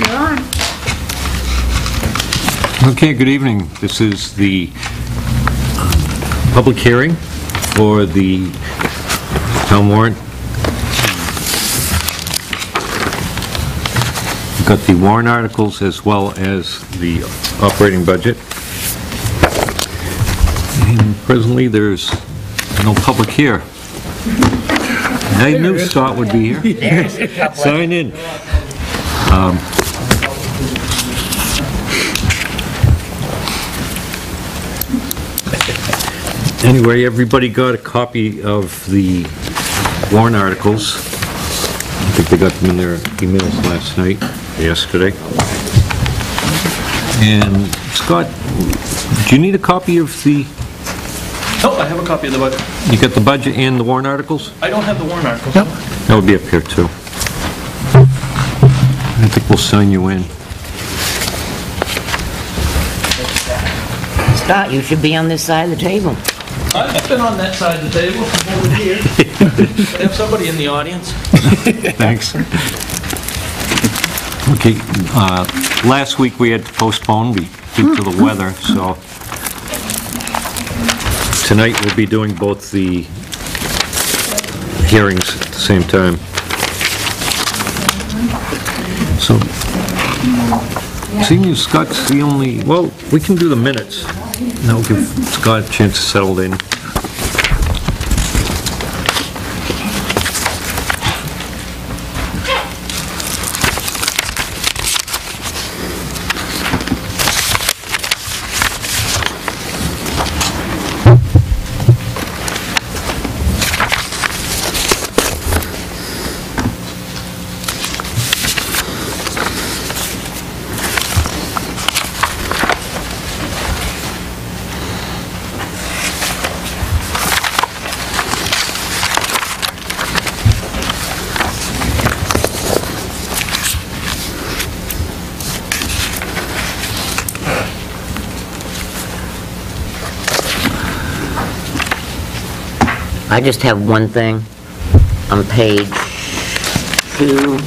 You're on. Okay, good evening. This is the public hearing for the town warrant. We've got the warrant articles as well as the operating budget. And presently, there's no public here. I knew Scott would be here. Sign in. Anyway, everybody got a copy of the warrant articles. I think they got them in their emails last night, yesterday. And Scott, do you need a copy of the... Oh, I have a copy of the budget. You got the budget and the warrant articles? I don't have the warrant articles. Yep. That would be up here too. I think we'll sign you in. Scott, you should be on this side of the table. I've been on that side of the table over here. I have somebody in the audience. Thanks. Okay, last week we had to postpone due to the weather, so tonight we'll be doing both the hearings at the same time. So, seeing as Scott's the only, well, we can do the minutes. That'll give Scott a chance to settle in. I just have one thing. On page 2,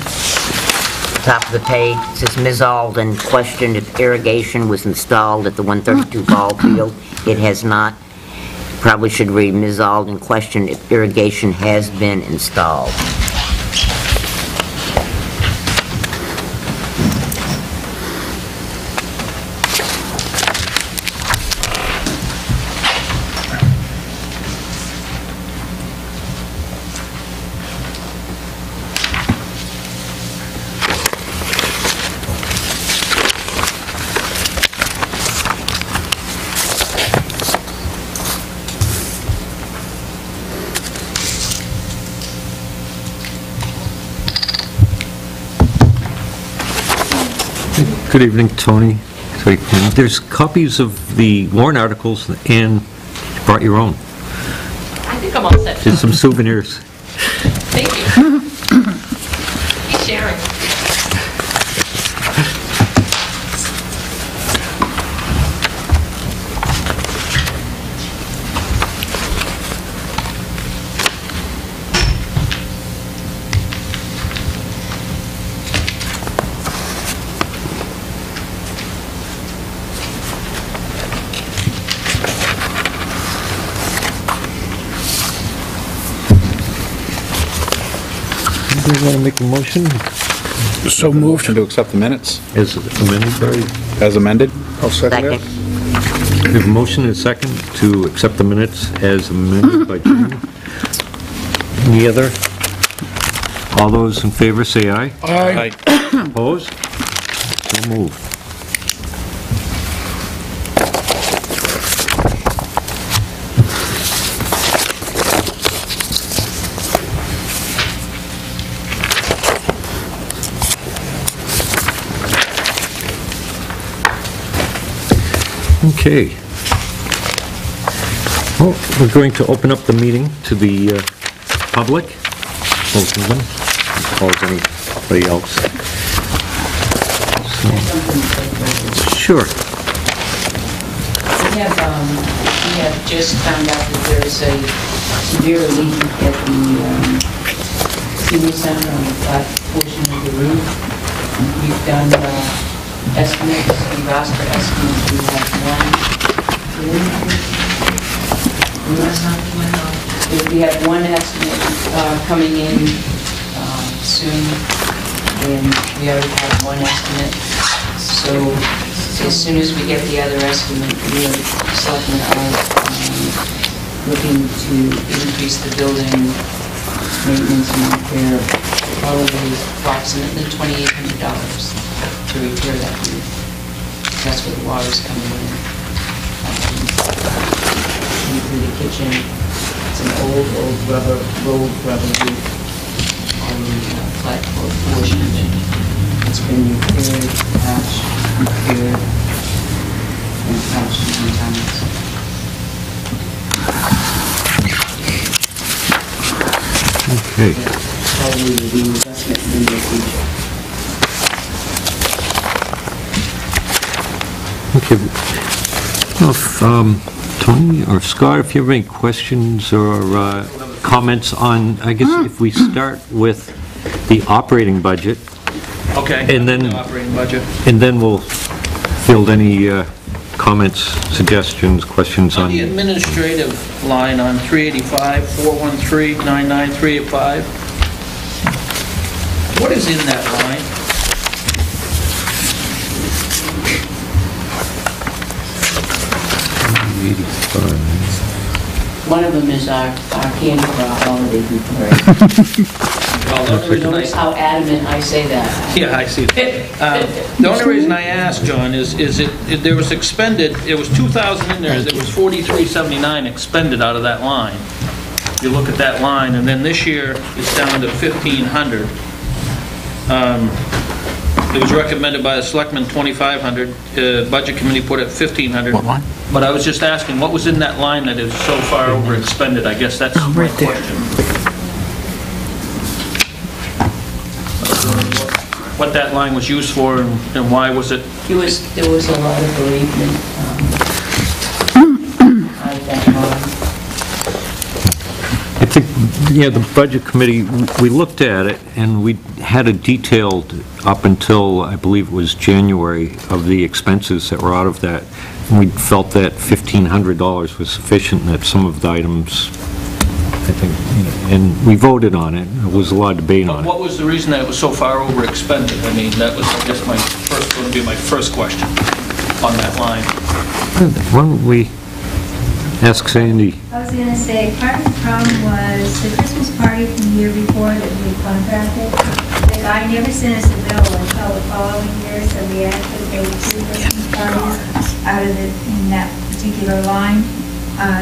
top of the page, it says Ms. Alden questioned if irrigation was installed at the 132 ball field. It has not. Probably should read Ms. Alden questioned if irrigation has been installed. Good evening, Tony. So there's copies of the warrant articles and you brought your own. I think I'm all set. Just some souvenirs. Thank you. He's sharing. Do you want to make a motion? So moved. To accept the minutes As amended, sorry. as amended. I'll second Second. We have a motion and a second to accept the minutes as amended by Jim. Any other? All those in favor say aye. Aye. Opposed? So moved. Okay. Well, we're going to open up the meeting to the public. Most of them, as well as anybody else. So, sure. We have just found out that there is a severe leak at the senior center on the flat portion of the roof. We've done estimates, we've asked for estimates, we have we have one estimate coming in soon, and we already have one estimate. So as soon as we get the other estimate, we are selecting looking to increase the building maintenance and repair, probably approximately $2,800 to repair that roof. That's where the water's coming in. Into the kitchen, it's an old rubber, rolled rubber roof on the flat portion of it. It's been repaired, patched, repaired, and patched many times. Okay. Probably the investment in the future. Okay. Well, if, Tony or Scott, if you have any questions or comments on, I guess if we start with the operating budget, Okay. And then- The operating budget. and then we'll field any comments, suggestions, questions On on... the administrative line on 385, 413, 99385, what is in that line? One of them is our candy for our holiday food parade. Well, the only reason Notice how adamant I say that. Yeah, I see that. The only reason I asked, John, is there was expended, it was 2,000 in there, there was 4379 expended out of that line. You look at that line, and then this year, it's down to 1,500. It was recommended by the selectmen 2,500, budget committee put it 1,500. What line? But I was just asking, what was in that line that is so far over expended? I guess that's my right there. question. What that line was used for and why was it? There was a lot of bereavement out of that line. I think, yeah, the budget committee, we looked at it, and we had it detailed up until, I believe it was January, of the expenses that were out of that. And we felt that $1,500 was sufficient, and that some of the items, I think, and we voted on it. There was a lot of debate on it. What was the reason that it was so far over expended? I mean, that was, I guess, going to be my first question on that line. Why don't we ask Sandy? I was going to say, part of the problem was the Christmas party from the year before that we contracted. The guy never sent us a bill until the following year, so we actually paid 2 Christmas parties out of in that particular line.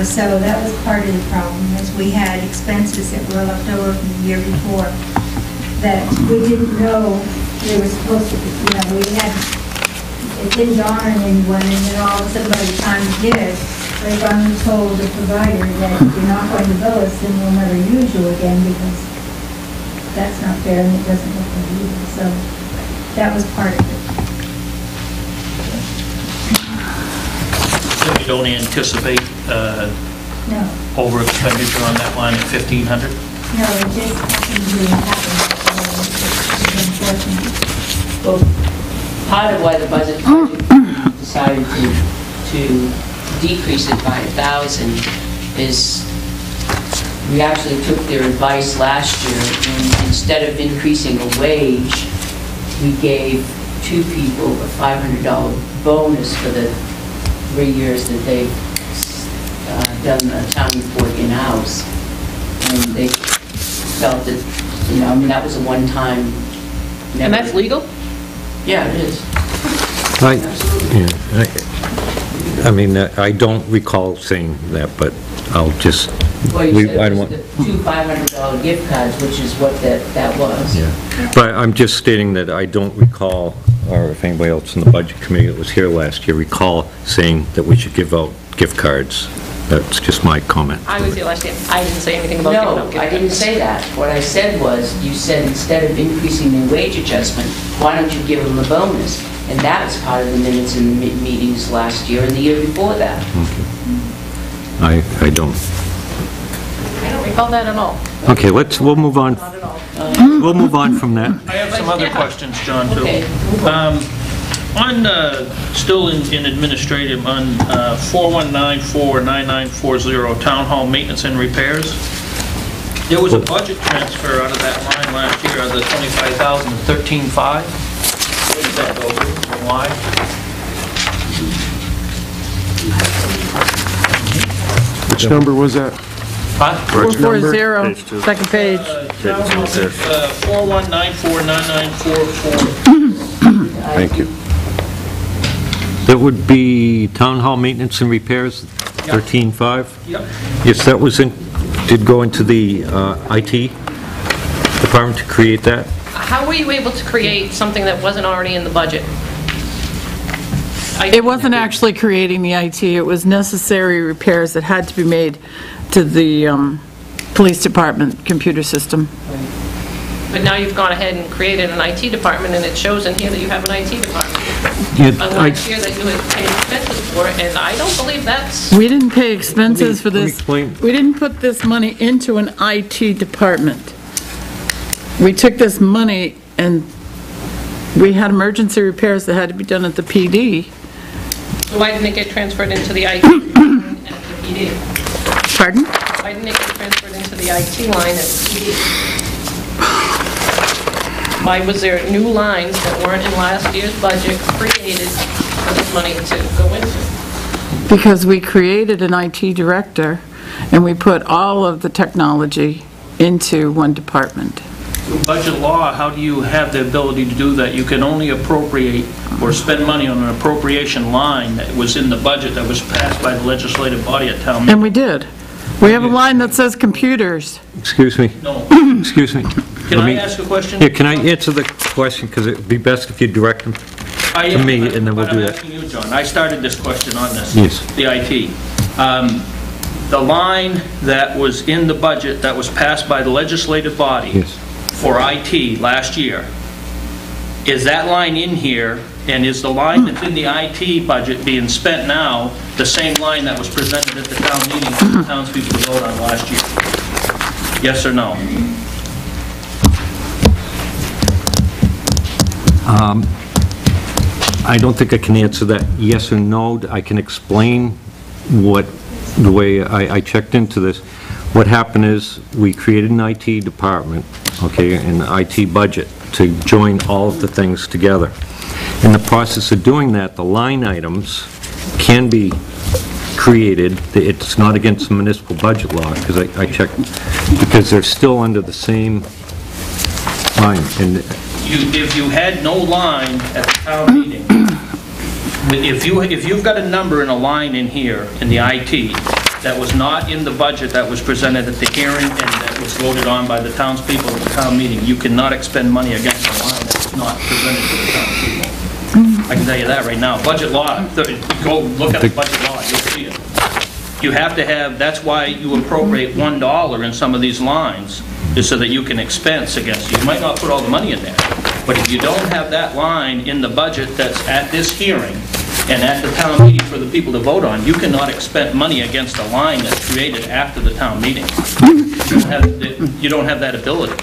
So that was part of the problem, is we had expenses that were left over from the year before that we didn't know they were supposed to be, it didn't dawn on anyone, and then all of a sudden by the time it did, they finally told the provider that if you're not going to bill us, then we'll never use you again, because that's not fair and it doesn't look good either. So that was part of it. So you don't anticipate No, over expenditure on that line at 1,500? no, it just happened to happen. It's unfortunate. Well, part of why the budget decided to decrease it by 1,000 is we actually took their advice last year, and instead of increasing a wage, we gave 2 people a $500 bonus for the 3 years that they've done a town report in-house. And they felt that, that was a one-time... And that's legal? Yeah, it is. I mean, I don't recall saying that, but I'll just... Well, you said I it don't was want- the 2 $500 gift cards, which is what that was. Yeah, but I'm just stating that I don't recall, or if anybody else in the budget committee that was here last year recall saying that we should give out gift cards. That's just my comment. I was here last year. I didn't say anything about giving No, out gift I didn't cards. say that. What I said was, you said instead of increasing their wage adjustment, why don't you give them a bonus? And that was part of the minutes in the meetings last year and the year before that. I don't. I don't recall that at all. Okay, we'll move on. Not at all. We'll move on from that. I have some other questions, John, too. Okay. Still in administrative, on 41949940, Town Hall Maintenance and Repairs, there was a budget transfer out of that line last year, out of the 25,000 to 13,500. Where did that go to, and why? Which number was that? Huh? 440, second page. 41949944. Thank you. That would be Town Hall Maintenance and Repairs, 13.5? Yep. Yes, that was did go into the IT department to create that? How were you able to create something that wasn't already in the budget? It wasn't actually creating the IT, it was necessary repairs that had to be made to the police department computer system. But now you've gone ahead and created an IT department, and it shows in here that you have an IT department. Yeah, Last year that you had paid expenses for it, and I don't believe that's, We didn't pay expenses for Let me this. explain. We didn't put this money into an IT department. We took this money and we had emergency repairs that had to be done at the PD. why didn't it get transferred into the IT line at the PD? Pardon? Why didn't it get transferred into the IT line at the PD? Why was there new lines that weren't in last year's budget created for this money to go into? Because we created an IT director and we put all of the technology into one department. Through budget law, how do you have the ability to do that? You can only appropriate or spend money on an appropriation line that was in the budget that was passed by the legislative body at town meeting. And we did. We have a line that says computers. Excuse me. No. Excuse me. Can Let I me- ask a question? Yeah, can I answer the question, because it'd be best if you direct them to me, and then we'll do But I'm that. asking you, John, I started this question on this. Yes. The IT. The line that was in the budget that was passed by the legislative body Yes. for IT last year, is that line in here, and is the line that's in the IT budget being spent now the same line that was presented at the town meeting for the townspeople to vote on last year? Yes or no? I don't think I can answer that yes or no. I can explain the way I checked into this. What happened is, we created an IT department, okay, an IT budget to join all of the things together. In the process of doing that, the line items can be created. It's not against the municipal budget law, because I checked, because they're still under the same line. And If you had no line at the town meeting, if you've got a number and a line in here in the IT that was not in the budget that was presented at the hearing and that was voted on by the townspeople at the town meeting, you cannot expend money against a line that's not presented to the townspeople. I can tell you that right now. Budget law, go look at the budget law, you'll see it. You have to have, that's why you appropriate $1 in some of these lines, is so that you can expense against it. You might not put all the money in there, but if you don't have that line in the budget that's at this hearing and at the town meeting for the people to vote on, you cannot expend money against a line that's created after the town meeting. You don't have that ability.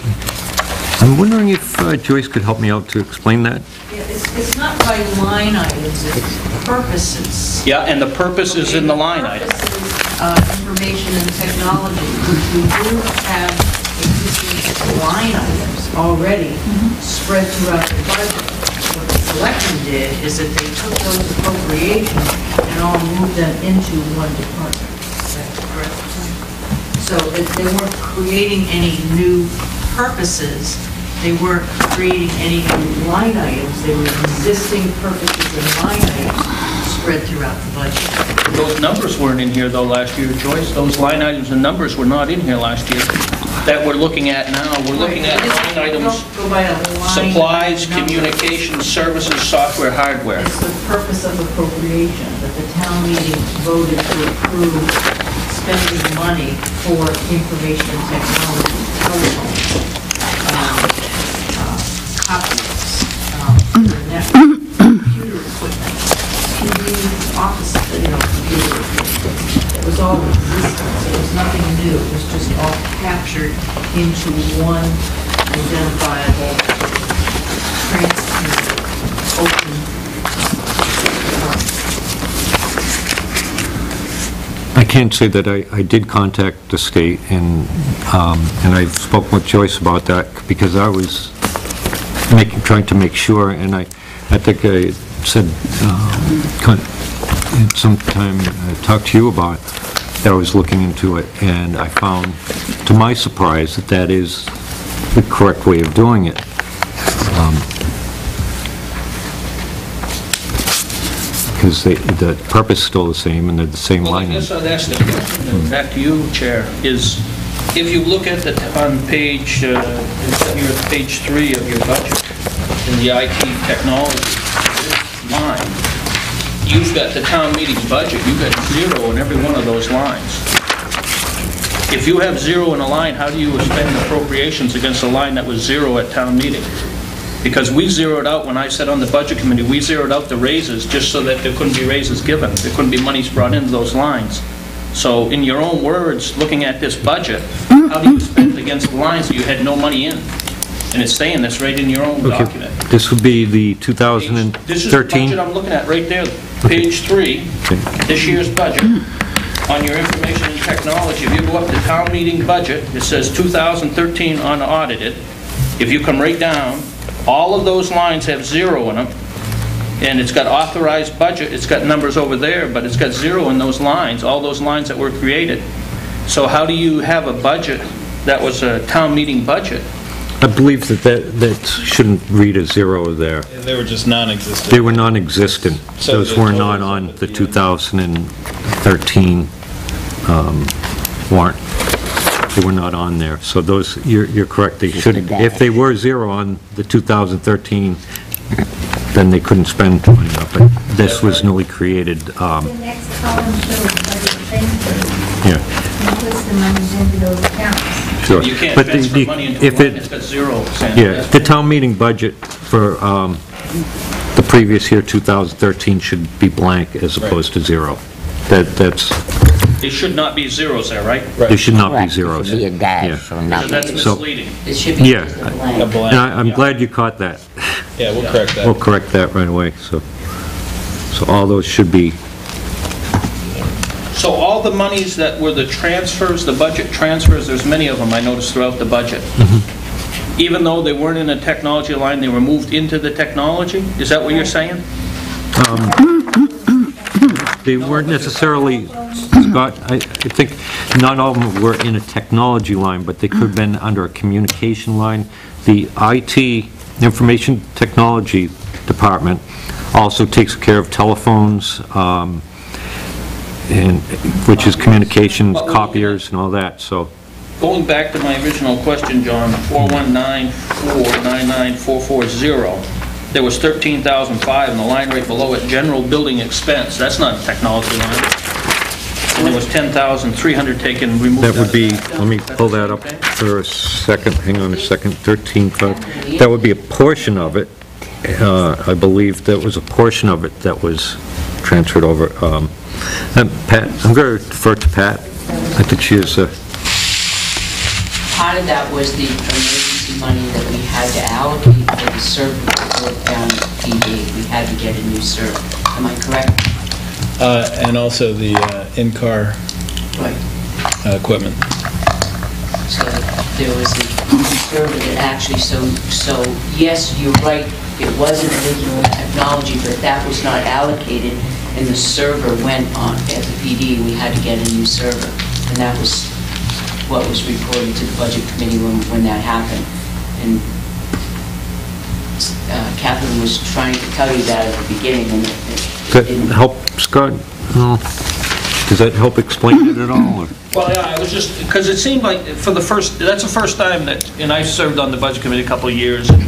I'm wondering if Joyce could help me out to explain that? Yeah, it's not by line items, it's purposes. Yeah, and the purpose is in the line item. Purposes, information and technology, which we do have existing line items already spread throughout the budget. What the selectmen did is that they took those appropriations and all moved them into one department. Is that correct? So they weren't creating any new purposes. They weren't creating any new line items. They were existing purposes and line items spread throughout the budget. Those numbers weren't in here though last year, Joyce. Those line items and numbers were not in here last year that we're looking at now. We're looking at line items, Don't go by a line supplies, item number. communications, services, software, hardware. It's the purpose of appropriation, that the town meeting voted to approve spending money for information and technology, telephone, copies, network, computer equipment, TV, office, computer equipment. It was all existing, so it was nothing new, it was just all captured into one identifiable, open. I can't say that I did contact the state, and I've spoken with Joyce about that, because I was trying to make sure, and I think I said, sometime I talked to you about it, that I was looking into it, and I found, to my surprise, that that is the correct way of doing it. Because the purpose is still the same, and they're the same Well, I line. guess I'd ask the question, back to you, Chair, is if you look at on page, you're at page 3 of your budget, in the IT technology line, you've got the town meeting budget, you've got 0 in every one of those lines. If you have 0 in a line, how do you spend appropriations against a line that was 0 at town meeting? Because we zeroed out, when I sat on the budget committee, we zeroed out the raises just so that there couldn't be raises given. There couldn't be monies brought into those lines. So in your own words, looking at this budget, how do you spend against the lines that you had no money in? And it's saying this right in your own document. This would be the This is the 2013? budget I'm looking at right there, page 3, this year's budget. On your information and technology, if you go up to town meeting budget, it says 2013 unaudited. If you come right down, all of those lines have 0 in them, and it's got authorized budget, it's got numbers over there, but it's got 0 in those lines, all those lines that were created. So how do you have a budget that was a town meeting budget? I believe that shouldn't read a 0 there. They were just non-existent. They were non-existent. So Those the were not totals on at the the end. 2013 warrant. They were not on there. So those, you're correct. They Just should, a dash. if they were 0 on the 2013, then they couldn't spend money up. But this was newly created, The next column shows budget transfers, yeah, and puts the monies into those accounts. sure. You can't But transfer money into a if line it- that's got 0. Yeah, the town meeting budget for the previous year, 2013, should be blank as opposed to 0. That's, It should not be zeros there, right? there should not be Correct. zeros. It should be a Yeah. dash or Because nothing. that's So- misleading. It should be Yeah. just a A blank. And blank. I'm glad you caught that. Yeah, we'll correct We'll that. correct that right away, so all those should be, So all the monies that were the transfers, the budget transfers, there's many of them I noticed throughout the budget. Even though they weren't in a technology line, they were moved into the technology? Is that what you're saying? they weren't necessarily, Scott, I think not all of them were in a technology line, but they could have been under a communication line. The IT, Information Technology Department, also takes care of telephones, and, which is communications, copiers, and all that, so, Going back to my original question, John, 419499440, there was 13,005 in the line right below it, general building expense. That's not a technology line. And there was 10,300 taken, removed. that would out of be, that. let me pull that up for a second, hang on a second, 13.5. That would be a portion of it. I believe that was a portion of it that was transferred over. Pat, I'm going to defer to Pat. I think she is, Part of that was the emergency money that we had to allocate for the server that broke down at PD. We had to get a new server. Am I correct? And also the in-car Right. equipment. So there was a server that actually, so yes, you're right, it was an original technology, but that was not allocated, and the server went on at the PD. We had to get a new server, and that was what was reported to the budget committee when that happened. And Catherine was trying to tell you that at the beginning, and it does that didn't. help, Scott? No. Does that help explain it at all? or- Well, yeah, I was just, because it seemed like for the first, that's the first time that, and I served on the budget committee a couple of years, and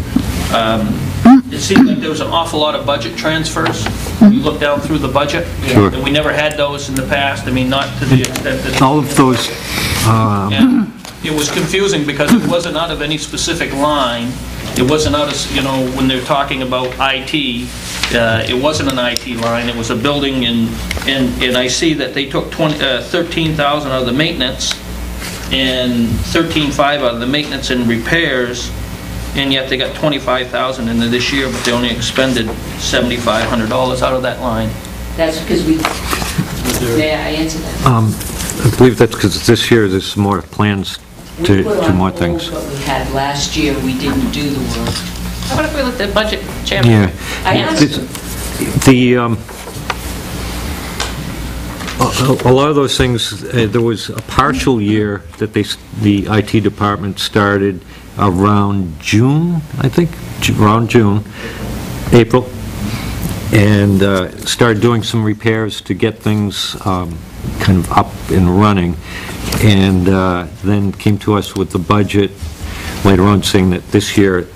it seemed like there was an awful lot of budget transfers. You look down through the budget. Sure. And we never had those in the past, I mean, not to the extent that... All of those, And it was confusing because it wasn't out of any specific line. It wasn't out of, when they're talking about IT, it wasn't an IT line, it was a building, and I see that they took 13,000 out of the maintenance, and 13.5 out of the maintenance and repairs, and yet they got 25,000 into this year, but they only expended $7,500 out of that line. That's because may I answer that? I believe that's because this year there's more plans to We put do on more hold things. what we had last year, we didn't do the work. How about if we looked at budget, Chairman? Yeah. I asked them. A lot of those things, there was a partial year that the IT department started around June, I think, around June, April, and started doing some repairs to get things kind of up and running, and then came to us with the budget later on saying that this year,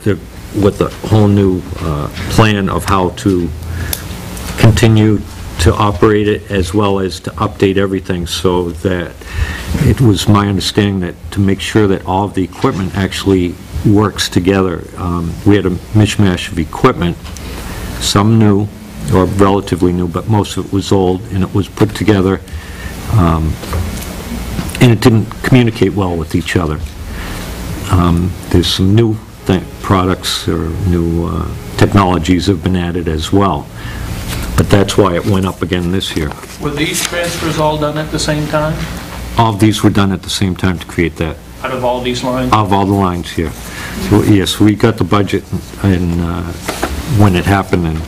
with the whole new plan of how to continue to operate it as well as to update everything, so that it was my understanding that to make sure that all of the equipment actually works together. We had a mishmash of equipment, some new or relatively new, but most of it was old, and it was put together, and it didn't communicate well with each other. There's some new products or new technologies have been added as well. But that's why it went up again this year. Were these transfers all done at the same time, All of these were done at the same time to create that, out of all these lines? of all the lines here. So, yes, we got the budget and when it happened, and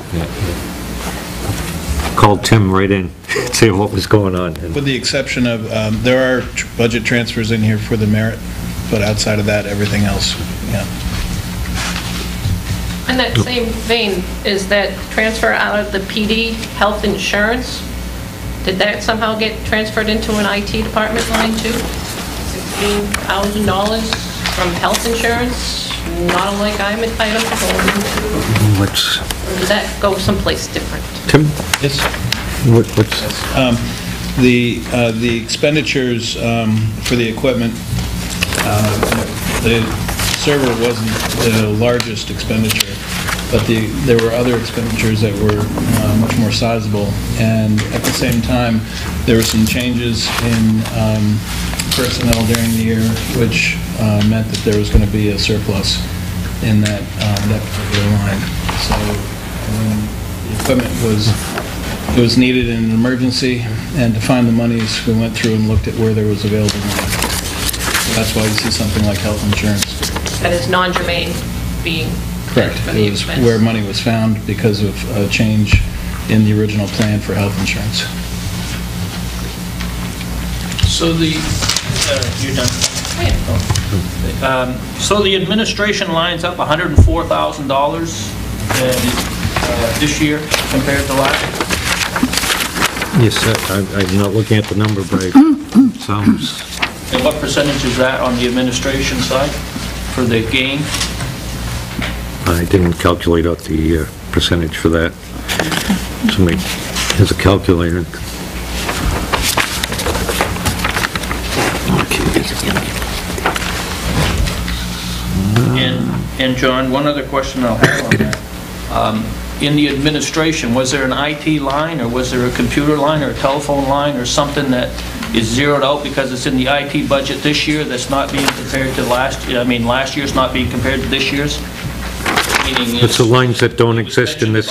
called Tim right in, saying what was going on. And With the exception of, there are budget transfers in here for the merit, but outside of that, everything else, yeah. In that same vein, is that transfer out of the PD health insurance, did that somehow get transferred into an IT department line too? $16,000 from health insurance, not a like I'm entitled to go into? What's, Or did that go someplace different? Tim, It's, what's, the expenditures for the equipment, the server wasn't the largest expenditure, but there were other expenditures that were much more sizable, and at the same time, there were some changes in personnel during the year, which meant that there was going to be a surplus in that particular line. So when the equipment was needed in an emergency, and to find the monies, we went through and looked at where there was available money. So that's why you see something like health insurance. That is non-germane being Correct. for the It was expense? where money was found because of a change in the original plan for health insurance. So you're done. So the administration line's up $104,000 this year compared to last year? yes, I'm not looking at the number, but it sounds, And what percentage is that on the administration side for the gain? I didn't calculate out the percentage for that. Somebody has a calculator. And John, one other question I'll have on that. In the administration, was there an IT line, or was there a computer line, or a telephone line, or something that is zeroed out because it's in the IT budget this year that's not being compared to last year's not being compared to this year's? Meaning It's the lines that don't exist in this.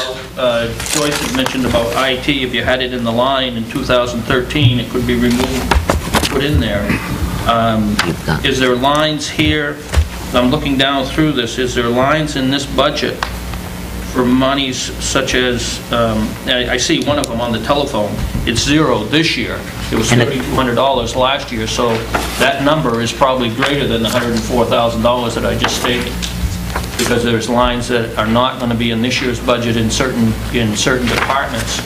Joyce had mentioned about IT, if you had it in the line in 2013, it could be removed, put in there. Is there lines here, I'm looking down through this, is there lines in this budget for monies such as, I see one of them on the telephone, it's zero this year. It was $3,200 last year, so that number is probably greater than the $104,000 that I just stated, because there's lines that are not going to be in this year's budget in certain departments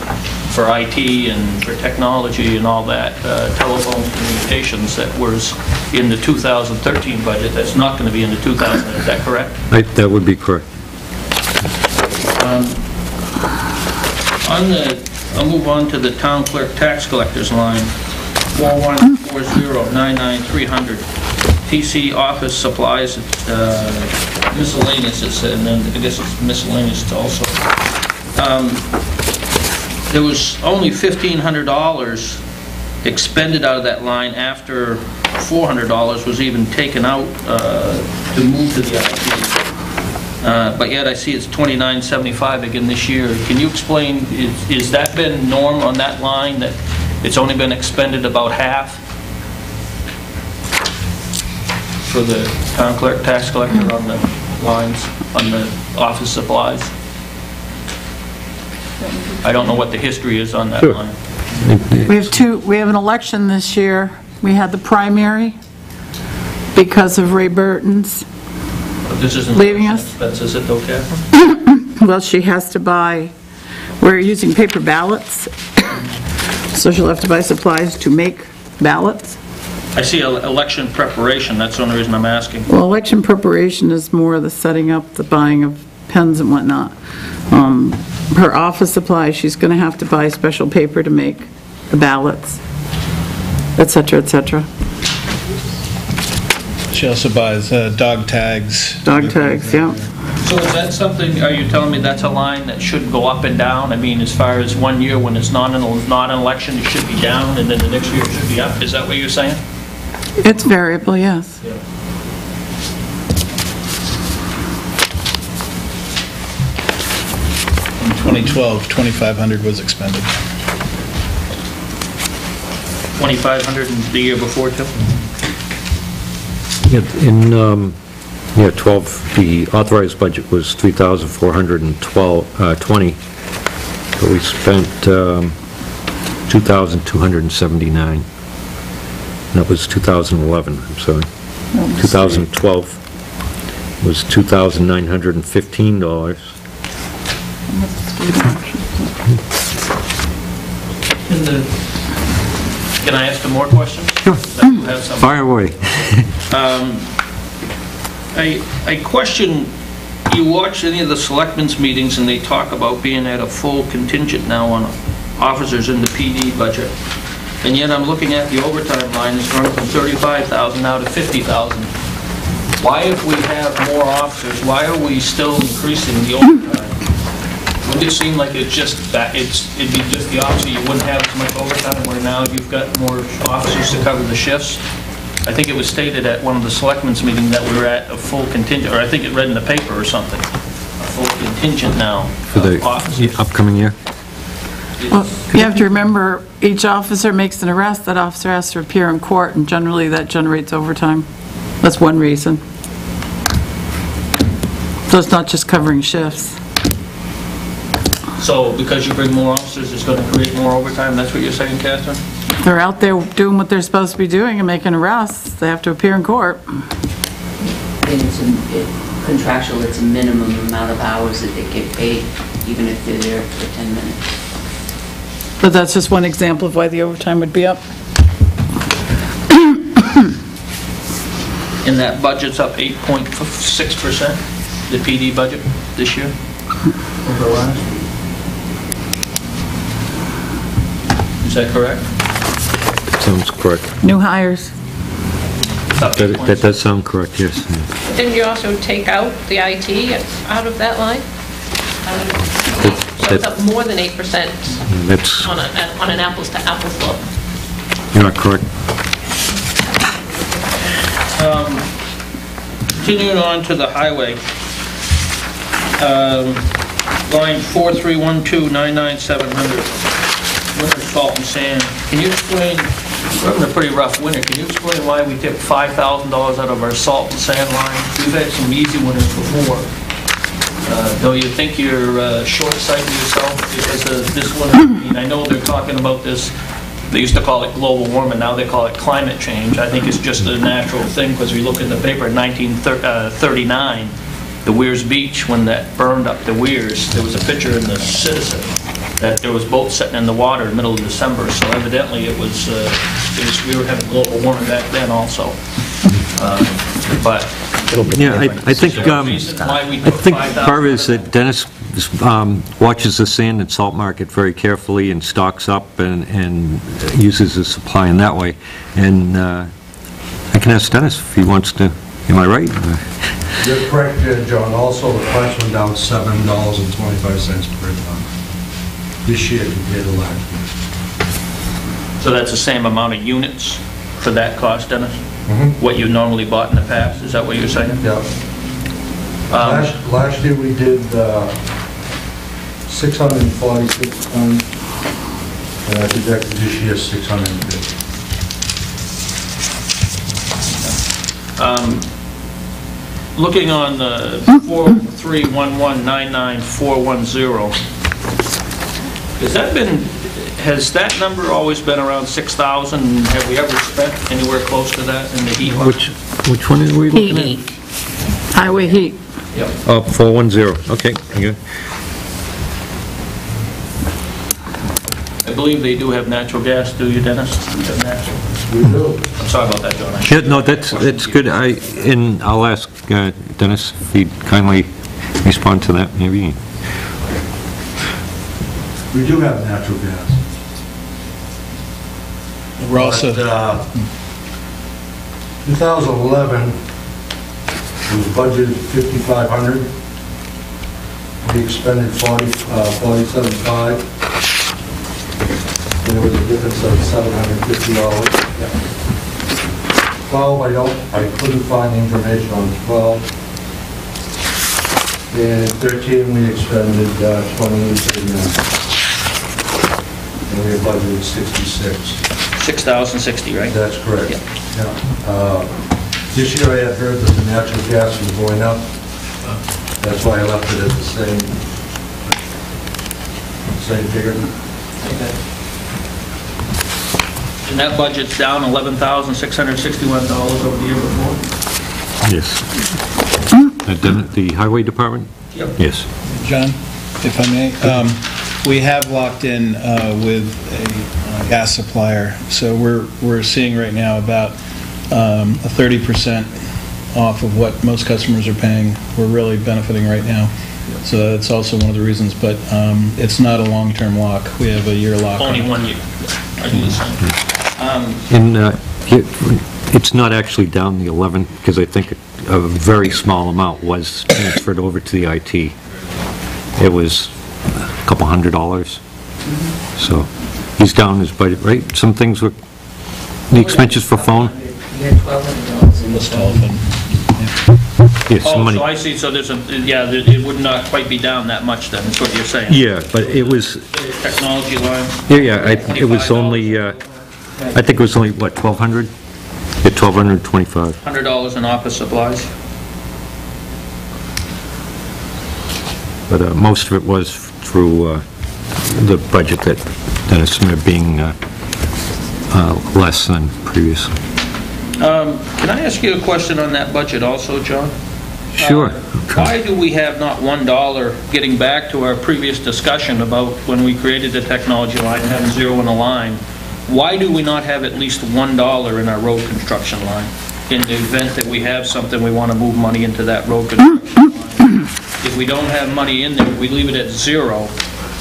for IT and for technology and all that, telephone communications that was in the 2013 budget that's not going to be in the 2000, is that correct? That would be correct. I'll move on to the town clerk tax collector's line, 4140-99300. TC office supplies, miscellaneous, and then I guess it's miscellaneous also. There was only $1,500 expended out of that line after $400 was even taken out to move to the IT. But yet I see it's $29.75 again this year. Can you explain, is that been norm on that line, that it's only been expended about half for the town clerk, tax collector on the lines, on the office supplies? I don't know what the history is on that line. We have an election this year. We had the primary because of Ray Burton's But this isn't leaving us. expense, is it, though, Catherine? Well, she has to buy, we're using paper ballots, so she'll have to buy supplies to make ballots. I see election preparation, that's the only reason I'm asking. Well, election preparation is more the setting up, the buying of pens and whatnot. Her office supplies, she's going to have to buy special paper to make the ballots, et cetera, et cetera. She also buys dog tags. Dog tags, yeah. So is that something, are you telling me that's a line that should go up and down? I mean, as far as 1 year when it's not an election, it should be down, and then the next year it should be up? Is that what you're saying? It's variable, yes. Yeah. In 2012, 2,500 was expended. 2,500 in the year before, too? Yeah, in 12, the authorized budget was 3,420, but we spent 2,279. That was 2011, I'm sorry. 2012 was $2,915. Can I ask some more questions? Sure. Fire away. I question, you watch any of the selectmen's meetings and they talk about being at a full contingent now on officers in the PD budget. And yet I'm looking at the overtime line, it's going from 35,000 now to 50,000. Why, if we have more officers, why are we still increasing the overtime? Wouldn't it seem like it's just that it'd be just the opposite? You wouldn't have as much overtime where now you've got more officers to cover the shifts? I think it was stated at one of the selectmen's meetings that we were at a full contingent, or I think it read in the paper or something, a full contingent now For the of officers. upcoming year? Well, you have to remember, each officer makes an arrest, that officer has to appear in court, and generally that generates overtime. That's one reason. So it's not just covering shifts. So because you bring more officers, it's going to create more overtime? That's what you're saying, Catherine? They're out there doing what they're supposed to be doing and making arrests. They have to appear in court. And it's contractual, it's a minimum amount of hours that they get paid, even if they're there for 10 minutes. But that's just one example of why the overtime would be up. And that budget's up 8.6%, the PD budget this year? Over last year? Is that correct? Sounds correct. New hires. That does sound correct, yes. Didn't you also take out the IT out of that line? So it's up more than 8% That's, on an apples-to-apples look. you're not correct. Continuing on to the highway, line 4312-99700, winter salt and sand. Can you explain, we're having a pretty rough winter, can you explain why we took $5,000 out of our salt and sand line? We've had some easy winters before. Don't you think you're short-sighted yourself because of this winter? I mean, I know they're talking about this, they used to call it global warming, now they call it climate change. I think it's just a natural thing, because we look in the paper in 1939, the Weirs Beach, when that burned up the Weirs, there was a picture in the Citizen that there was boats sitting in the water in the middle of December, so evidently we were having global warming back then also. But Yeah, I think, is there a reason why we took $5,000? part of it is that Dennis watches the sand and salt market very carefully and stocks up and uses the supply in that way. And I can ask Dennis if he wants to, am I right? You're correct, John. Also, the price went down $7.25 per ton this year compared to last year. So that's the same amount of units for that cost, Dennis? Mhm. What you normally bought in the past, is that what you're saying? Yeah. Last year we did 646 tons, and I projected this year 650. Looking on the 431199410, has that number always been around 6,000? Have we ever spent anywhere close to that in the heat line? Which one are we looking at? Heat. Highway heat. Yep. 410, okay, good. I believe they do have natural gas, do you, Dennis? You have natural. We do. I'm sorry about that, John. Yeah, no, that's good. And I'll ask Dennis if he'd kindly respond to that, maybe. We do have natural gas. We're also, But, 2011 was budgeted 5,500. We expended 47.5. There was a difference of $750. 12, I couldn't find information on 12. And 13, we expended 28.39. And we had budgeted 66. 6,060, right? That's correct. Yeah. Yeah. This year I had heard that the natural gas was going up. That's why I left it at the same figure. Okay. And that budget's down $11,661 over the year before? Yes. The highway department? Yep. Yes. John, if I may, we have locked in with a gas supplier, so we're seeing right now about a 30% off of what most customers are paying. We're really benefiting right now. So that's also one of the reasons, but it's not a long-term lock. We have a year lock. Only 1 year. I do the same. And it's not actually down the 11, because I think a very small amount was transferred over to the IT. It was a couple $100. So he's down his budget, right? Some things were, the expenses for phone? You had $1,200 in This the telephone. Yes, some Oh, money. so I see, so there's it would not quite be down that much then, is what you're saying? Yeah, but it was, Technology line? it was only, I think it was only, what, 1,200? Yeah, 1,225. $100 in office supplies? But most of it was through the budget that Dennis Smith being less than previous. Can I ask you a question on that budget also, John? Sure. Why do we have not $1, getting back to our previous discussion about when we created the technology line, having zero in a line, why do we not have at least $1 in our road construction line? In the event that we have something, we want to move money into that road construction line. If we don't have money in there, we leave it at zero,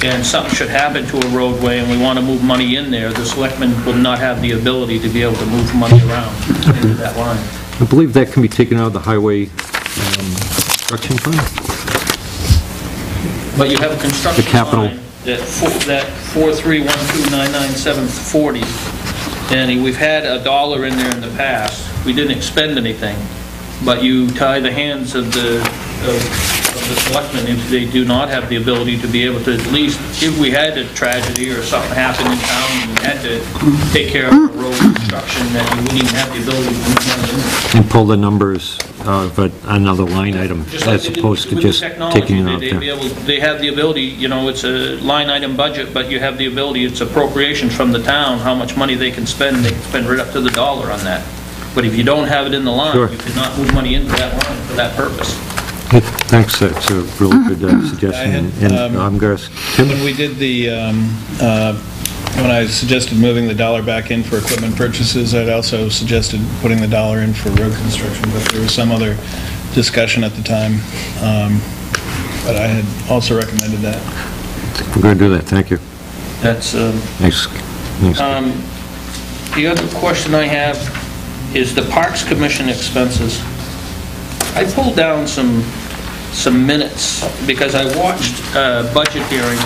and something should happen to a roadway and we want to move money in there, the selectmen will not have the ability to be able to move money around into that line. I believe that can be taken out of the highway construction fund? But you have a construction The capital. line that 431299740, and we've had $1 in there in the past. We didn't expend anything, but you tie the hands of the selectmen if they do not have the ability to be able to, at least if we had a tragedy or something happen in town and we had to take care of a road construction, that you wouldn't even have the ability to move money in there. And pull the numbers of another line item Just like as they did opposed to with the just technology, taking it out they have the ability, you know, it's a line item budget, but you have the ability, it's appropriations from the town, how much money they can spend right up to the dollar on that. But if you don't have it in the line, Sure. you cannot move money into that line for that purpose. Thanks, that's a really good suggestion. I had, And I'm going to, Tim? When we did when I suggested moving the $1 back in for equipment purchases, I'd also suggested putting the $1 in for road construction, but there was some other discussion at the time. But I had also recommended that. We're going to do that, thank you. That's, Thanks. the other question I have is the Parks Commission expenses. I pulled down some minutes, because I watched a budget hearing,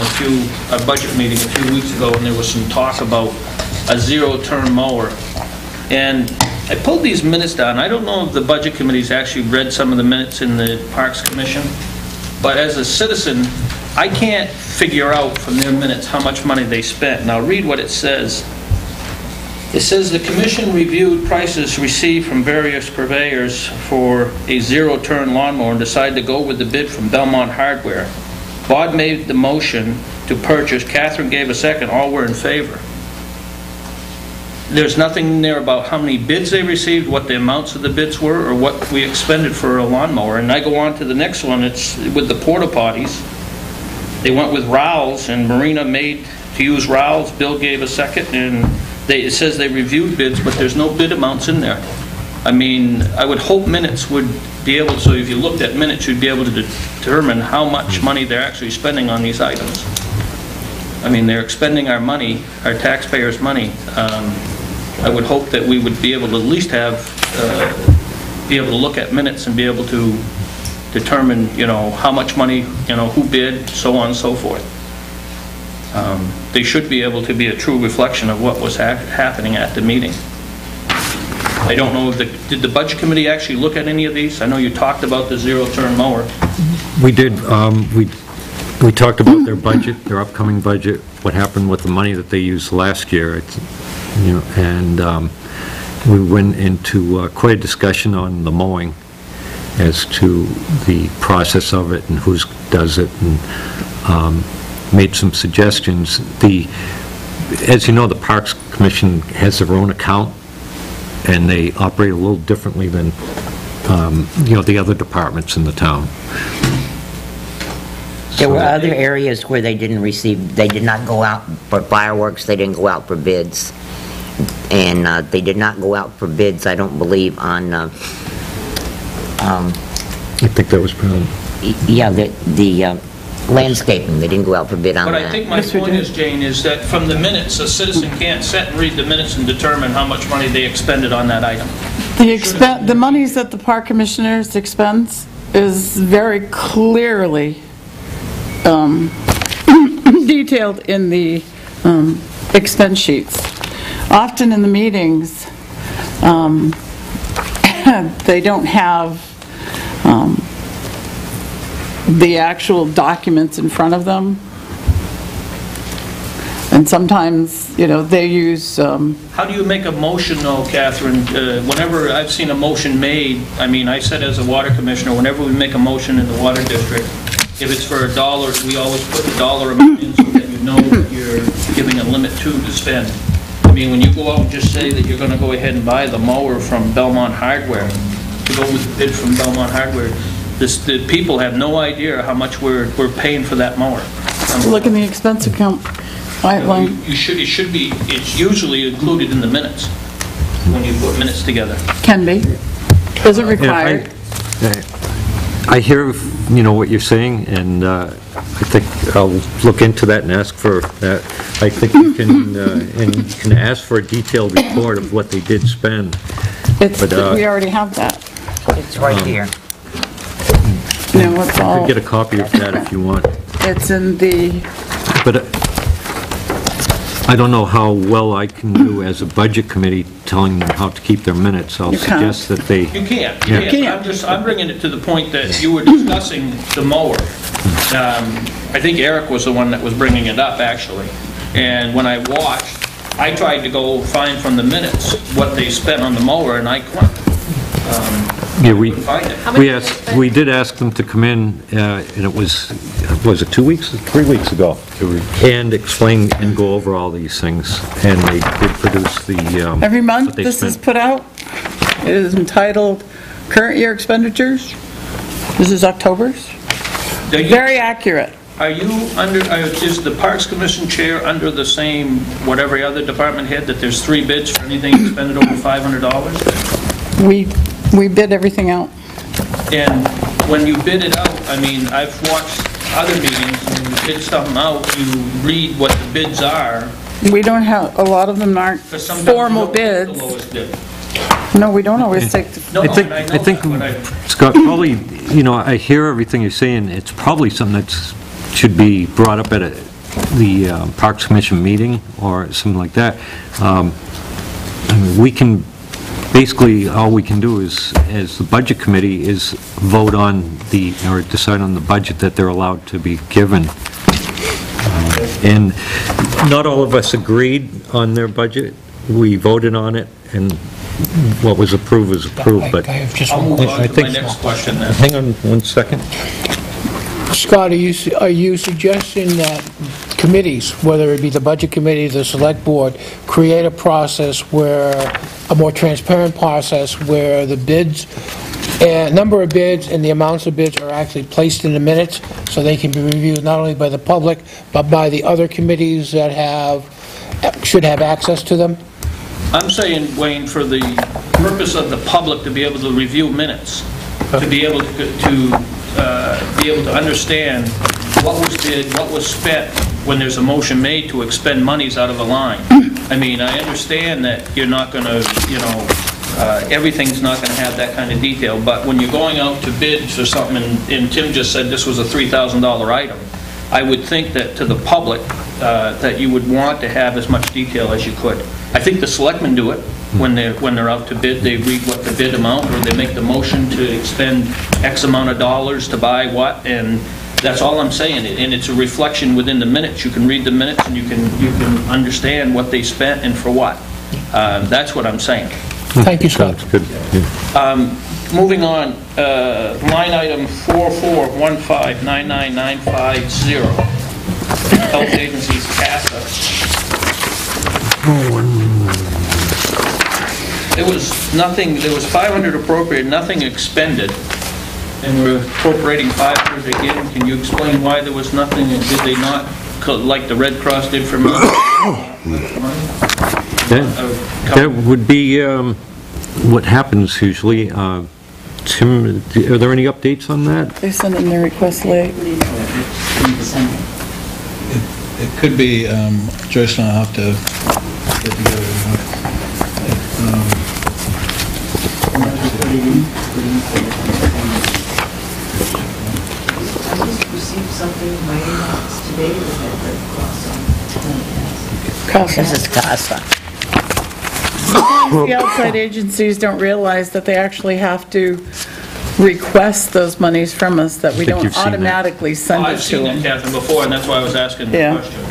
a budget meeting a few weeks ago, and there was some talk about a zero-turn mower. And I pulled these minutes down. I don't know if the Budget Committee's actually read some of the minutes in the Parks Commission, but as a citizen, I can't figure out from their minutes how much money they spent. And I'll read what it says. It says, "The commission reviewed prices received from various purveyors for a zero-turn lawnmower and decided to go with the bid from Belmont Hardware. Bob made the motion to purchase, Catherine gave a second, all were in favor." There's nothing in there about how many bids they received, what the amounts of the bids were, or what we expended for a lawnmower. And I go on to the next one, it's with the porta potties. They went with Rowell's, and Marina made to use Rowell's. Bill gave a second, and it says they reviewed bids, but there's no bid amounts in there. I mean, I would hope minutes would be able, so if you looked at minutes, you'd be able to determine how much money they're actually spending on these items. I mean, they're expending our money, our taxpayers' money. I would hope that we would be able to at least be able to look at minutes and be able to determine, how much money, who bid, so on and so forth. They should be able to be a true reflection of what was happening at the meeting. I don't know, did the Budget Committee actually look at any of these? I know you talked about the zero-turn mower. We did. We talked about their budget, their upcoming budget, what happened with the money that they used last year. And we went into quite a discussion on the mowing as to the process of it and who does it, and made some suggestions. As you know, the Parks Commission has their own account, and they operate a little differently than the other departments in the town. There were other areas where they did not go out for fireworks, they didn't go out for bids. And they did not go out for bids, I don't believe, on, I think that was probably... yeah, the landscaping, they didn't go out for bid on that. But I think my point is, Jane, is that from the minutes, a citizen can't sit and read the minutes and determine how much money they expended on that item. The monies that the park commissioners expends is very clearly detailed in the expense sheets. Often in the meetings, they don't have the actual documents in front of them. And sometimes, they use... How do you make a motion, though, Catherine? Whenever I've seen a motion made, I said as a water commissioner, whenever we make a motion in the water district, if it's for $1, we always put the dollar amount in so that you know that you're giving a limit to spend. When you go out and just say that you're going to go ahead and buy the mower from Belmont Hardware, to go with the bid from Belmont Hardware, the people have no idea how much we're paying for that mower. Look in the expense account. It's usually included in the minutes when you put minutes together. Can be. Isn't required. I hear, what you're saying, and I think I'll look into that and ask for that. I think you can, and you can ask for a detailed report of what they did spend. We already have that. It's right here. No, it's all... You could get a copy of that if you want. It's in the... But I don't know how well I can do as a budget committee telling them how to keep their minutes. I'll suggest that they... You can't. I'm bringing it to the point that you were discussing the mower. I think Eric was the one that was bringing it up, actually. And when I watched, I tried to go find from the minutes what they spent on the mower, and I couldn't. We did ask them to come in, and it was it 2 weeks, 3 weeks ago? 2 weeks. And explain and go over all these things, and they did produce the... Every month this is put out. It is entitled Current Year Expenditures. This is October's. Very accurate. Are you is the Parks Commission chair under the same, what every other department head, that there's 3 bids for anything expended over $500? We bid everything out. And when you bid it out, I've watched other meetings, when you bid something out, you read what the bids are. We don't have, a lot of them aren't formal bids. The lowest bid. No, we don't always take the... I think, Scott, probably, I hear everything you're saying. It's probably something that should be brought up at Parks Commission meeting or something like that, I mean, we can, basically, all we can do is, as the Budget Committee, is vote on or decide on the budget that they're allowed to be given. And not all of us agreed on their budget. We voted on it, and what was approved was approved, but... I have just I'll one move on I to my think- next question then. Hang on one second. Scott, are you suggesting that committees, whether it be the Budget Committee, the Select Board, create a process a more transparent process where the bids, number of bids and the amounts of bids are actually placed in the minutes so they can be reviewed not only by the public, but by the other committees that should have access to them? I'm saying, Wayne, for the purpose of the public to be able to review minutes, to be able to understand what was bid, what was spent when there's a motion made to expend monies out of a line. I mean, I understand that you're not going to, everything's not going to have that kind of detail, but when you're going out to bids or something, and Tim just said this was a $3,000 item, I would think that to the public, that you would want to have as much detail as you could. I think the selectmen do it when they're out to bid. They read what the bid amount, or they make the motion to expend X amount of dollars to buy what, and that's all I'm saying. And it's a reflection within the minutes. You can read the minutes and you can understand what they spent and for what. That's what I'm saying. Thank you, Scott. Sounds good. Yeah. Moving on, line item 44159990, Health Agency's CASA. There was nothing, there was 500 appropriated, nothing expended, and we're appropriating 500 again. Can you explain why there was nothing, and did they not, like the Red Cross did for money? That would be what happens usually. Tim, are there any updates on that? They sent in their request late. It could be, Joyce and I'll have to get together. I just received something in my inbox today that had Red Cross on it. This is CASA. The outside agencies don't realize that they actually have to request those monies from us, that we think don't you've seen that. automatically send it I've to seen them. it, Catherine, before, and that's why I was asking the Yeah. question.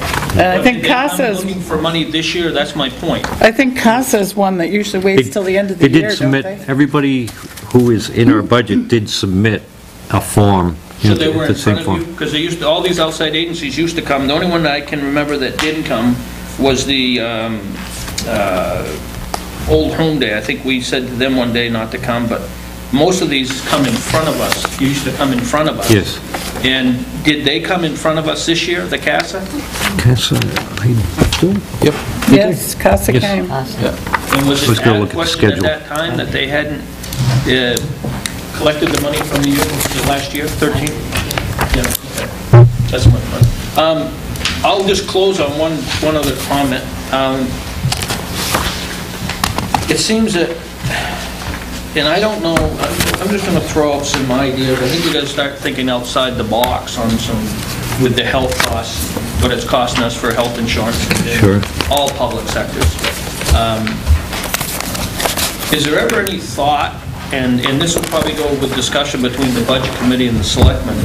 And I think But CASA I'm is, looking for money this year, that's my point. I think CASA is one that usually waits till the end of the They year, did don't submit, they? everybody who is in our budget did submit a form. So they were in the same front of form. you? Because they used to, all these outside agencies used to come. The only one that I can remember that didn't come was the Old Home Day. I think we said to them one day not to come, but most of these come in front of us. You used to come in front of us. Yes. And did they come in front of us this year, the CASA? CASA, I do? Yep. Yes, CASA Yes. came. And was Let's it go look at the question at schedule. that time that they hadn't collected the money from the year, the last year, 13? Yeah, okay. That's my point. I'll just close on one other comment. It seems that, and I don't know, I'm just going to throw out some ideas. I think we got to start thinking outside the box on some, with the health costs, what it's costing us for health insurance. Sure. All public sectors. Is there ever any thought, and this will probably go with discussion between the Budget Committee and the Selectmen, to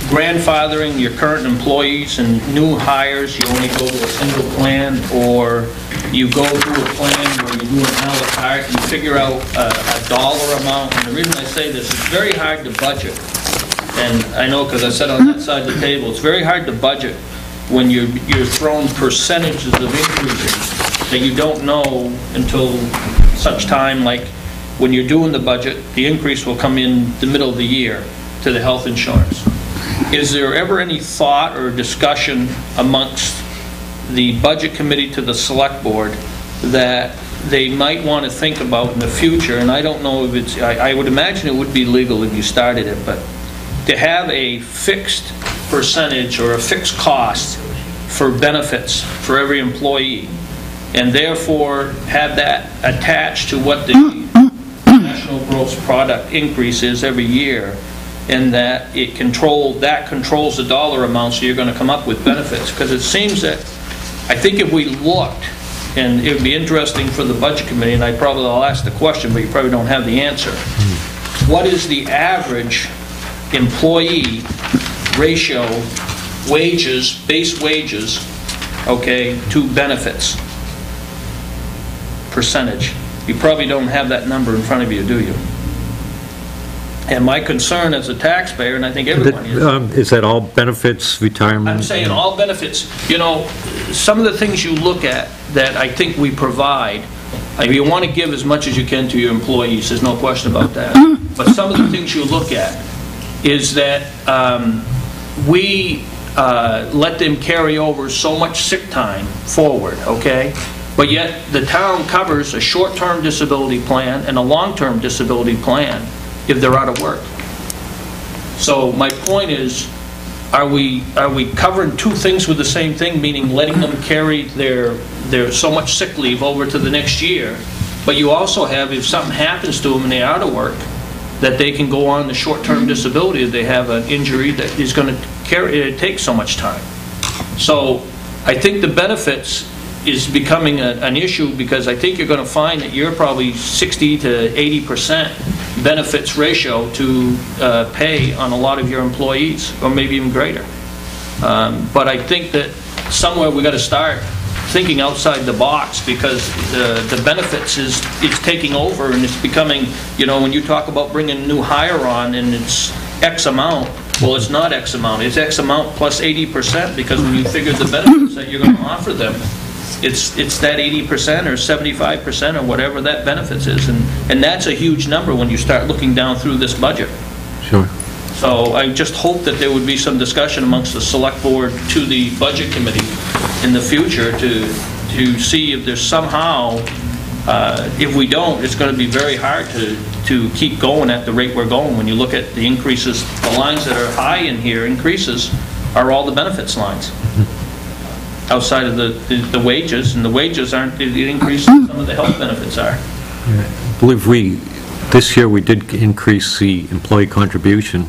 grandfathering your current employees and new hires, you only go to a single plan, or you go through a plan where you do an a la carte, you figure out a dollar amount, and the reason I say this, it's very hard to budget, and I know because I sat on that side of the table, it's very hard to budget when you're thrown percentages of increases that you don't know until such time, like when you're doing the budget, the increase will come in the middle of the year to the health insurance. Is there ever any thought or discussion amongst the Budget Committee to the Select Board that they might want to think about in the future, and I don't know if it's, I would imagine it would be legal if you started it, but to have a fixed percentage or a fixed cost for benefits for every employee, and therefore have that attached to what the national gross product increase is every year, and that that controls the dollar amount, so you're going to come up with benefits. Because it seems that, I think if we looked, and it would be interesting for the Budget Committee, and I'll ask the question, but you probably don't have the answer. What is the average employee ratio, wages, base wages, okay, to benefits percentage? You probably don't have that number in front of you, do you? And my concern as a taxpayer, and I think everyone Is that all benefits, retirement? I'm saying all benefits. You know, some of the things you look at that I think we provide, you want to give as much as you can to your employees, there's no question about that. But some of the things you look at is that we let them carry over so much sick time forward, okay? But yet the town covers a short-term disability plan and a long-term disability plan if they're out of work. So my point is, are we covering two things with the same thing, meaning letting them carry their so much sick leave over to the next year, but you also have, if something happens to them and they're out of work, that they can go on the short-term disability if they have an injury that is going to take so much time. So I think the benefits is becoming an issue, because I think you're going to find that you're probably 60 to 80% benefits ratio to pay on a lot of your employees, or maybe even greater. But I think that somewhere we got to start thinking outside the box, because the benefits is taking over, and it's becoming, you know, when you talk about bringing a new hire on and it's X amount, well, it's not X amount, it's X amount plus 80%, because when you figure the benefits that you're going to offer them, it's that 80% or 75% or whatever that benefits is, and that's a huge number when you start looking down through this budget. Sure. So I just hope that there would be some discussion amongst the Select Board to the Budget Committee in the future to see if there's somehow, if we don't, it's going to be very hard to keep going at the rate we're going. When you look at the increases, the lines that are high in here, increases, are all the benefits lines. Outside of the wages, and the wages aren't the increase, some of the health benefits are. I believe this year we did increase the employee contribution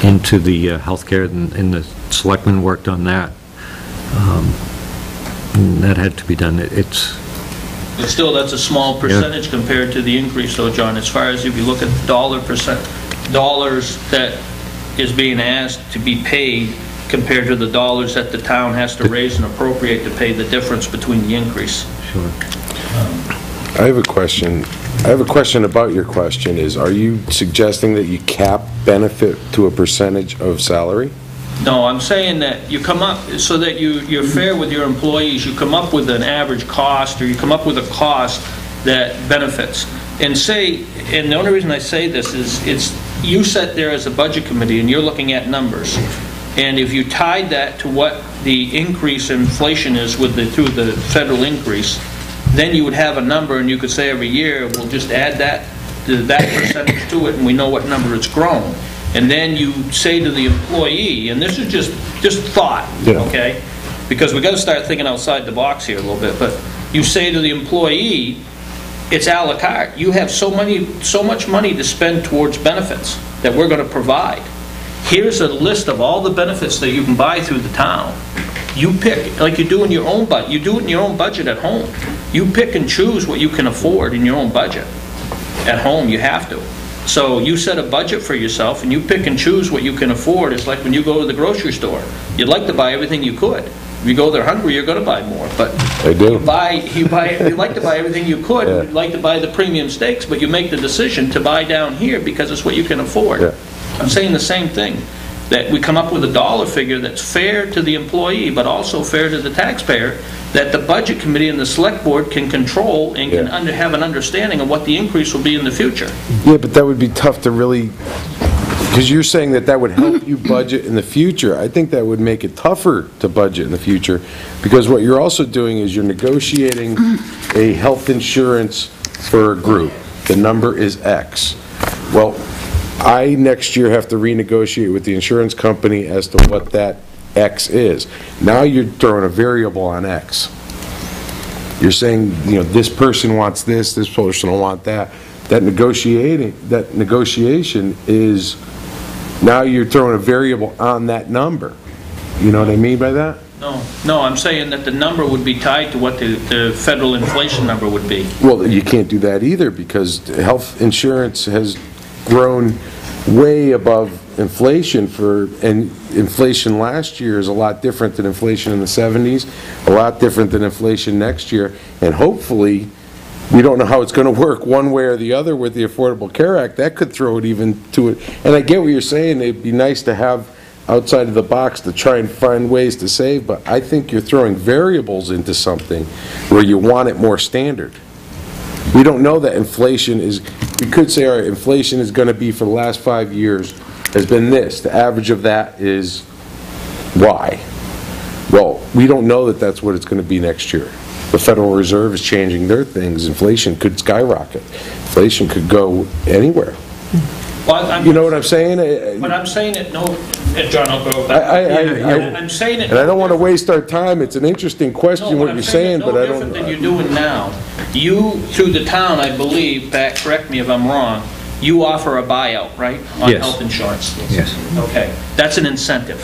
into the healthcare, and the selectmen worked on that. And that had to be done. But still, that's a small percentage compared to the increase, though, John, as far as if you look at dollars that is being asked to be paid compared to the dollars that the town has to raise and appropriate to pay the difference between the increase. Sure. I have a question. I have a question about your question. Are you suggesting that you cap benefit to a percentage of salary? No, I'm saying that you come up, so that you're fair with your employees, you come up with an average cost, or you come up with a cost that benefits. And the only reason I say this is, you sit there as a Budget Committee and you're looking at numbers. And if you tied that to what the increase in inflation is through the federal increase, then you would have a number, and you could say every year, we'll just add that percentage to it, and we know what number it's grown. And then you say to the employee, and this is just thought, okay? Because we got to start thinking outside the box here a little bit. But you say to the employee, it's a la carte. You have so much money to spend towards benefits that we're going to provide. Here's a list of all the benefits that you can buy through the town. You pick, like you do in your own budget. You do it in your own budget at home. You pick and choose what you can afford in your own budget. At home, you have to. So you set a budget for yourself, and you pick and choose what you can afford. It's like when you go to the grocery store. You'd like to buy everything you could. If you go there hungry, you're going to buy more. But I do. You like to buy everything you could. Yeah. You'd like to buy the premium steaks, but you make the decision to buy down here because it's what you can afford. Yeah. I'm saying the same thing, that we come up with a dollar figure that's fair to the employee, but also fair to the taxpayer, that the Budget Committee and the Select Board can control and can have an understanding of what the increase will be in the future. Yeah, but that would be tough to really, because you're saying that would help you budget in the future. I think that would make it tougher to budget in the future, because what you're also doing is you're negotiating a health insurance for a group. The number is X. Well, I next year have to renegotiate with the insurance company as to what that X is. Now you're throwing a variable on X. You're saying, this person wants this person will want that. That negotiation is Now you're throwing a variable on that number. You know what I mean by that? No, I'm saying that the number would be tied to what the federal inflation number would be. Well, you can't do that either, because health insurance has grown way above inflation and inflation last year is a lot different than inflation in the 70s, a lot different than inflation next year, and hopefully, we don't know how it's going to work one way or the other with the Affordable Care Act. That could throw it even to it. And I get what you're saying, it'd be nice to have outside of the box to try and find ways to save, but I think you're throwing variables into something where you want it more standard. We don't know that inflation is, we could say our inflation is going to be for the last 5 years has been this. The average of that is Y. Well, we don't know that that's what it's going to be next year. The Federal Reserve is changing their things. Inflation could skyrocket. Inflation could go anywhere. Well, you know what I'm saying? But I'm saying it, no, John, I'll go I'm saying it. And I don't want to waste our time. It's an interesting question what you're saying, but I don't. No different than you're doing now. You, through the town, I believe, Pat, correct me if I'm wrong, you offer a buyout, right? On Yes. health insurance? Yes. Okay, that's an incentive.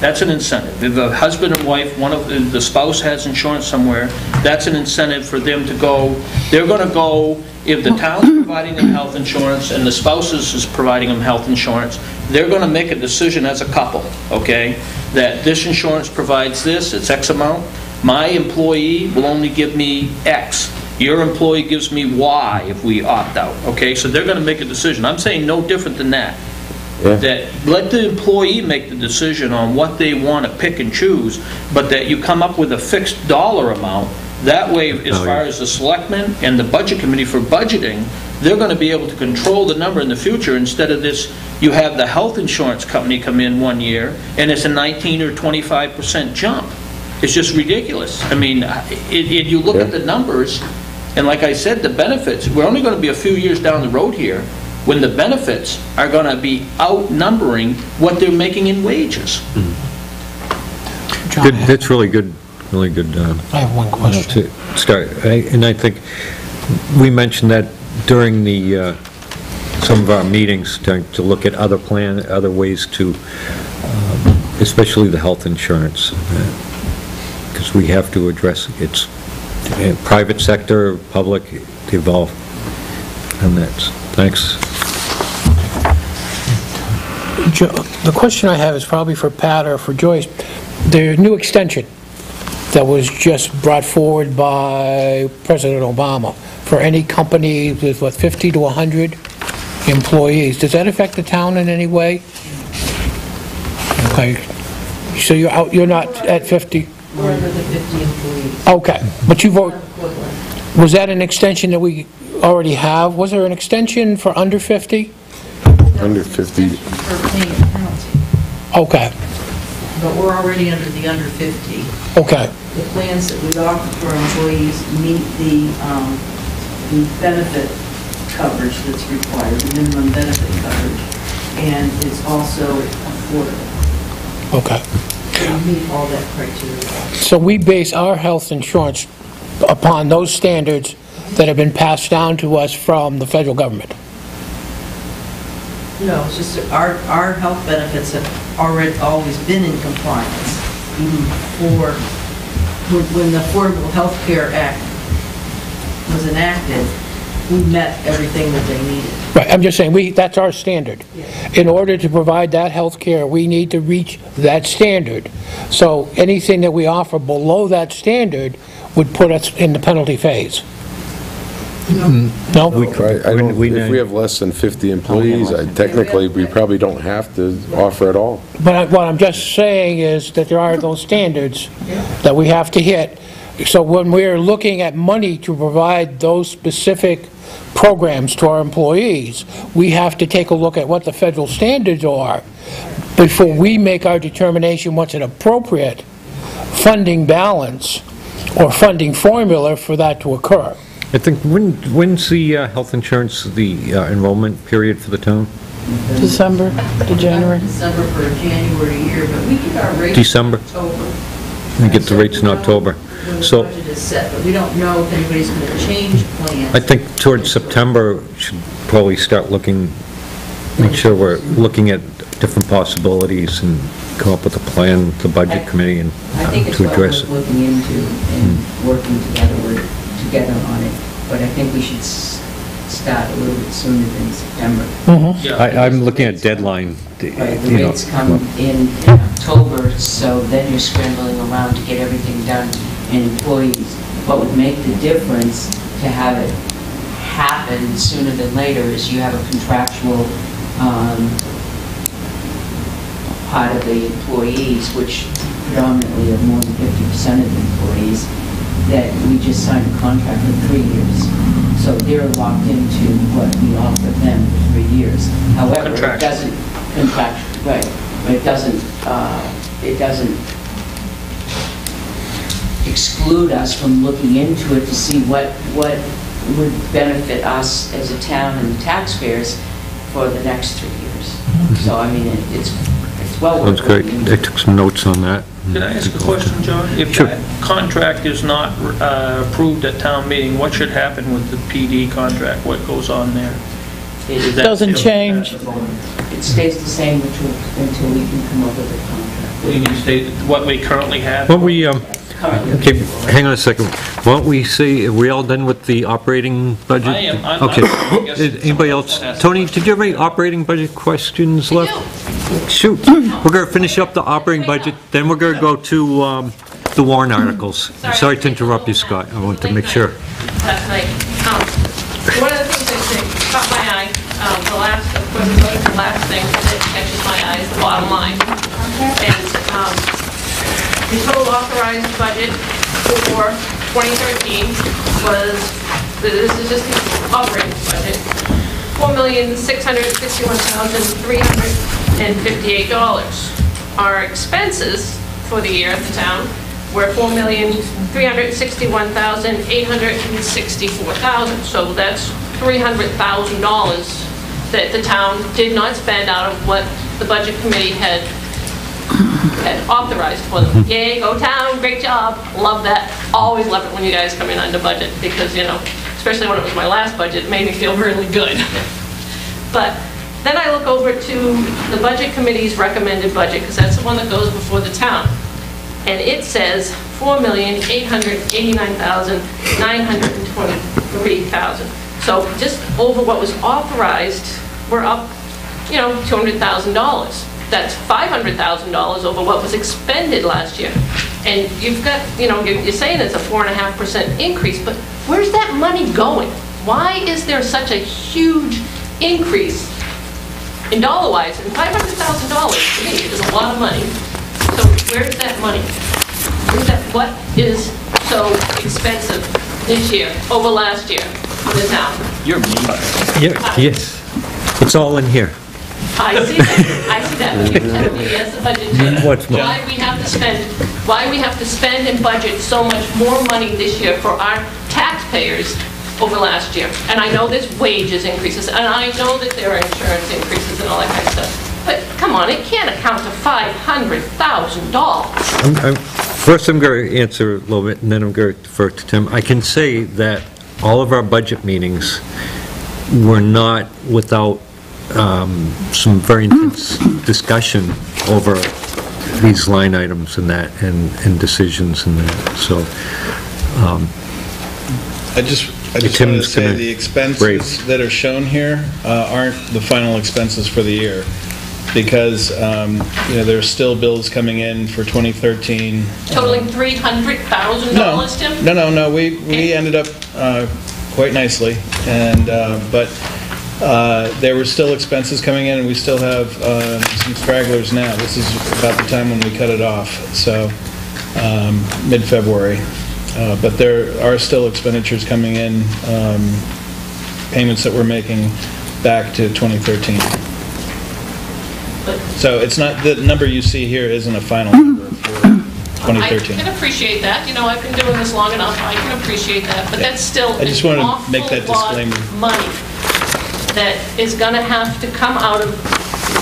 That's an incentive. If a husband and wife, if the spouse has insurance somewhere, that's an incentive for them to go, they're going to go, if the town's providing them health insurance and the spouse is providing them health insurance, they're going to make a decision as a couple, okay, that this insurance provides this, it's X amount, my employee will only give me X. Your employee gives me Y if we opt out, okay? So they're going to make a decision. I'm saying no different than that. Yeah. That let the employee make the decision on what they want to pick and choose, but that you come up with a fixed dollar amount. That way, as far as the selectmen and the budget committee for budgeting, they're going to be able to control the number in the future instead of this, you have the health insurance company come in one year and it's a 19 or 25% jump. It's just ridiculous. I mean, you look at the numbers, and like I said, the benefits, we're only going to be a few years down the road here when the benefits are going to be outnumbering what they're making in wages. Good, that's really good, really good. I have one question. To start, and I think we mentioned that during the, some of our meetings, to look at other ways to, especially the health insurance, because we have to address it's private sector, public, evolve, and that's, thanks. The question I have is probably for Pat or for Joyce. The new extension that was just brought forward by President Obama for any company with, 50 to 100 employees, does that affect the town in any way? Okay, so you're not at 50? We're under the 50 employees. Okay, but was that an extension that we already have? Was there an extension for under 50? Under 50. For paying a penalty, Okay, but we're already under the under 50. okay, The plans that we offer for employees meet the benefit coverage that's required, the minimum benefit coverage, and it's also affordable. okay. So we meet all that criteria. So we base our health insurance upon those standards that have been passed down to us from the federal government? No, it's just that our health benefits have always been in compliance, even before, when the Affordable Health Care Act was enacted, we met everything that they needed. Right, I'm just saying, that's our standard. In order to provide that health care, we need to reach that standard. So anything that we offer below that standard would put us in the penalty phase. No? If we have less than 50 employees, technically, we probably don't have to offer at all. But what I'm just saying is that there are those standards that we have to hit. So when we're looking at money to provide those specific programs to our employees, we have to take a look at what the federal standards are before we make our determination what's an appropriate funding balance or funding formula for that to occur. I think, when's the health insurance, the enrollment period for the town? December to January. December for a January year, but we get our rates December. in October. We get the rates in October. When the So budget is set, but we don't know if anybody's going to change plans. I think towards September, should probably start looking make sure we're looking at different possibilities and come up with a plan, the budget committee, and I think it's to what address we're it. looking into and working together on it, but I think we should start a little bit sooner than September. I'm looking at deadline, Right, the you know. rates come in October, so then you're scrambling around to get everything done and employees. What would make the difference to have it happen sooner than later is you have a contractual part of the employees, which predominantly are more than 50% of the employees, that we just signed a contract for 3 years. So they're locked into what we offer them for 3 years. However, it doesn't right, but it doesn't exclude us from looking into it to see what would benefit us as a town and the taxpayers for the next 3 years. So, I mean, it's well worth Sounds great. looking into. I took some notes on that. Can I ask a question, John? If Sure. that contract is not approved at town meeting, what should happen with the PD contract? What goes on there? Is that Doesn't still- change. It stays the same until we can come up with a contract. What do you mean, state what we currently have? Why don't we, Currently, okay, hang on a second. Why don't we see, are we all done with the operating budget? I am. I Okay. guess Anybody else? someone else has- Tony, did you have any operating budget questions left? Shoot. We're going to finish up the operating budget, then we're going to go to the warrant articles. Sorry to interrupt you, Scott. I want to make sure. Last night. One of the things that caught my eye, when we go to the last thing that catches my eye is the bottom line. And the total authorized budget for 2013 was, this is just the operating budget, $4,661,358. Our expenses for the year at the town were $4,361,864. So that's $300,000 that the town did not spend out of what the budget committee had authorized for them. Yay, go town, great job, love that. Always love it when you guys come in under budget because, you know, especially when it was my last budget, it made me feel really good. But then I look over to the budget committee's recommended budget, because that's the one that goes before the town. And it says $4,889,923. So just over what was authorized, we're up, you know, $200,000. That's $500,000 over what was expended last year. And you've got, you know, you're saying it's a 4.5% increase, but where's that money going? Why is there such a huge increase in dollar-wise? And $500,000 to me is a lot of money. So where's that money? What is so expensive this year over last year in the town? You're mean. Yeah, yes. It's all in here. I see that, but you're telling me, yes, the budget chair, What's more? why we have to spend and budget so much more money this year for our taxpayers over last year. And I know there's wages increases, and I know that there are insurance increases and all that kind of stuff. But come on, it can't account to $500,000. First, I'm going to answer a little bit, and then I'm going to defer to Tim. I can say that all of our budget meetings were not without some very intense discussion over these line items and that, and decisions and that, so. I just wanted to Tim's say gonna the break. expenses that are shown here aren't the final expenses for the year, because, you know, there's still bills coming in for 2013. Totaling $300,000, Tim? No, we ended up quite nicely, and, but there were still expenses coming in, and we still have some stragglers now. This is about the time when we cut it off, so mid-February. But there are still expenditures coming in, payments that we're making back to 2013. So it's not, the number you see here isn't a final number for 2013. I can appreciate that. You know, I've been doing this long enough. I can appreciate that. But that's still I just an wanted to make that awful lot disclaimer. of money that is going to have to come out of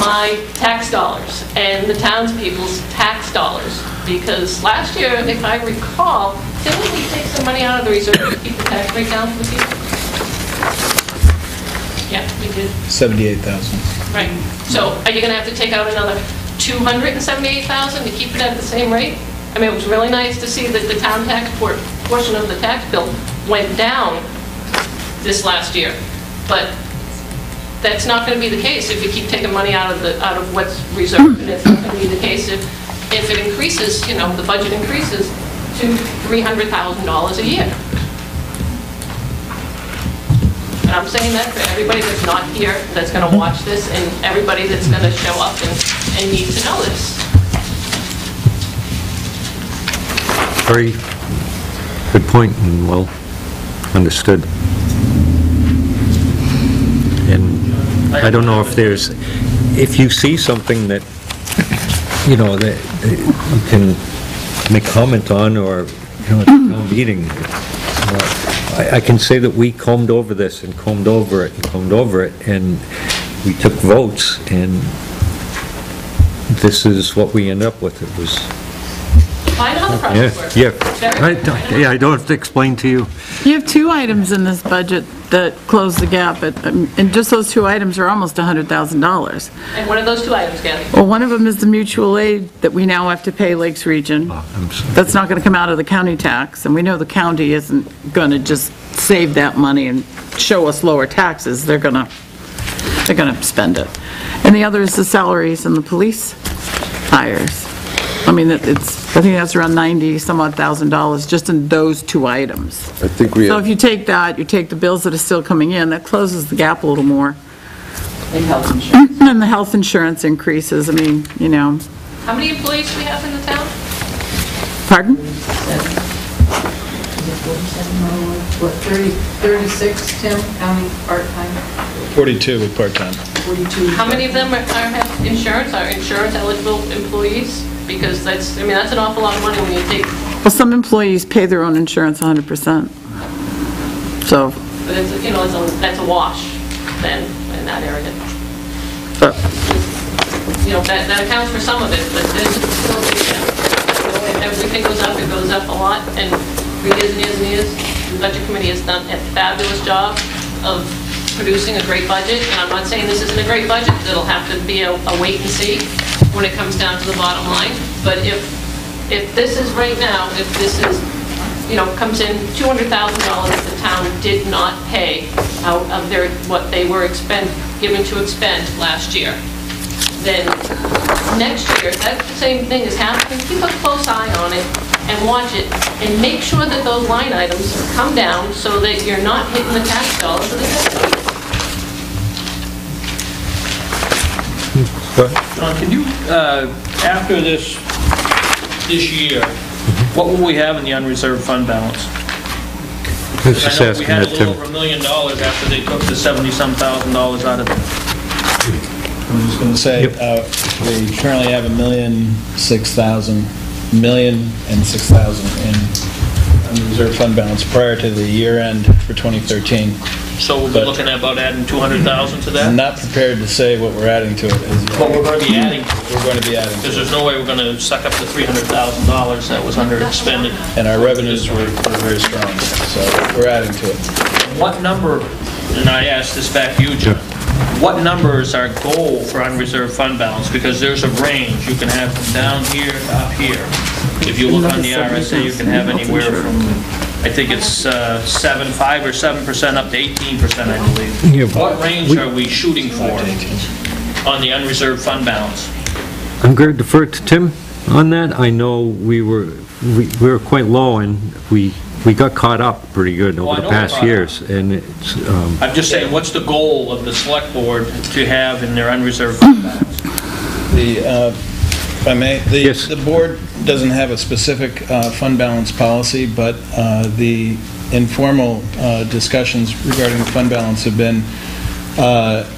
my tax dollars and the townspeople's tax dollars. Because last year, if I recall, didn't we take some money out of the reserve to keep the tax rate down for the people? Yeah, we did. 78,000. Right. So are you going to have to take out another $278,000 to keep it at the same rate? I mean, it was really nice to see that the town tax portion of the tax bill went down this last year, but that's not going to be the case if you keep taking money out of what's reserved, and it's not going to be the case if it increases, the budget increases to $300,000 a year. And I'm saying that for everybody that's not here, that's going to watch this, and everybody that's going to show up and need to know this. Very good point and well understood. And I don't know if you see something that, that you can make comment on, or, at the meeting. I can say that we combed over this and combed over it and combed over it, and we took votes, and this is what we end up with. It was... I know the process works. I don't have to explain to you. You have two items in this budget that close the gap, and just those two items are almost $100,000. And what are those two items, Kathy? Well, one of them is the mutual aid that we now have to pay Lakes Region. That's not going to come out of the county tax, and we know the county isn't going to just save that money and show us lower taxes. They're going to spend it. And the other is the salaries and the police hires. I mean, I think that's around $90-some-odd thousand just in those two items. I think we So have... if you take that, you take the bills that are still coming in, that closes the gap a little more. And health insurance. And the health insurance increases, I mean, How many employees do we have in the town? Pardon? Is it 47? 36, Tim, counting part-time? 42 with part-time. 42. How many of them have insurance, are insurance-eligible employees? Because that's an awful lot of money when you take... Well, some employees pay their own insurance 100%. So... But it's, that's a wash then in that area. But, that accounts for some of it, but there's still, if everything goes up, it goes up a lot, and for years and years and years, the Budget Committee has done a fabulous job of producing a great budget, and I'm not saying this isn't a great budget, it'll have to be a wait and see when it comes down to the bottom line, but if this is right now, if this is, comes in $200,000 the town did not pay out of what they were given to expend last year, then next year, if that same thing is happening, keep a close eye on it and watch it, and make sure that those line items come down so that you're not hitting the tax dollars of the tax. John, can you, after this year, what will we have in the unreserved fund balance? I was just I know we asking had a that, little Tim. over $1 million after they took the $70-some thousand out of it. I was just going to say, we currently have $1,006,000 in unreserved fund balance prior to the year end for 2013. So we'll be looking at about adding 200,000 to that? I'm not prepared to say what we're adding to it. But we're going to be adding, We're going to be adding to because it. there's no way we're going to suck up the $300,000 that was under expended. And our revenues were very strong, so we're adding to it. What number, and I asked this back to you, John, what number is our goal for unreserved fund balance? Because there's a range. You can have from down here to up here. If you look on the RSA, you can have anywhere from, I think it's 5 or 7% up to 18%, I believe. Yeah, What range are we shooting for on the unreserved fund balance? I'm going to defer to Tim on that. I know we were quite low, and we got caught up pretty good I over know the past we're years, and it's... I'm just saying, what's the goal of the select board to have in their unreserved fund balance? If I may, Yes. the board doesn't have a specific fund balance policy, but the informal discussions regarding the fund balance have been,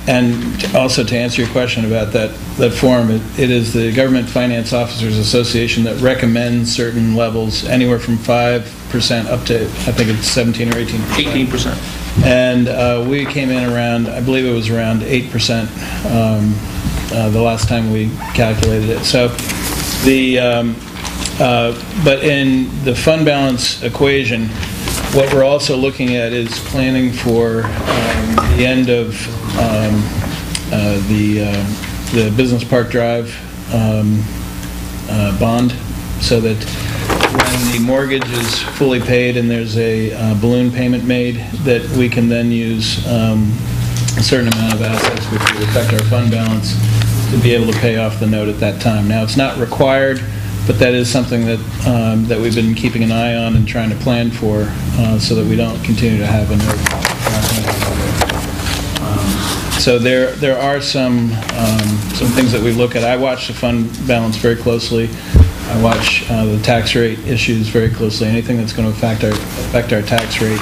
and also to answer your question about that forum, it is the Government Finance Officers Association that recommends certain levels, anywhere from 5% up to, I think it's 17 or 18%. 18%. And we came in around, I believe it was around 8%. The last time we calculated it. So but in the fund balance equation, what we're also looking at is planning for the end of the Business Park Drive bond, so that when the mortgage is fully paid and there's a balloon payment made, that we can then use a certain amount of assets, which would affect our fund balance, to be able to pay off the note at that time. Now, it's not required, but that is something that that we've been keeping an eye on and trying to plan for, so that we don't continue to have a note. So there are some things that we look at. I watch the fund balance very closely. I watch the tax rate issues very closely, anything that's going to affect our tax rate.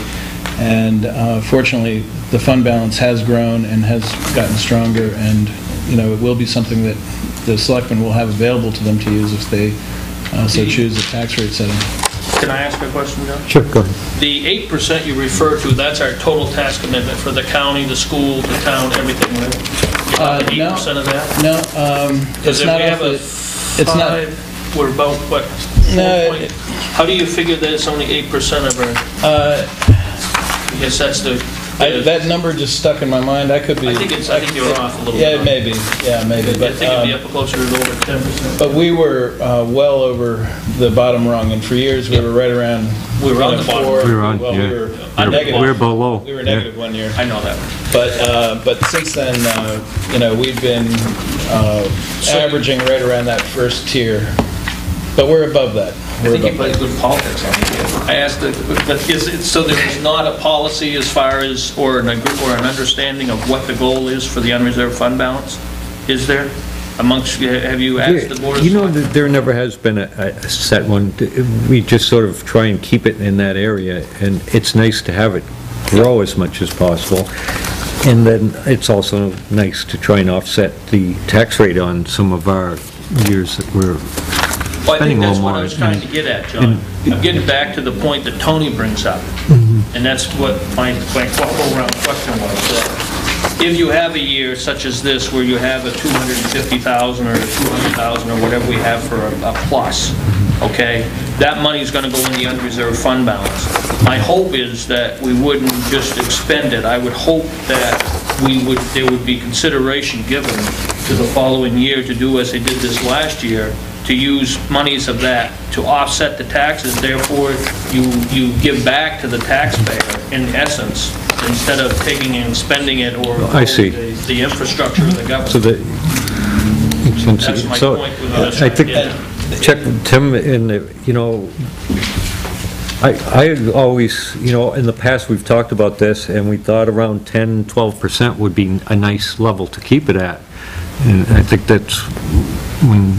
And fortunately, the fund balance has grown and has gotten stronger, and it will be something that the selectmen will have available to them to use if they so choose the tax rate setting. Can I ask a question, John? Sure, go ahead. The 8% you refer to, that's our total tax commitment for the county, the school, the town, everything, right? The 8% of that? No, Because it's if not we have a it's not. 5, we're about, what, 4 point? How do you figure that it's only 8% of our, I guess that's the... that number just stuck in my mind. I could be... I think you're off a little bit. Yeah, maybe. Yeah, maybe. But I think it'd be up closer to over 10%. But we were well over the bottom rung, and for years we were right around... We were on the bottom. We were on, well, yeah. we were Under negative. We're below. We were negative one year. I know that. But since then, we've been averaging right around that first tier. But we're above that. I think you play good politics on it. I asked, so there is not a policy as far as, or an understanding of what the goal is for the unreserved fund balance? Is there? Have you asked the board? There never has been a set one. We just sort of try and keep it in that area, and it's nice to have it grow as much as possible. And then it's also nice to try and offset the tax rate on some of our years that we're Well, I think spending a that's little what more. I was trying to get at, John. I'm getting back to the point that Tony brings up, and that's what my whole round question was. If you have a year such as this, where you have a 250,000 or 200,000 or whatever we have for a plus, okay, that money's going to go in the unreserved fund balance. My hope is that we wouldn't just expend it. I would hope that there would be consideration given to the following year to do as they did this last year, to use monies of that to offset the taxes. Therefore, you give back to the taxpayer in essence, instead of taking and spending it or I see. The infrastructure of the government. So that, That's my so point with what I was I trying to think, get at. check with Tim, and, I always, in the past, we've talked about this, and we thought around 10, 12% would be a nice level to keep it at. And I think that's when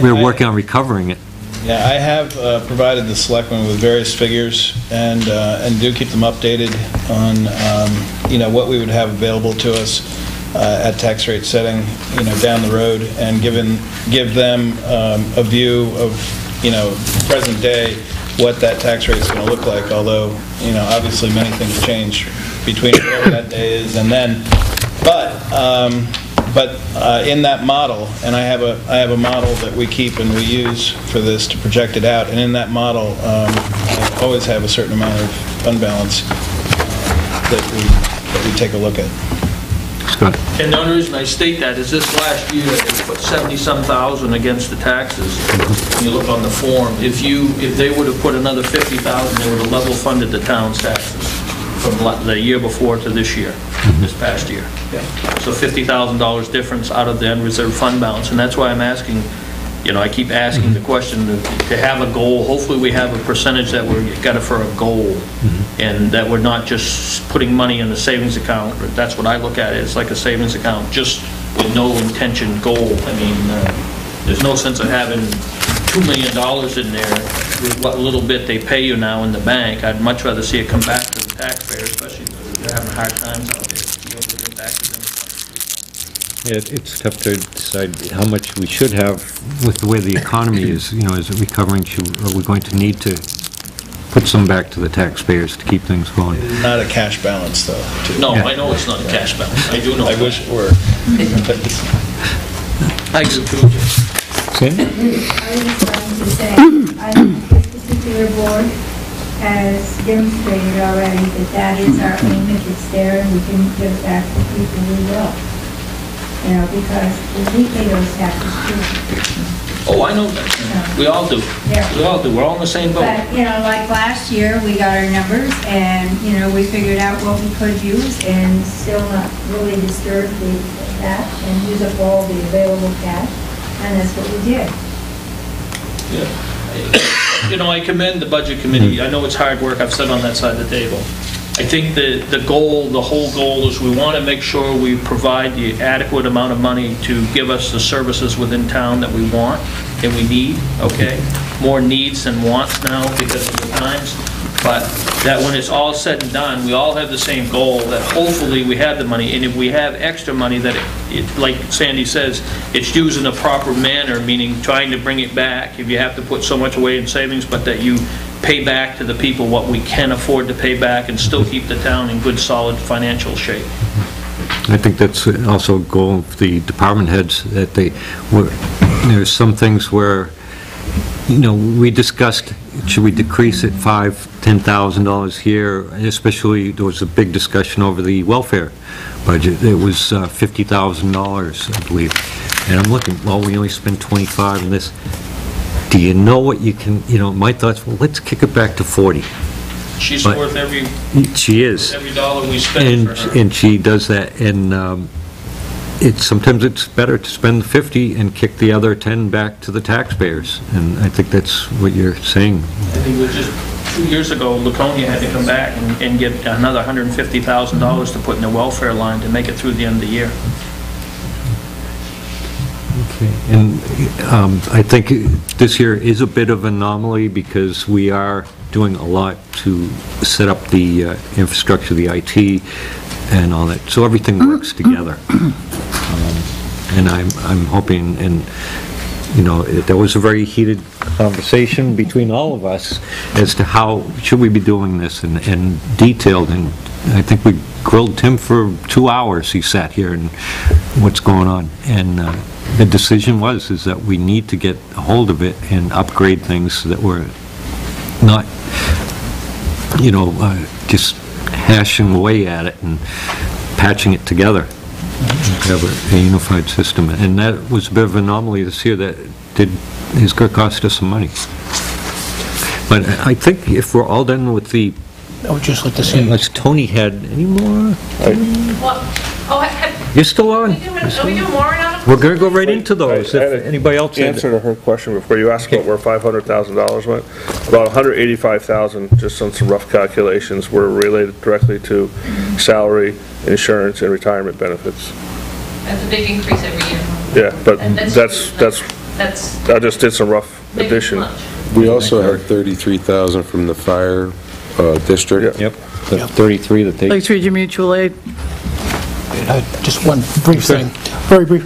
we're working on recovering it. Yeah, I have provided the selectmen with various figures and do keep them updated on, what we would have available to us at tax rate setting, down the road, and give them a view of, present day, what that tax rate is going to look like, although, obviously many things change between whatever that day is and then. But in that model, and I have a model that we keep and we use for this to project it out, and in that model, I always have a certain amount of fund balance that we take a look at. Scott? And the only reason I state that is this last year, they put 70-some thousand against the taxes. When you look on the form, if they would have put another 50,000, they would have level funded the town's taxes from the year before to this year, this past year. So $50,000 difference out of the unreserved fund balance, and that's why I'm asking, I keep asking the question to have a goal. Hopefully we have a percentage that we've got it for a goal, and that we're not just putting money in a savings account. That's what I look at it. It's like a savings account, just with no intention goal. I mean, there's no sense of having $2 million in there with what little bit they pay you now in the bank. I'd much rather see it come back to the taxpayer, especially if they're having hard times out there. To be able to get back to them. Yeah, it's tough to decide how much we should have with the way the economy is, is it recovering? Are we going to need to put some back to the taxpayers to keep things going? Not a cash balance, though. No, Yeah. I know it's not a cash balance. I do know. I wish it were. I do too. Okay. I was just going to say, I think this particular board has demonstrated already that is our aim. If it's there and we can give it back to people, we will. because we pay those taxes too. Oh, I know that. We all do. Yeah. We all do. We're all in the same boat. But, like last year, we got our numbers and, we figured out what we could use and still not really disturb the cash and use up all the available cash, and that's what we did. Yeah. I commend the Budget Committee. I know it's hard work. I've sat on that side of the table. I think the whole goal is we want to make sure we provide the adequate amount of money to give us the services within town that we want and we need, okay? More needs than wants now because of the times. But that when it's all said and done, we all have the same goal, that hopefully we have the money. And if we have extra money, that it like Sandy says, it's used in a proper manner, meaning trying to bring it back. If you have to put so much away in savings, but that you pay back to the people what we can afford to pay back and still keep the town in good, solid financial shape. I think that's also a goal of the department heads, that there's some things where, we discussed, should we decrease it $5,000, $10,000 here, especially there was a big discussion over the welfare budget. It was $50,000, I believe. And I'm looking, well, we only spent 25 in this. Do you know what you can, my thoughts, well, let's kick it back to 40. She's But worth every she is. every dollar we spend for her. And she does that, and sometimes it's better to spend 50 and kick the other 10 back to the taxpayers, and I think that's what you're saying. I think it was just 2 years ago, Laconia had to come back and get another $150,000 to put in the welfare line to make it through the end of the year. Okay, and I think this year is a bit of an anomaly because we are doing a lot to set up the infrastructure, the IT, and all that, so everything works together. And I'm hoping, and there was a very heated conversation between all of us as to how should we be doing this, and detailed, and I think we grilled Tim for 2 hours. He sat here and what's going on, and the decision is that we need to get a hold of it and upgrade things so that we're not, just hashing away at it and patching it together. Have a unified system, and that was a bit of an anomaly this year. That is going to cost us some money. But I think if we're all done with the, I would just like to see. unless Tony had any more. You're still on. Are we doing warrant articles? We're going to go right into those. If anybody else had Answer to her question before you asked about where $500,000 went. About $185,000, just on some rough calculations, were related directly to salary, insurance, and retirement benefits. That's a big increase every year. Yeah, but And that's I just did some rough maybe addition. much. We also had 33,000 from the fire district. Yep, the 33 that they... Lakes Region Mutual Aid. Just one brief thing, very brief.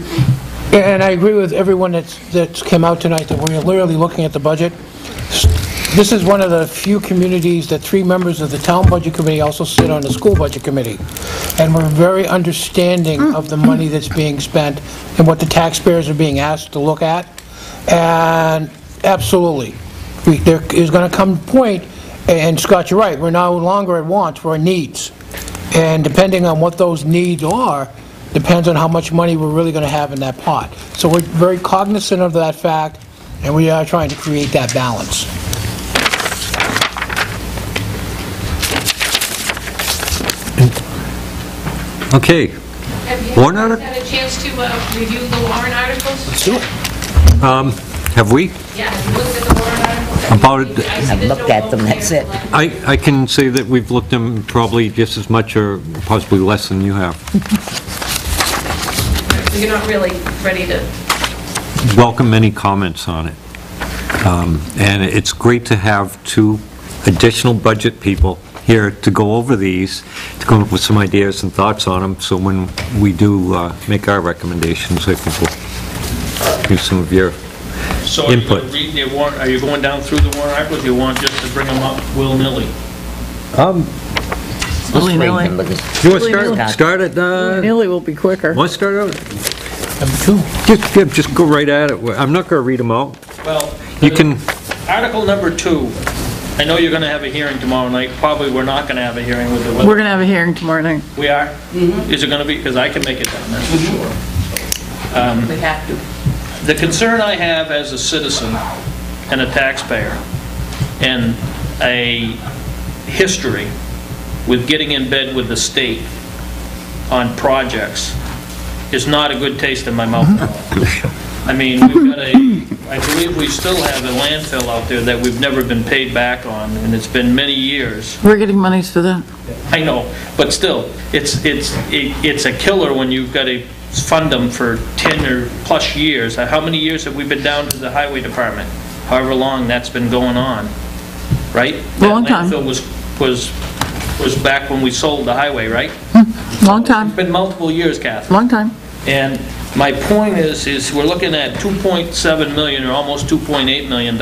And I agree with everyone that's came out tonight that we're literally looking at the budget. This is one of the few communities that 3 members of the town budget committee also sit on the school budget committee. And we're very understanding of the money that's being spent and what the taxpayers are being asked to look at. And absolutely, there is going to come a point, and Scott, you're right, we're no longer at wants, we're at needs. And depending on what those needs are, depends on how much money we're really going to have in that pot. So we're very cognizant of that fact, and we are trying to create that balance. Okay. Have Warrant you article? had a chance to review the warrant articles? Let's do it. Have we? Yeah, have you looked at the warrant articles? About it- I see I've there's looked no at them, vote that's there. it. I can say that we've looked at them probably just as much or possibly less than you have. So you're not really ready to, Welcome any comments on it. And it's great to have 2 additional budget people here to go over these, to come up with some ideas and thoughts on them, so when we do make our recommendations, I think we'll give some of your So are you input. going to read the warrant, are you going down through the warrant articles, or you want just to bring them up willy-nilly? Willy-nilly. You want to start at, Willy-nilly will be quicker. want to start out? Number 2. Just go right at it. I'm not going to read them out. Well, You can, Article number 2, I know you're going to have a hearing tomorrow night, probably we're not going to have a hearing with the We're going to have a hearing tomorrow night. We are? Is it going to be, because I can make it down, that's for sure. We have to. The concern I have as a citizen and a taxpayer, and a history with getting in bed with the state on projects, is not a good taste in my mouth at all. I mean, we've got I believe we still have a landfill out there that we've never been paid back on, and it's been many years. We're getting monies for that. I know, but still, it's a killer when you've got to fund them for 10 or plus years. How many years have we been down to the highway department? However long that's been going on, right? Long time. That landfill was back when we sold the highway, right? Long time. It's been multiple years, Catherine. Long time. And my point is we're looking at $2.7 million or almost $2.8 million.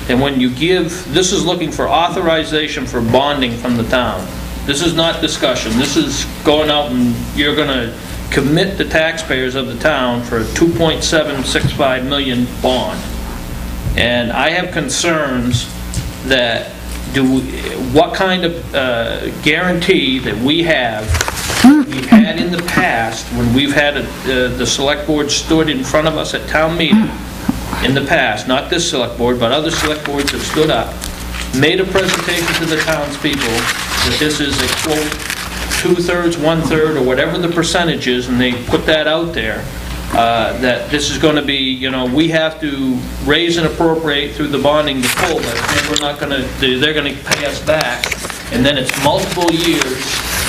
And when you give, this is looking for authorization for bonding from the town. This is not discussion. This is going out and you're going to commit the taxpayers of the town for a $2.765 million bond. And I have concerns that what kind of guarantee that we've had in the past when we've had the select board stood in front of us at town meeting in the past, not this select board, but other select boards have stood up, made a presentation to the townspeople that this is a quote, 2/3, 1/3, or whatever the percentage is, and they put that out there, that this is going to be, we have to raise and appropriate through the bonding the full, but then we're not going to, they're going to pay us back, and then it's multiple years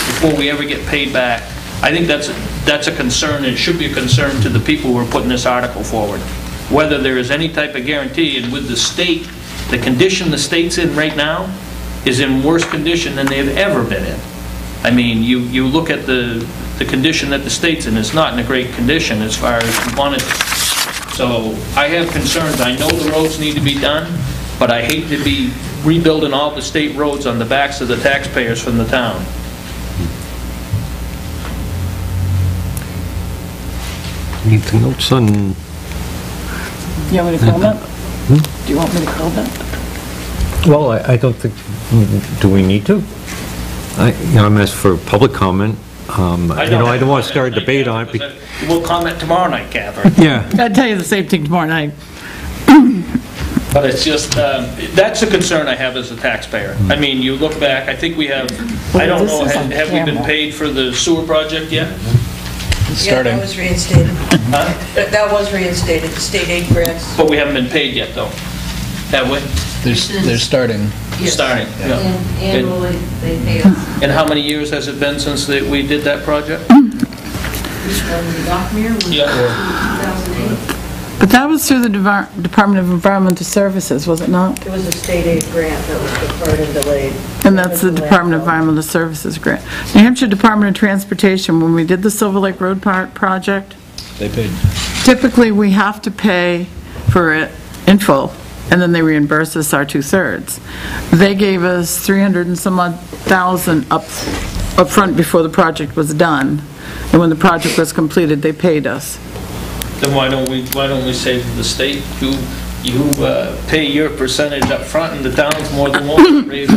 before we ever get paid back. I think that's a concern, and it should be a concern to the people who are putting this article forward. Whether there is any type of guarantee, and with the state, the condition the state's in right now is in worse condition than they've ever been in. I mean, you look at the condition that the state's in, it's not in a great condition as far as components. So I have concerns. I know the roads need to be done, but I hate to be rebuilding all the state roads on the backs of the taxpayers from the town. Anything else on? You want me to comment? Do you want me to comment? Well, I don't think, do we need to? I'm asked for public comment. I don't want to start a debate on it. We'll comment tomorrow night, Catherine. Yeah. I'd tell you the same thing tomorrow night. But it's just, that's a concern I have as a taxpayer. I mean, you look back, I think we have, I don't know, have we been paid for the sewer project yet? Yeah, that was reinstated. That was reinstated, the state aid grants. But we haven't been paid yet, though. Have we? They're starting. Yes. Starting, yeah. Annually, they pay us. And how many years has it been since we did that project? Lockmere was 2008. But that was through the Department of Environmental Services, was it not? It was a state aid grant that was deferred and delayed. And that's the Department of Environmental Services grant. New Hampshire Department of Transportation, when we did the Silver Lake Road project, They paid. typically we have to pay for it in full, and then they reimburse us our 2/3. They gave us 300 and some odd thousand up front before the project was done, and when the project was completed, they paid us. Then why don't we say to the state, you pay your percentage up front, and the town's more than willing to raise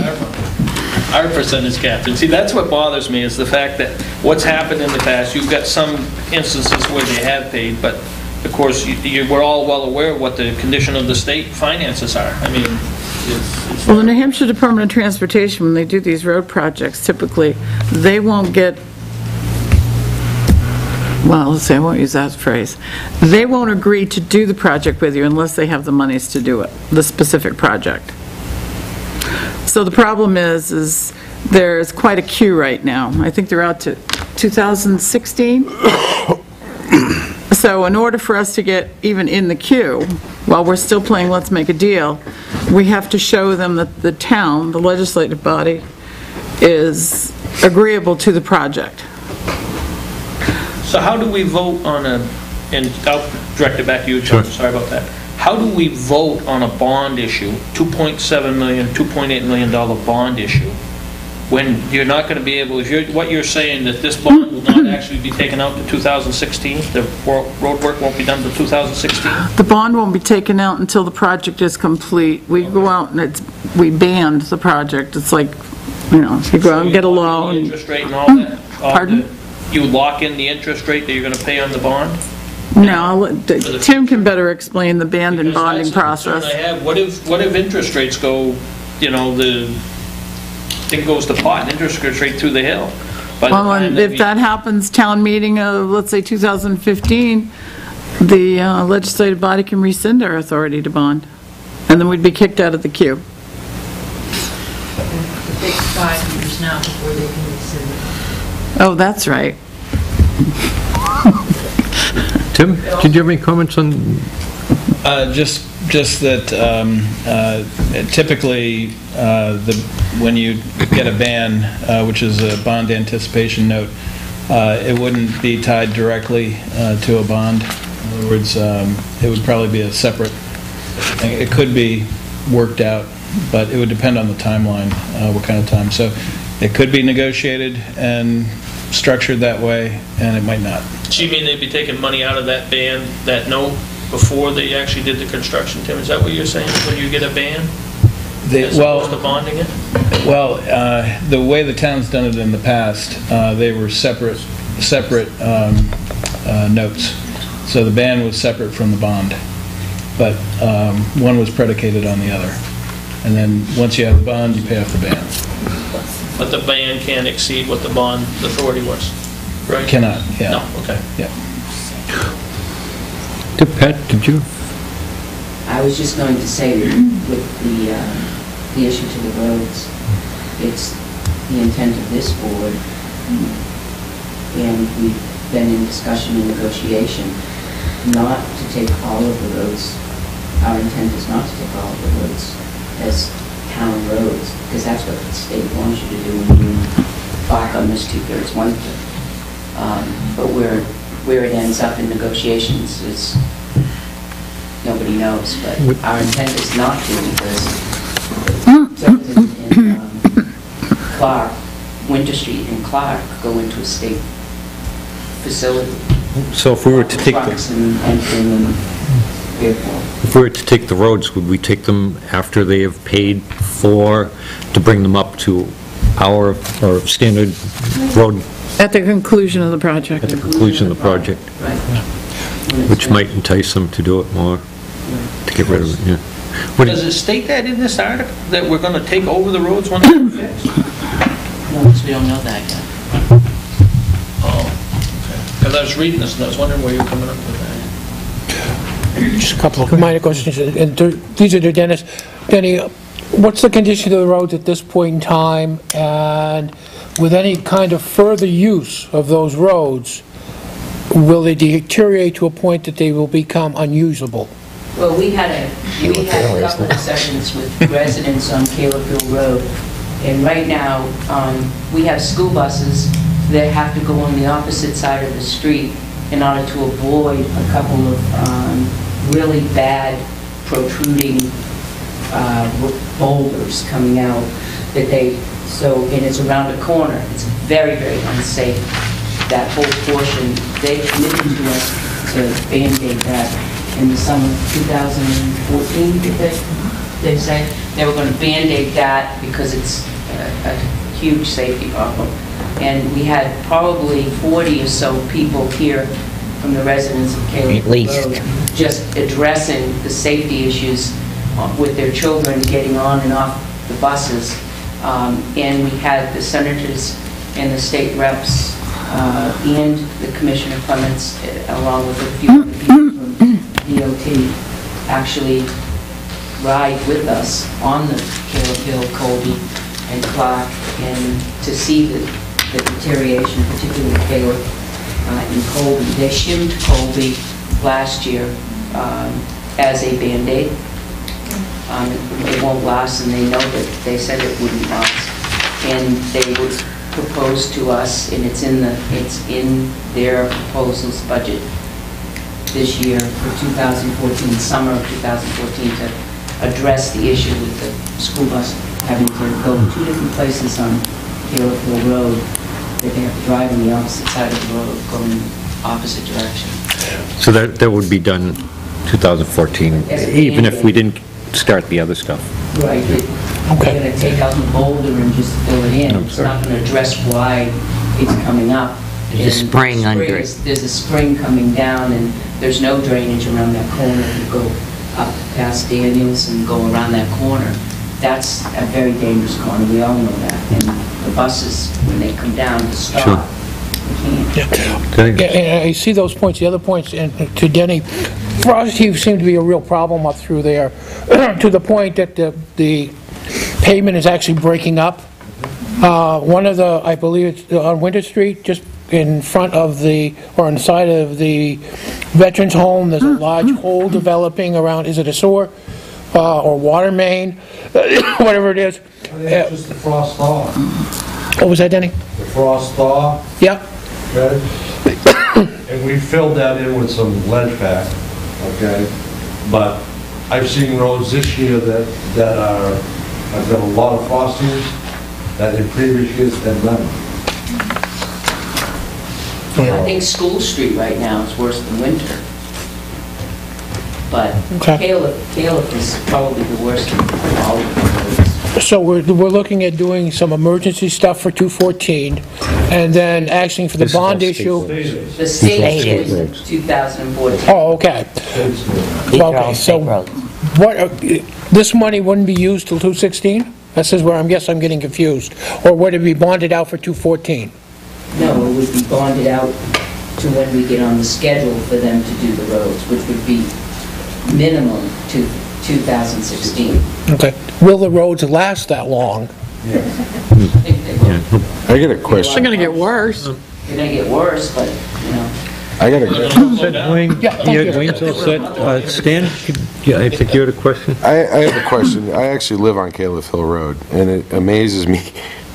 our percentage, Captain. See, that's what bothers me, is the fact that what's happened in the past, you've got some instances where they have paid, but of course, we're all well aware of what the condition of the state finances are. I mean, it's... Well, the New Hampshire Department of Transportation, when they do these road projects, typically, they won't get, well, let's say, I won't use that phrase. They won't agree to do the project with you unless they have the monies to do it, the specific project. So the problem is there's quite a queue right now. I think they're out to 2016. So in order for us to get even in the queue, while we're still playing Let's Make a Deal, we have to show them that the town, the legislative body, is agreeable to the project. So how do we vote on and I'll direct it back to you, Chuck, sorry about that. How do we vote on a bond issue, $2.7 million, $2.8 million bond issue, when you're not going to be able, what you're saying, that this bond will not actually be taken out to 2016? The road work won't be done till 2016? The bond won't be taken out until the project is complete. We go out and we band the project. It's like, you go out and get a loan. The interest rate and all that? Pardon? You lock in the interest rate that you're going to pay on the bond? No, Tim can better explain the band and bonding Because that's the process. concern I have. What if interest rates go, the thing goes to pot, and interest goes right through the hill? By the Well, time and that if we- that happens, town meeting of, let's say, 2015, the legislative body can rescind our authority to bond, and then we'd be kicked out of the queue. It takes 5 years now before they can rescind it. Oh, that's right. Tim, did you have any comments on, Just that typically, when you get a ban, which is a bond anticipation note, it wouldn't be tied directly to a bond. In other words, it would probably be a separate thing. It could be worked out, but it would depend on the timeline, what kind of time. So it could be negotiated and structured that way, and it might not. So you mean they'd be taking money out of that ban, that note, before they actually did the construction, Tim? Is that what you're saying, when you get a ban? As opposed to bonding it? Well, the way the town's done it in the past, they were separate notes. So the ban was separate from the bond, but one was predicated on the other. And then, once you have the bond, you pay off the ban. But the ban can't exceed what the bond authority was, right? Cannot, yeah. No, okay. Yeah. Pat, did you? I was just going to say that with the issue to the roads, it's the intent of this board, and we've been in discussion and negotiation, not to take all of the roads. Our intent is not to take all of the roads as town roads, because that's what the state wants you to do when you embark on this 2/3, 1/3. But where it ends up in negotiations is, nobody knows, but our intent is not to, because Tilton and Clark, Winter Street and Clark go into a state facility. So if we were to take Trucks and entering and airport. If we were to take the roads, would we take them after they have paid for, to bring them up to our, or standard road At the conclusion of the project. at the conclusion of the project? Right. Which might entice them to do it more, to get rid of it, yeah. What do Does you- it state that in this article, that we're gonna take over the roads when they're fixed? No, because we don't know that yet. Oh, okay. Because I was reading this and I was wondering where you're coming up with that. Just a couple of minor questions, and these are to Dennis. Denny, what's the condition of the roads at this point in time, and with any kind of further use of those roads, will they deteriorate to a point that they will become unusable? Well, we had a couple of sessions with residents on Caleb Hill Road, and right now, we have school buses that have to go on the opposite side of the street in order to avoid a couple of really bad protruding boulders coming out that and it's around a corner. It's very, very unsafe, that whole portion. They committed to us to Band-Aid that in the summer of 2014, did they say? They were going to Band-Aid that because it's a huge safety problem. And we had probably 40 or so people here from the residents of Caleb At least. Road just addressing the safety issues with their children getting on and off the buses. And we had the senators and the state reps and the Commissioner Clements, along with a few other people from DOT, actually ride with us on the Caleb Hill, Colby, and Clark, and to see the deterioration, particularly Caleb and Colby. They shimmed Colby last year as a Band-Aid. It won't last, and they know that they said it wouldn't last. And they would propose to us, and it's in their proposals budget this year for 2014, summer of 2014, to address the issue with the school bus having to go 2 different places on Caleb Hill Road, that they have to drive on the opposite side of the road, going in the opposite direction. So that would be done 2014, even if we didn't start the other stuff? Right. They're going to take out the boulder and just fill it in. It's not going to address why it's coming up. There's a spring under it. There's a spring coming down, and there's no drainage around that corner. You go up past Daniels and go around that corner. That's a very dangerous corner, we all know that. And the buses, when they come down to stop, they can't. Yeah, and I see those points. The other points, and to Denny, frost heaves seem to be a real problem up through there, to the point that the pavement is actually breaking up. One of the, I believe it's on Winter Street, just in front of the, or on the side of the Veterans Home, there's a large hole developing around, is it a sewer or water main, whatever it is. I think it's just the frost thaw. What was that, Denny? The frost thaw, Yeah. okay? And we filled that in with some ledge pack, okay? But I've seen roads this year that are, I've got a lot of frostings that in previous years had none. I think School Street right now is worse than Winter. But Okay. Caleb is probably the worst of all of the roads. So we're looking at doing some emergency stuff for 214, and then asking for the This is all bond state issue. roads. The state State issue is 2014. Oh, okay. These are all Okay, state so roads. what, this money wouldn't be used till 216? This is where I'm getting confused. Or would it be bonded out for 214? No, it would be bonded out to when we get on the schedule for them to do the roads, which would be minimum to 2016. Okay. Will the roads last that long? I think they will. I got a question. They're gonna get worse. They're gonna get worse, but, you know. I got a, Set, Wayne? Yeah, thank you. Wayne's all set. Stan, yeah, I think you had a question? I have a question. I actually live on Caleb Hill Road, and it amazes me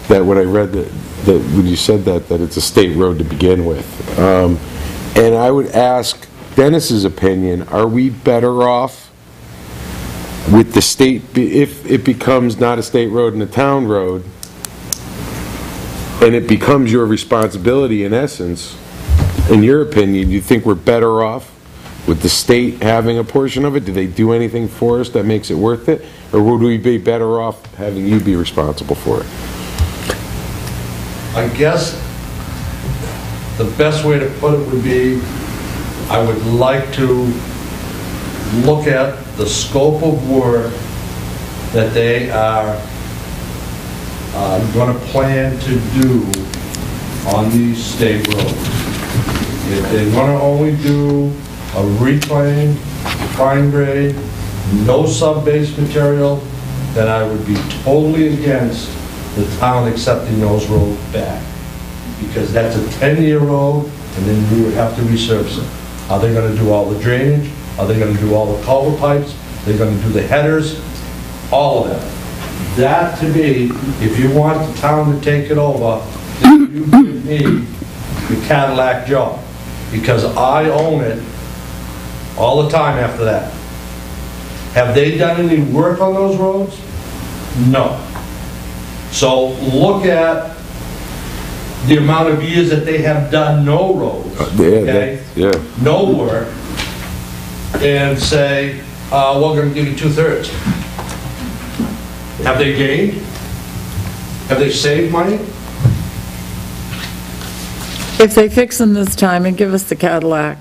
that when I read that when you said that it's a state road to begin with. And I would ask Dennis's opinion, are we better off with the state, if it becomes not a state road and a town road, and it becomes your responsibility in essence, in your opinion, do you think we're better off with the state having a portion of it? Do they do anything for us that makes it worth it? Or would we be better off having you be responsible for it? I guess the best way to put it would be, I would like to look at the scope of work that they are going to plan to do on these state roads. If they want to only do a reclaim, fine grade, no sub-base material, then I would be totally against the town accepting those roads back. Because that's a 10-year road, and then we would have to resurface it. Are they going to do all the drainage? Are they going to do all the culvert pipes? Are they going to do the headers? All of that. That, to me, if you want the town to take it over, then you give me the Cadillac job. Because I own it all the time after that. Have they done any work on those roads? No. So look at the amount of years that they have done no roads, okay? Yeah. No work, and say, we're going to give you 2/3. Have they gained? Have they saved money? If they fix them this time and give us the Cadillac,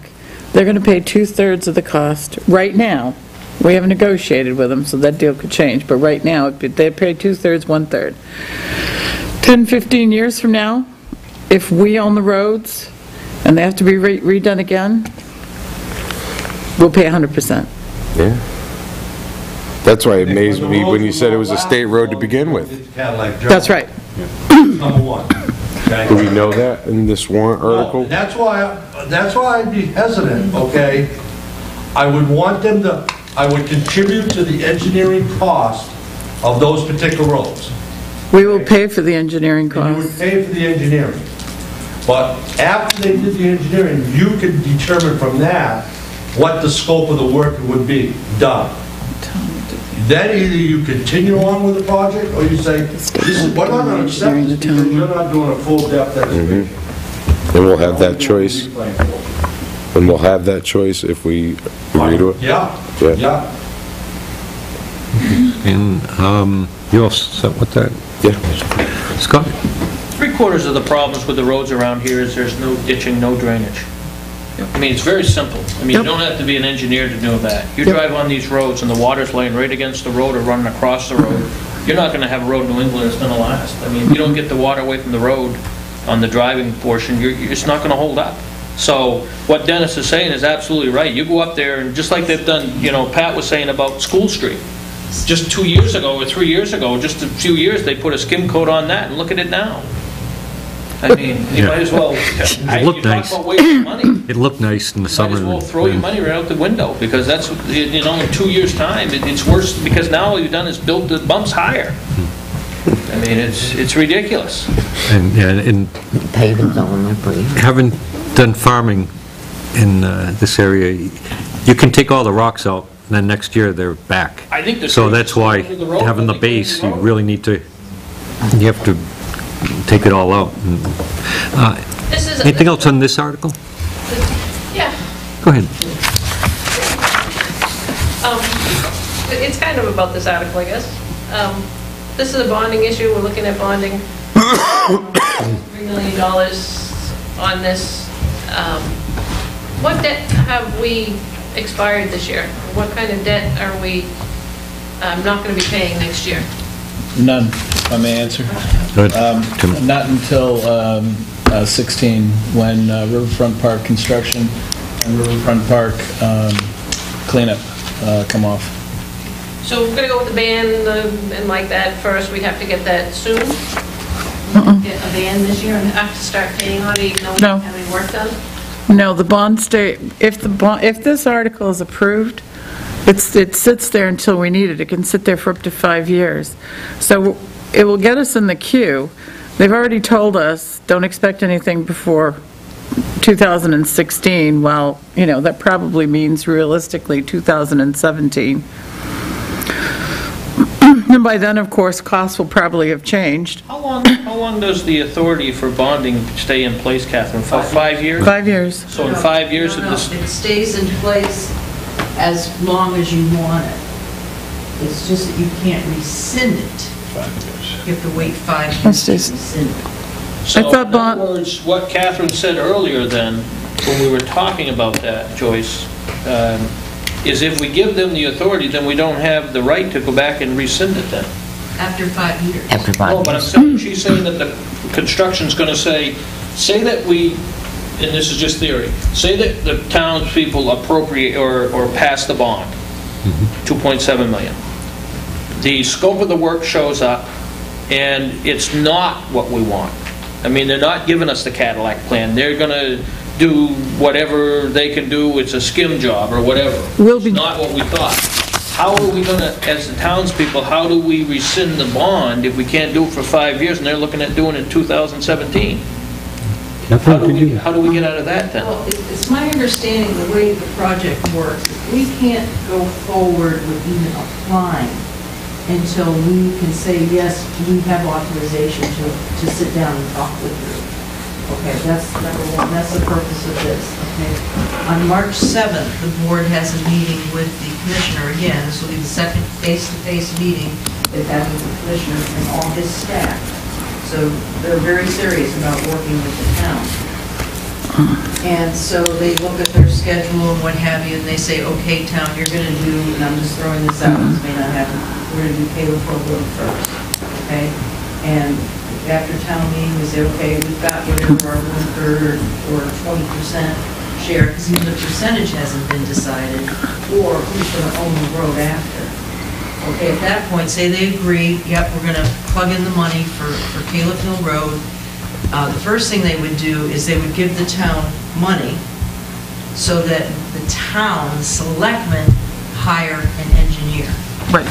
they're gonna pay 2/3 of the cost right now. We haven't negotiated with them, so that deal could change, but right now, they pay 2/3, 1/3. 10, 15 years from now, if we own the roads and they have to be redone again, we'll pay 100%. Yeah. That's why it amazed me when you said it was a state road to begin with. It's Cadillac job. That's right. Number one. Okay? Do we know that in this warrant article? No, that's why I'd be hesitant, okay? I would want them to, I would contribute to the engineering cost of those particular roads. We will pay for the engineering And you would costs. pay for the engineering. But after they did the engineering, you could determine from that what the scope of the work would be done. Then either you continue on with the project, or you say, we're not going to accept this because you're not doing a full depth excavation. And we'll have that choice. And we'll have that choice if we agree to it? Yeah, Yeah. yeah. And you all set with that? Yeah. Scott? 3/4 of the problems with the roads around here is there's no ditching, no drainage. I mean, it's very simple. I mean, you don't have to be an engineer to know that. You drive on these roads and the water's laying right against the road or running across the road, you're not gonna have a road in New England that's gonna last. I mean, if you don't get the water away from the road on the driving portion, it's not gonna hold up. So what Dennis is saying is absolutely right. You go up there and just like they've done, you know, Pat was saying about School Street. Just 2 years ago or 3 years ago, just a few years, they put a skim coat on that and look at it now. I mean, you might as well, It looked you talk nice. about wasting money. It looked nice in the Might summer. as well throw your money right out the window, because that's, you know, in 2 years' time, it's worse, because now all you've done is build the bumps higher. I mean, it's ridiculous. And, yeah, and Paving's on there pretty. having done farming in this area, you can take all the rocks out, and then next year they're back. I think the So state that's is why, going to the road, having the I think going to base, the you road. really need to, you have to take it all out. This is, Anything else on this article? yeah. Go ahead. It's kind of about this article, I guess. This is a bonding issue, we're looking at bonding $3 million on this. What debt have we expired this year? What kind of debt are we not going to be paying next year? None, if I may answer. Go ahead, Tim. Not until 16, when Riverfront Park construction and Riverfront Park cleanup come off. So we're going to go with the ban and like that first, we have to get that soon? Get a ban this year and have to start paying on it even though we No. don't have any work done? No, the bond stay, if this article is approved, it sits there until we need it. It can sit there for up to 5 years. So it will get us in the queue. They've already told us, don't expect anything before 2016. Well, you know, that probably means realistically 2017. And by then, of course, costs will probably have changed. How long does the authority for bonding stay in place, Catherine? For 5 years? 5 years. So in 5 years, No, if this, it stays in place as long as you want it. It's just that you can't rescind it. 5 years. You have to wait 5 years to stays- rescind it. so thought in other words, what Catherine said earlier then, when we were talking about that, Joyce, is if we give them the authority, then we don't have the right to go back and rescind it then. After 5 years. After No, 5 but I'm years. saying, she's saying that the construction's gonna say that we, and this is just theory, say that the townspeople appropriate or pass the bond, 2.7 million. The scope of the work shows up, and it's not what we want. I mean, they're not giving us the Cadillac plan. They're gonna do whatever they can do, it's a skim job or whatever. We'll be- It's not what we thought. How are we gonna, as the townspeople, how do we rescind the bond if we can't do it for 5 years and they're looking at doing it in 2017? How do we get out of that then? Well, it's my understanding, the way the project works, we can't go forward with even applying until we can say, yes, we have authorization to sit down and talk with you. Okay, that's number one, that's the purpose of this, okay? On March 7th, the board has a meeting with the commissioner again. This will be the second face-to-face meeting they've had with the commissioner and all his staff. So they're very serious about working with the town. And so they look at their schedule and what have you, and they say, okay, town, you're gonna do, and I'm just throwing this out, this may not happen, we're gonna do Caleb Road first, okay? And after town meeting, we say, okay, we've got whatever our 1/3 or 20% share, because even the percentage hasn't been decided, or who's gonna own the road after. Okay, at that point, say they agree, yep, we're gonna plug in the money for Caleb Hill Road. The first thing they would do is they would give the town money so that the town, the selectmen, hire an engineer. Right.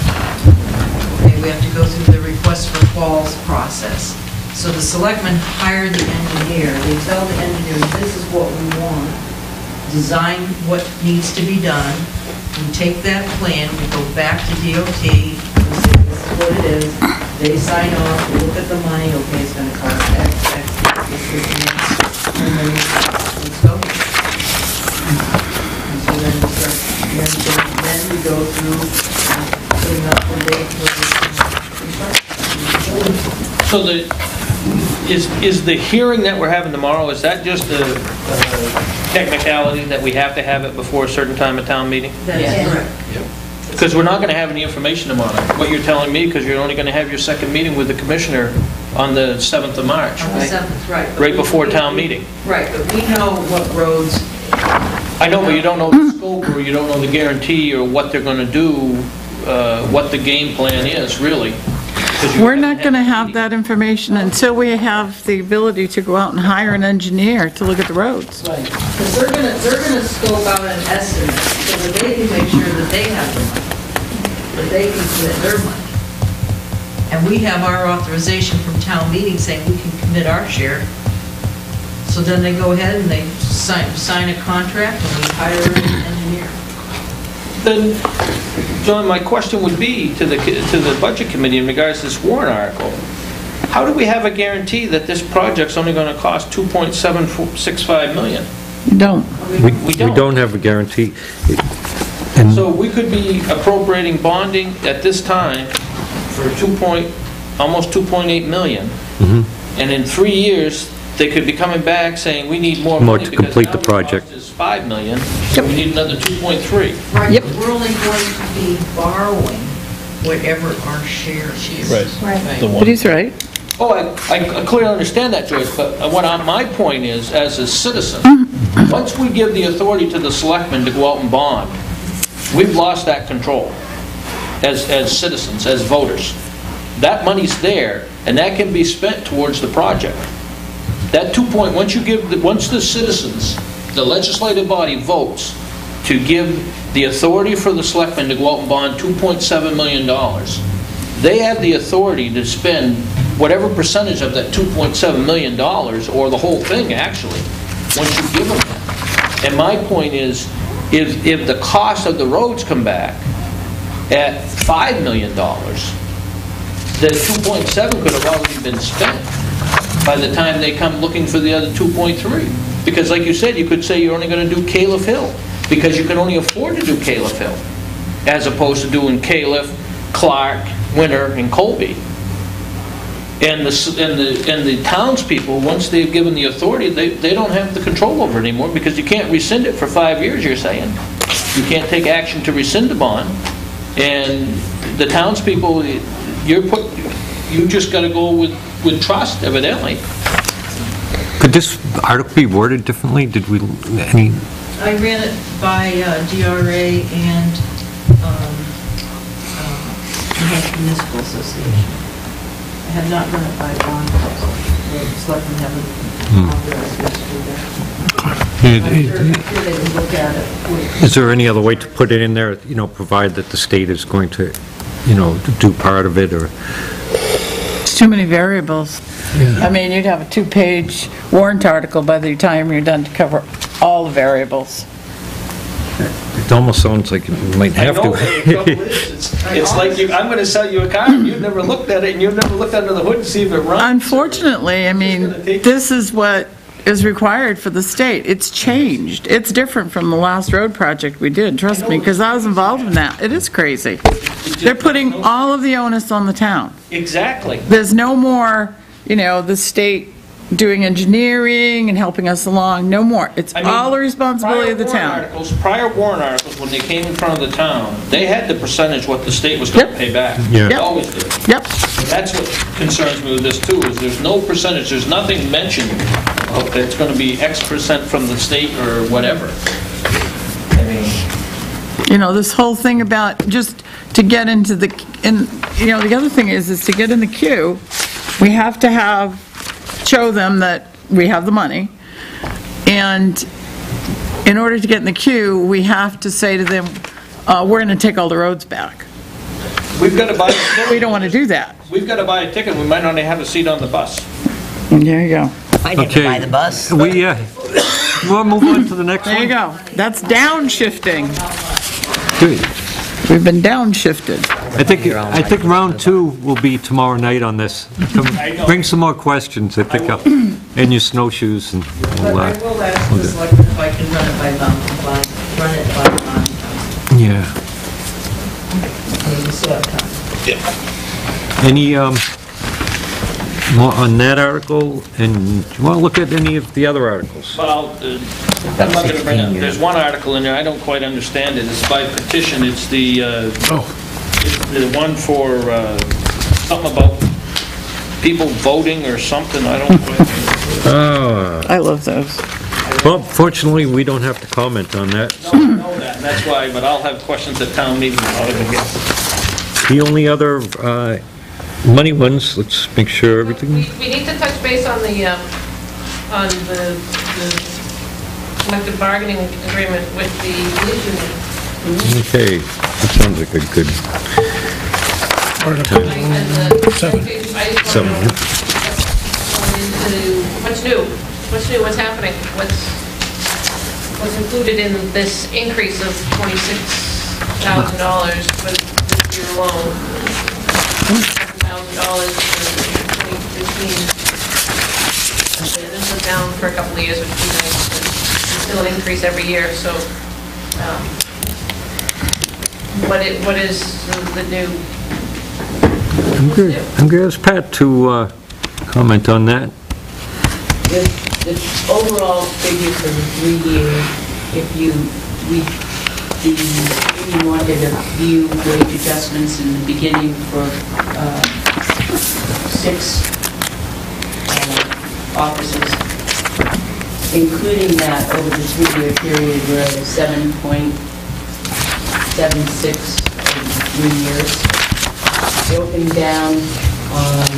Okay, we have to go through the request for quals process. So the selectmen hire the engineer, they tell the engineer, this is what we want, design what needs to be done, we take that plan, we go back to DOT, we say this is what it is, they sign off, we look at the money, okay, it's gonna cost X, this is the next, and then let's go. And so then we start, then we go through putting up the date for the construction. So Is the hearing that we're having tomorrow, is that just a technicality that we have to have it before a certain time at town meeting? That's correct. Because we're not going to have any information tomorrow, what you're telling me, because you're only going to have your second meeting with the commissioner on the 7th of March, On the right? 7th, right. But Right before town meeting. Right, but we know what roads, I know, but you don't know the scope, or you don't know the guarantee, or what they're going to do, what the game plan is, really. 'Cause you We're not going to haven't have that information until we have the ability to go out and hire an engineer to look at the roads. because they're gonna scope out an estimate so that they can make sure that they have the money, that they can commit their money. And we have our authorization from town meeting saying we can commit our share. So then they go ahead and they sign a contract and we hire an engineer. Then, John, my question would be to the Budget Committee in regards to this warrant article. How do we have a guarantee that this project's only going to cost $2.765 million? You don't. We don't have a guarantee. And So we could be appropriating bonding at this time for almost 2.8 million. And in 3 years, they could be coming back saying, we need more More money to because complete now the project. cost is 5 million, so we need another 2.3. Right, Yep. but we're only going to be borrowing whatever our share is. Right. The But one. he's right. Oh, I clearly understand that, Joyce, but my point is, as a citizen, once we give the authority to the selectmen to go out and bond, we've lost that control as citizens, as voters. That money's there, and that can be spent towards the project. That once the citizens, the legislative body votes to give the authority for the selectmen to go out and bond $2.7 million, they have the authority to spend whatever percentage of that $2.7 million, or the whole thing, actually, once you give them that. And my point is, if the cost of the roads come back at $5 million, the 2.7 could have already been spent by the time they come looking for the other 2.3. Because like you said, you could say you're only going to do Califf Hill, because you can only afford to do Califf Hill, as opposed to doing Califf, Clark, Winter, and Colby. And the townspeople, once they've given the authority, they don't have the control over it anymore, because you can't rescind it for 5 years, you're saying. You can't take action to rescind the bond. And the townspeople, you just got to go with trust, evidently. could this article be worded differently? Did we, any, I ran it by DRA and New Hampshire Municipal Association. I have not run it by bond council. The selectmen haven't authorized us to do that. I'm sure they would look at it. is there any other way to put it in there, provide that the state is going to, do part of it, or? It's too many variables. I mean, you'd have a 2-page warrant article by the time you're done to cover all the variables. It almost sounds like you might have I know, to. the trouble is, it's like I'm going to sell you a car, and you've never looked at it, and you've never looked under the hood to see if it runs. Unfortunately, I mean, this is what is required for the state. It's changed. It's different from the last road project we did, trust me, because I was involved in that. It is crazy. They're putting all of the onus on the town. Exactly. There's no more, the state doing engineering and helping us along, no more. It's all the responsibility of the town. Prior warrant articles, when they came in front of the town, they had the percentage what the state was going to Yep. pay back. Yeah. They always did. Yep. That's what concerns me with this too, is there's no percentage, there's nothing mentioned of that it's going to be X percent from the state or whatever. I mean, This whole thing about just to get into the other thing is to get in the queue, we have to show them that we have the money, and in order to get in the queue, we have to say to them, we're going to take all the roads back. we've got to buy, We don't want to do that. we've got to buy a ticket, we might not have a seat on the bus. There you go. I didn't buy the bus. We'll move on to the next one. There you go. That's downshifting. Good. We've been downshifted. I think round 2 will be tomorrow night on this. Bring some more questions, I think, and your snowshoes, and But we'll, I will ask the selectmen if I can run it by run it by bond. yeah. We still have time. Any, more on that article, and do you want to look at any of the other articles? Well, I'm not going to bring up, there's one article in there, I don't quite understand it, it's by petition, it's the one for something about people voting or something, I don't quite... I love those. Well, fortunately, we don't have to comment on that. No, I know that, and that's why, but I'll have questions at town meeting about it again. The only other money ones, let's make sure everything... We need to touch base on the collective bargaining agreement with the police union. Okay, that sounds like a good time. Seven. What's new? What's new? What's happening? What's included in this increase of $26,000 for this year alone? $7,000 for 2015. This was down for a couple of years, which is nice, but it's still an increase every year. So, what is the new? I'm going to ask Pat to comment on that. The overall figure for the 3 years, if the union wanted to view wage adjustments in the beginning for 6 offices, including that over the 3-year period, we're at a 7.76 over 3 years. Broken down on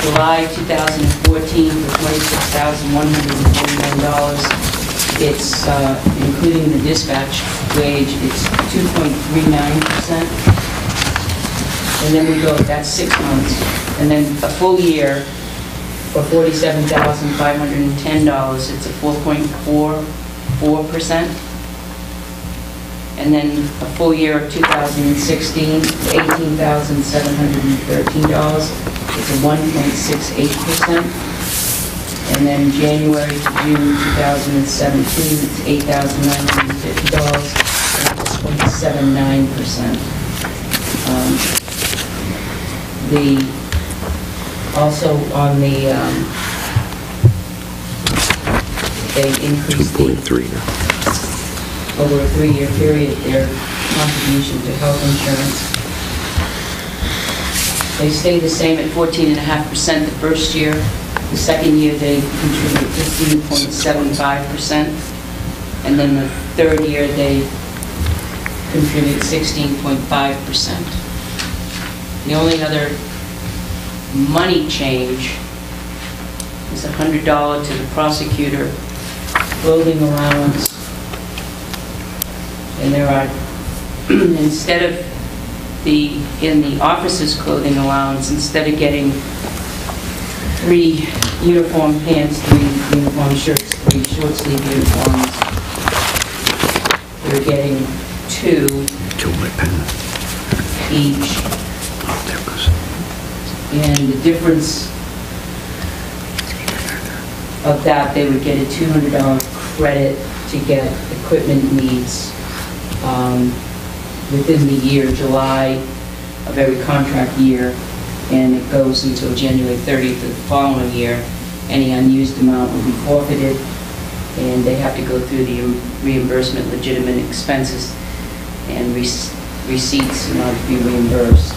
July 2014 for $26,149. It's, including the dispatch wage, it's 2.39%. And then we go, that's 6 months. And then a full year for $47,510, it's a 4.44%. And then a full year of 2016, $18,713. It's a 1.68%. And then January to June 2017, it's $8,950, and it's 0.79%. Also on the, they increased 2.3 over a 3-year period their contribution to health insurance. They stay the same at 14.5% the first year. The second year, they contribute 15.75%. And then the third year, they contribute 16.5%. The only other money change is $100 to the prosecutor clothing allowance. And there are, instead of in the officer's clothing allowance, instead of getting 3 uniform pants, 3 uniform shirts, 3 short sleeve uniforms, they're getting 2 each. And the difference of that, they would get a $200 credit to get equipment needs within the year, July of every contract year, and it goes until January 30th of the following year. Any unused amount will be forfeited, and they have to go through the reimbursement legitimate expenses and receipts in order to be reimbursed.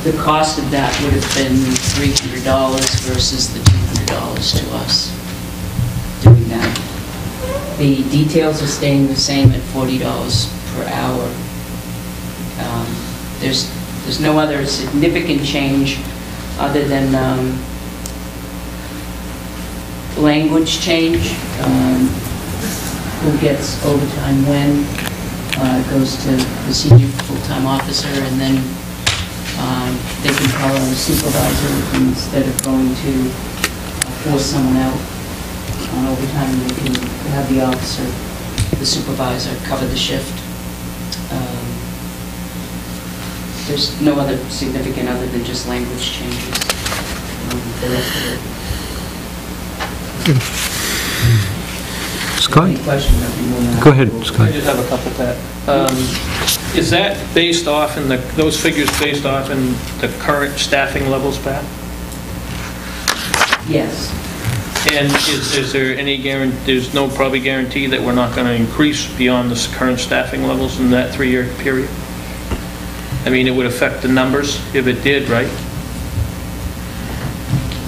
The cost of that would have been $300 versus the $200 to us doing that. The details are staying the same at $40 per hour. There's no other significant change other than language change. Who gets overtime when, goes to the senior full-time officer, and then they can call on the supervisor instead of going to force someone out on overtime. They can have the officer, the supervisor, cover the shift. There's no other significant other than just language changes. The rest of it. Scott? Any questions? I'd be more than happy Go ahead, to- Scott. I just have a couple, Pat. Is that based off in those figures based off in the current staffing levels, Pat? Yes. And is there any there's no probably guarantee that we're not going to increase beyond the current staffing levels in that 3-year period? I mean, it would affect the numbers if it did, right?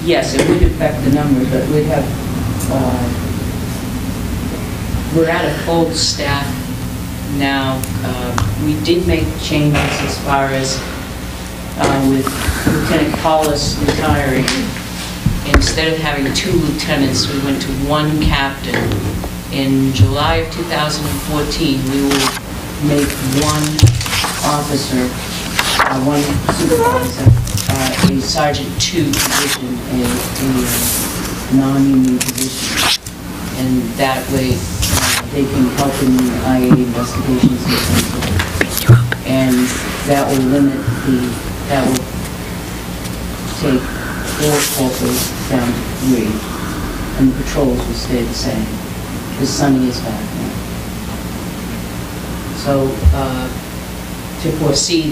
Yes, it would affect the numbers, but we'd have, we're at a full staff now. We did make changes as far as with Lieutenant Paulus retiring. Instead of having 2 lieutenants, we went to 1 captain. In July of 2014, we will make 1 officer, 1 supervisor, a Sergeant 2 position, a non-union position. And that way, they can help in the IA investigations and so forth. And that will limit that will take 4 corporals down to 3, and the patrols will stay the same, because Sunny is back now. So, to foresee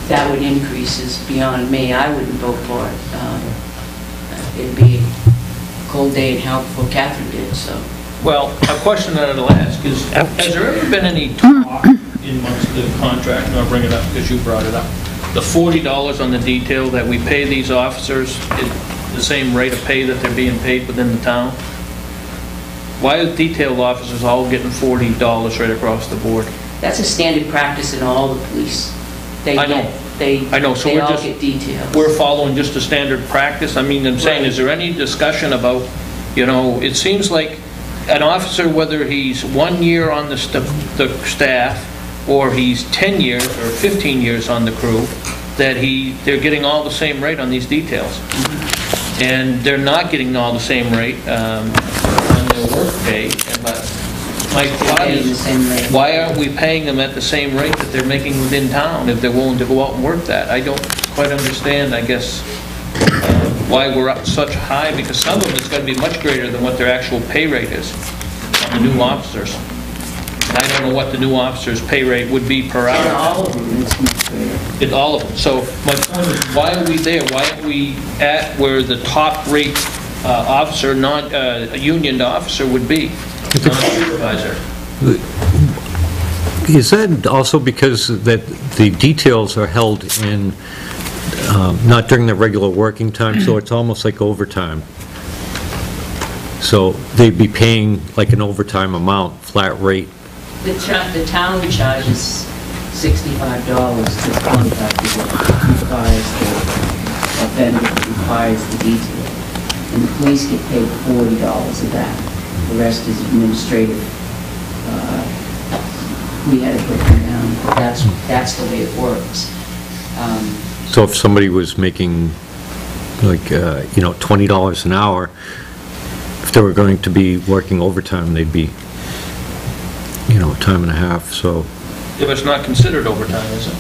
that would increase is beyond me. I wouldn't vote for it. It'd be a cold day in hell before Catherine did, so. Well, a question that I'll ask is, has there ever been any talk in amongst the contract, and I'll bring it up because you brought it up, the $40 on the detail that we pay these officers, the same rate of pay that they're being paid within the town? Why are detailed officers all getting $40 right across the board? That's a standard practice in all the police. I know. So They we're all just, get details. we're following just a standard practice? I mean, I'm saying, is there any discussion about, it seems like an officer, whether he's 1 year on the staff, or he's 10 years or 15 years on the crew, that they're getting all the same rate on these details. And they're not getting all the same rate on their work pay. But my thought is, why aren't we paying them at the same rate that they're making within town if they're willing to go out and work that? I don't quite understand, I guess, why we're up such high, because some of them it's going to be much greater than what their actual pay rate is on the new officers. I don't know what the new officer's pay rate would be per hour. All of them is much greater. In all of them. So my point is, why are we there? Why aren't we at where the top rate officer, non-unioned officer would be, non-supervisor? Is that also because that the details are held in, not during the regular working time, so it's almost like overtime? So they'd be paying like an overtime amount, flat rate? The town charges $65 to contract people, requires the vendor, requires the detail. And the police get paid $40 of that. The rest is administrative. We had to put them down. That's the way it works. So if somebody was making like, $20 an hour, if they were going to be working overtime, they'd be, time and a half, so. If it's not considered overtime, is it?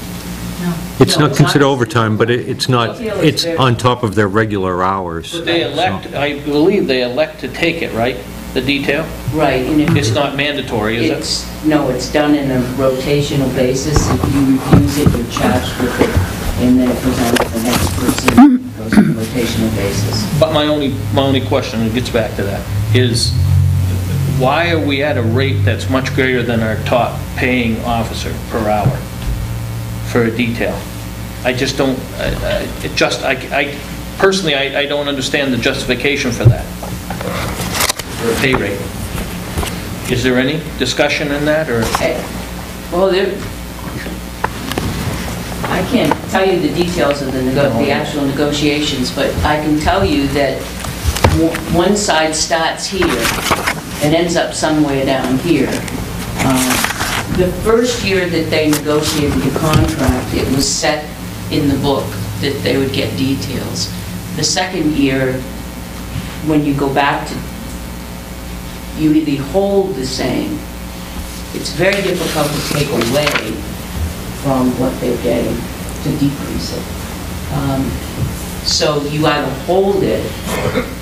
No. It's not considered overtime, but it's not, it's on top of their regular hours. But they elect, I believe they elect to take it, right? The detail? Right. And if It's not mandatory, is it? No, it's done in a rotational basis. If you refuse it, you're charged with it, and then it goes on to the next person. It goes on a rotational basis. But my only question, and it gets back to that, is why are we at a rate that's much greater than our top paying officer per hour for a detail? I just don't, personally, I don't understand the justification for that, for a pay rate. Is there any discussion in that, or? Well, I can't tell you the details of the actual negotiations, but I can tell you that one side starts here and ends up somewhere down here. The first year that they negotiated the contract, it was set in the book that they would get details. The second year, when you go back to, you either hold the same. It's very difficult to take away from what they're getting to decrease it. So you either hold it,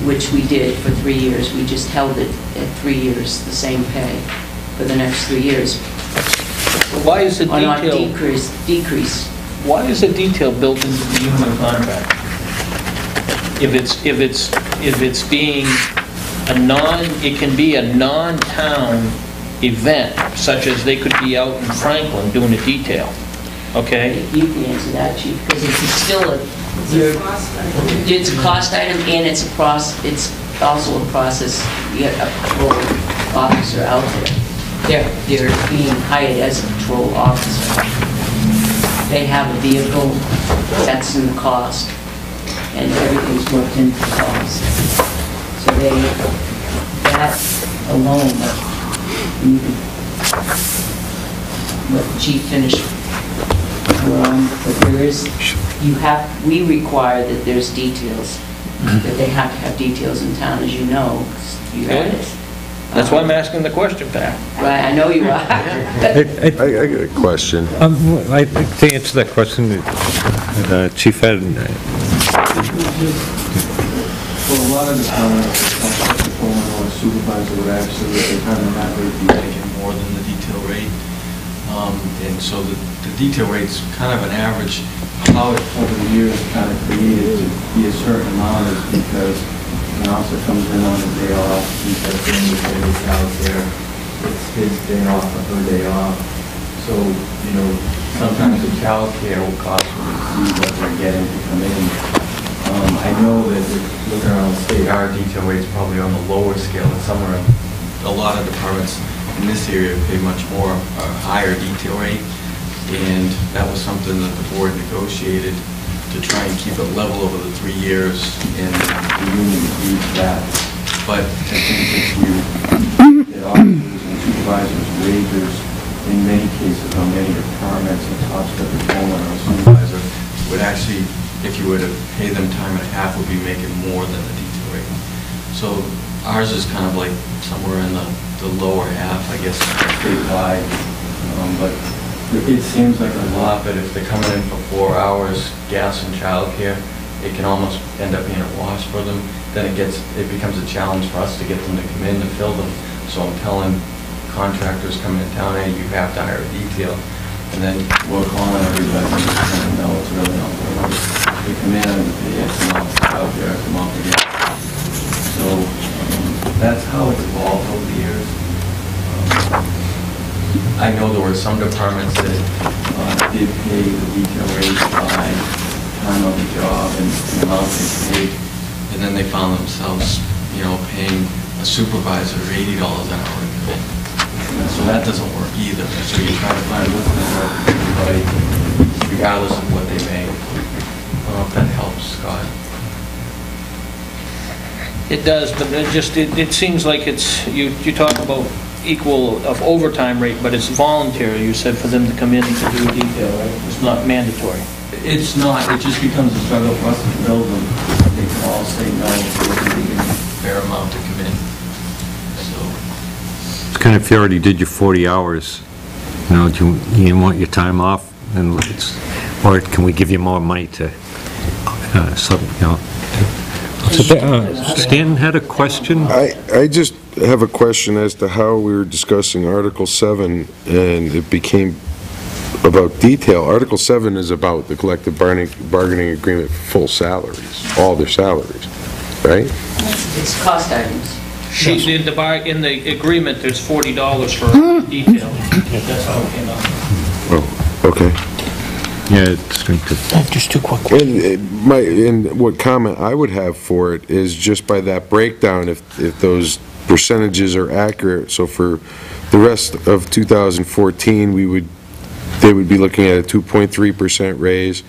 which we did for 3 years, we just held it at 3 years, the same pay for the next 3 years. Why is the Or not detail, decrease. why is the detail built into the union contract? If it's being it can be a non-town event, such as they could be out in Franklin doing a detail, okay? You can answer that, Chief, because it's still it's a cost item and it's also a process. You get a patrol officer out there. They're being hired as a patrol officer. They have a vehicle, that's in the cost, and everything's worked into the cost. So that alone, you can let the chief finish. But there is, we require that there's details, that they have to have details in town, as you know, 'cause you had it. That's why I'm asking the question, Pat. Right, I know you are. I got a question. To answer that question, Chief Ed, Well, a lot of the time, a foreman or a supervisor would actually, the department rate be making more than the detail rate. And so the detail rate's kind of an average. How it, over the years, kind of created to be a certain amount is because an officer comes in on a day off, he's got family days out there, it's his day off or her day off. So, you know, sometimes the child care will cost what they're getting to come in. I know that if looking around the state, our detail rate's probably on the lower scale, and somewhere a lot of departments in this area pay much more, a higher detail rate, and that was something that the board negotiated to try and keep it level over the 3 years, and the union agreed to that. But I think if you get officers and supervisors wages, in many cases on many departments, a top step patrolman or a supervisor would actually, if you were to pay them time and a half, would be making more than the detail rate. So ours is kind of like somewhere in the lower half, I guess, statewide. But it seems like a lot, but if they're coming in for 4 hours, gas and childcare, it can almost end up being a wash for them. Then it becomes a challenge for us to get them to come in to fill them. So I'm telling contractors coming in town, hey, you have to hire a detail. And then we're calling everybody, and no, it's really not working. They come in and they get some off out there, come off again. So that's how it's evolved over the years. I know there were some departments that did pay the detail rate by time on the job and the amount they paid, and then they found themselves, you know, paying a supervisor $80 an hour to come in. So that doesn't work either. So you try to find what's going to work for everybody, regardless of what they make. I don't know if that helps, Scott. It does, but it seems like you talk about equal of overtime rate, but it's voluntary, you said, for them to come in and to do a detail, right? It's not mandatory. It's not. It just becomes a struggle for us to build them. They can all say no to a fair amount to come in. it's kind of, if you already did your 40 hours, you know, do you want your time off? And or can we give you more money to, you know. Stan had a question? I just have a question as to how we were discussing Article 7, and it became about detail. Article 7 is about the collective bargaining agreement for full salaries, all their salaries, right? It's cost items. In the agreement, there's $40 for detail. That's how it came out. Oh, okay. Yeah, it's going to... Just two quick questions. And what comment I would have for it is just by that breakdown, if those percentages are accurate, so for the rest of 2014, they would be looking at a 2.3% raise.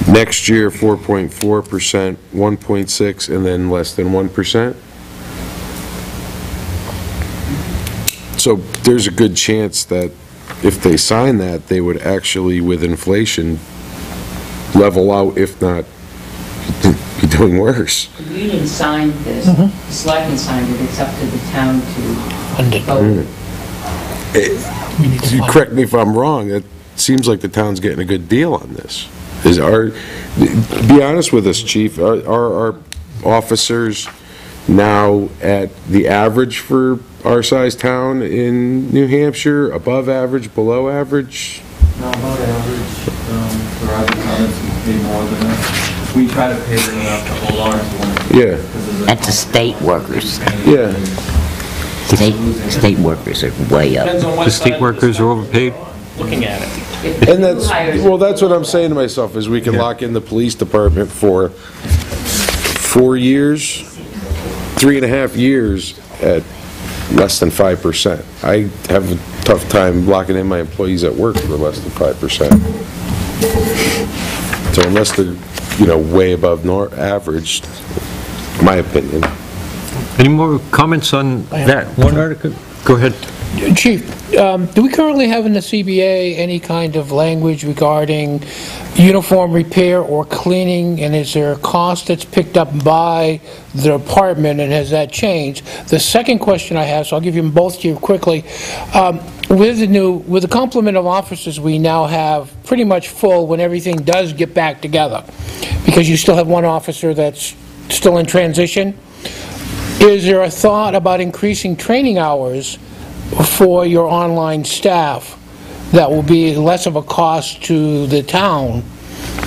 Next year, 4.4%, 1.6%, and then less than 1%. So there's a good chance that if they sign that, they would actually, with inflation, level out, if not be doing worse. The union signed this, the selectmen signed it, it's up to the town to vote. Correct me if I'm wrong, it seems like the town's getting a good deal on this. Be honest with us, Chief, are our officers now at the average for our size town in New Hampshire, above average, below average? No, about average, for our departments, we pay more than us. We try to pay them enough to hold on to them. Yeah. That's the state workers. Yeah. State workers are way up. Depends on what The state side of workers are overpaid? Looking at it. And that's what I'm saying to myself, is we can lock in the police department for 4 years, 3.5 years at less than 5%. I have a tough time locking in my employees at work for less than 5%. So unless they're, way above average, my opinion. Any more comments on that one article? Go ahead. Chief, do we currently have in the CBA any kind of language regarding uniform repair or cleaning, and is there a cost that's picked up by the department, and has that changed? The second question I have, so I'll give you them both to you quickly, with the complement of officers we now have pretty much full when everything does get back together, because you still have one officer that's still in transition, is there a thought about increasing training hours for your online staff that will be less of a cost to the town,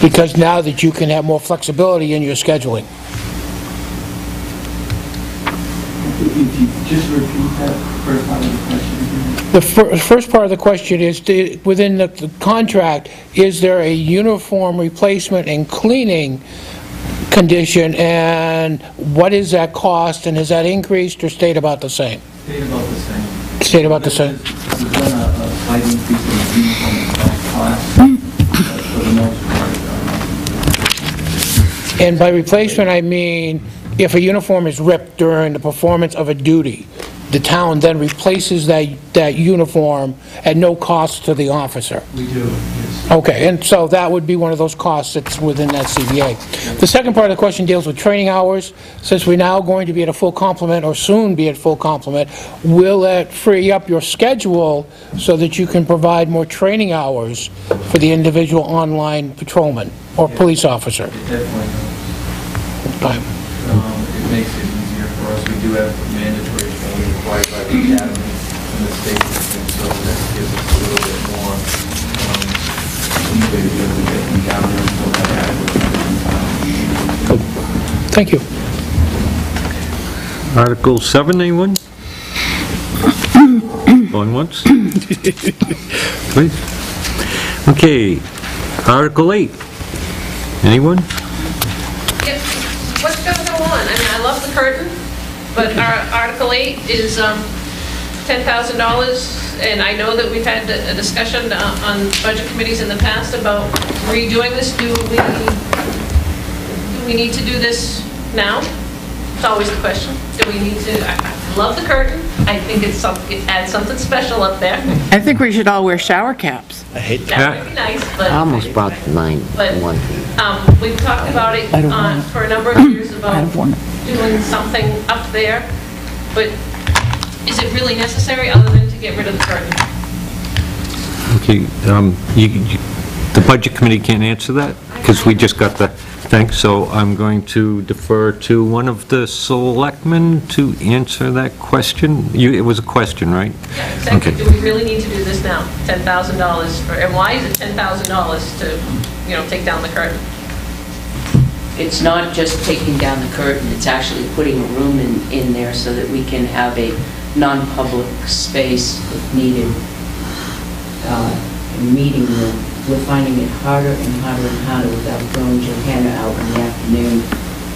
because now that you can have more flexibility in your scheduling? If you just repeat that first part of the question again. The first part of the question is, within the contract, is there a uniform replacement and cleaning condition, and what is that cost, and has that increased or stayed about the same? Stayed about the same. Stayed about the same. There's been a slight increase in the uniform cost, for the most part. And by replacement, I mean, if a uniform is ripped during the performance of a duty, the town then replaces that uniform at no cost to the officer. We do, yes. Okay, and so that would be one of those costs that's within that CBA. The second part of the question deals with training hours. Since we're now going to be at a full complement, or soon be at full complement, will that free up your schedule so that you can provide more training hours for the individual online patrolman or police officer? It definitely Right. it makes it easier for us. We do have mandatory training required by the academy and the state, and so that gives us a little bit more leeway to be able to get them down there and still have adequate training. Thank you. Article 7, anyone? Going once? Please. Okay, Article 8. Anyone? Yep. What's going to go on? I mean, I love the curtain, but our Article 8 is $10,000, and I know that we've had a discussion on budget committees in the past about redoing this. Do we need to do this now? It's always the question. Do we need to? I love the curtain. I think it adds something special up there. I think we should all wear shower caps. I hate That would be nice, but... I almost brought mine, But one. we've talked about it I don't want it. for a number of years I about don't want it. doing something up there, but is it really necessary other than to get rid of the curtain? Okay, the Budget Committee can't answer that, because we just got the thing, so I'm going to defer to one of the selectmen to answer that question. It was a question, right? Yeah, exactly. Okay. Do we really need to do this now? $10,000 for, and why is it $10,000 to, take down the curtain? It's not just taking down the curtain, it's actually putting a room in there so that we can have a non-public space if needed, meeting room. We're finding it harder and harder and harder without throwing Johanna out in the afternoon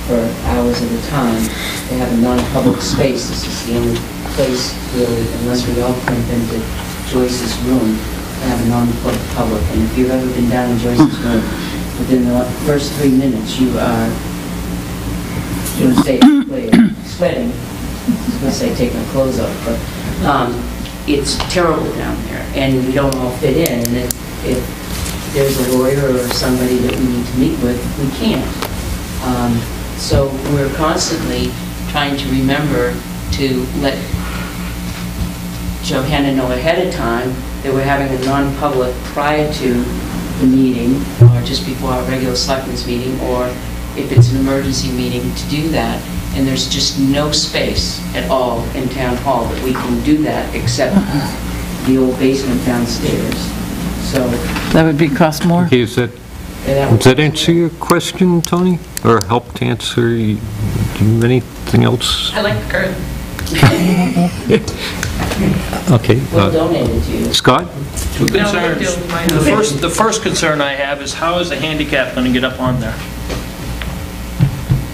for hours at a time to have a non-public space. This is the only place really, unless we all cramp into Joyce's room, to have a non-public. And if you've ever been down in Joyce's room, within the first 3 minutes, you are, sweating. I was going to say taking our clothes off, but it's terrible down there, and we don't all fit in. And if there's a lawyer or somebody that we need to meet with, we can't. So we're constantly trying to remember to let Johanna know ahead of time that we're having a non-public prior to the meeting, or just before our regular selectmen's meeting, or if it's an emergency meeting, to do that. And there's just no space at all in town hall that we can do that, except the old basement downstairs. So, That would cost more? Okay, does that answer your question, Tony? Or help to answer, do you have anything else? I like the curtain. Okay. we'll donate it to you. Scott? Two No, concerns. we're doing mine. The first concern I have is how is the handicap going to get up on there?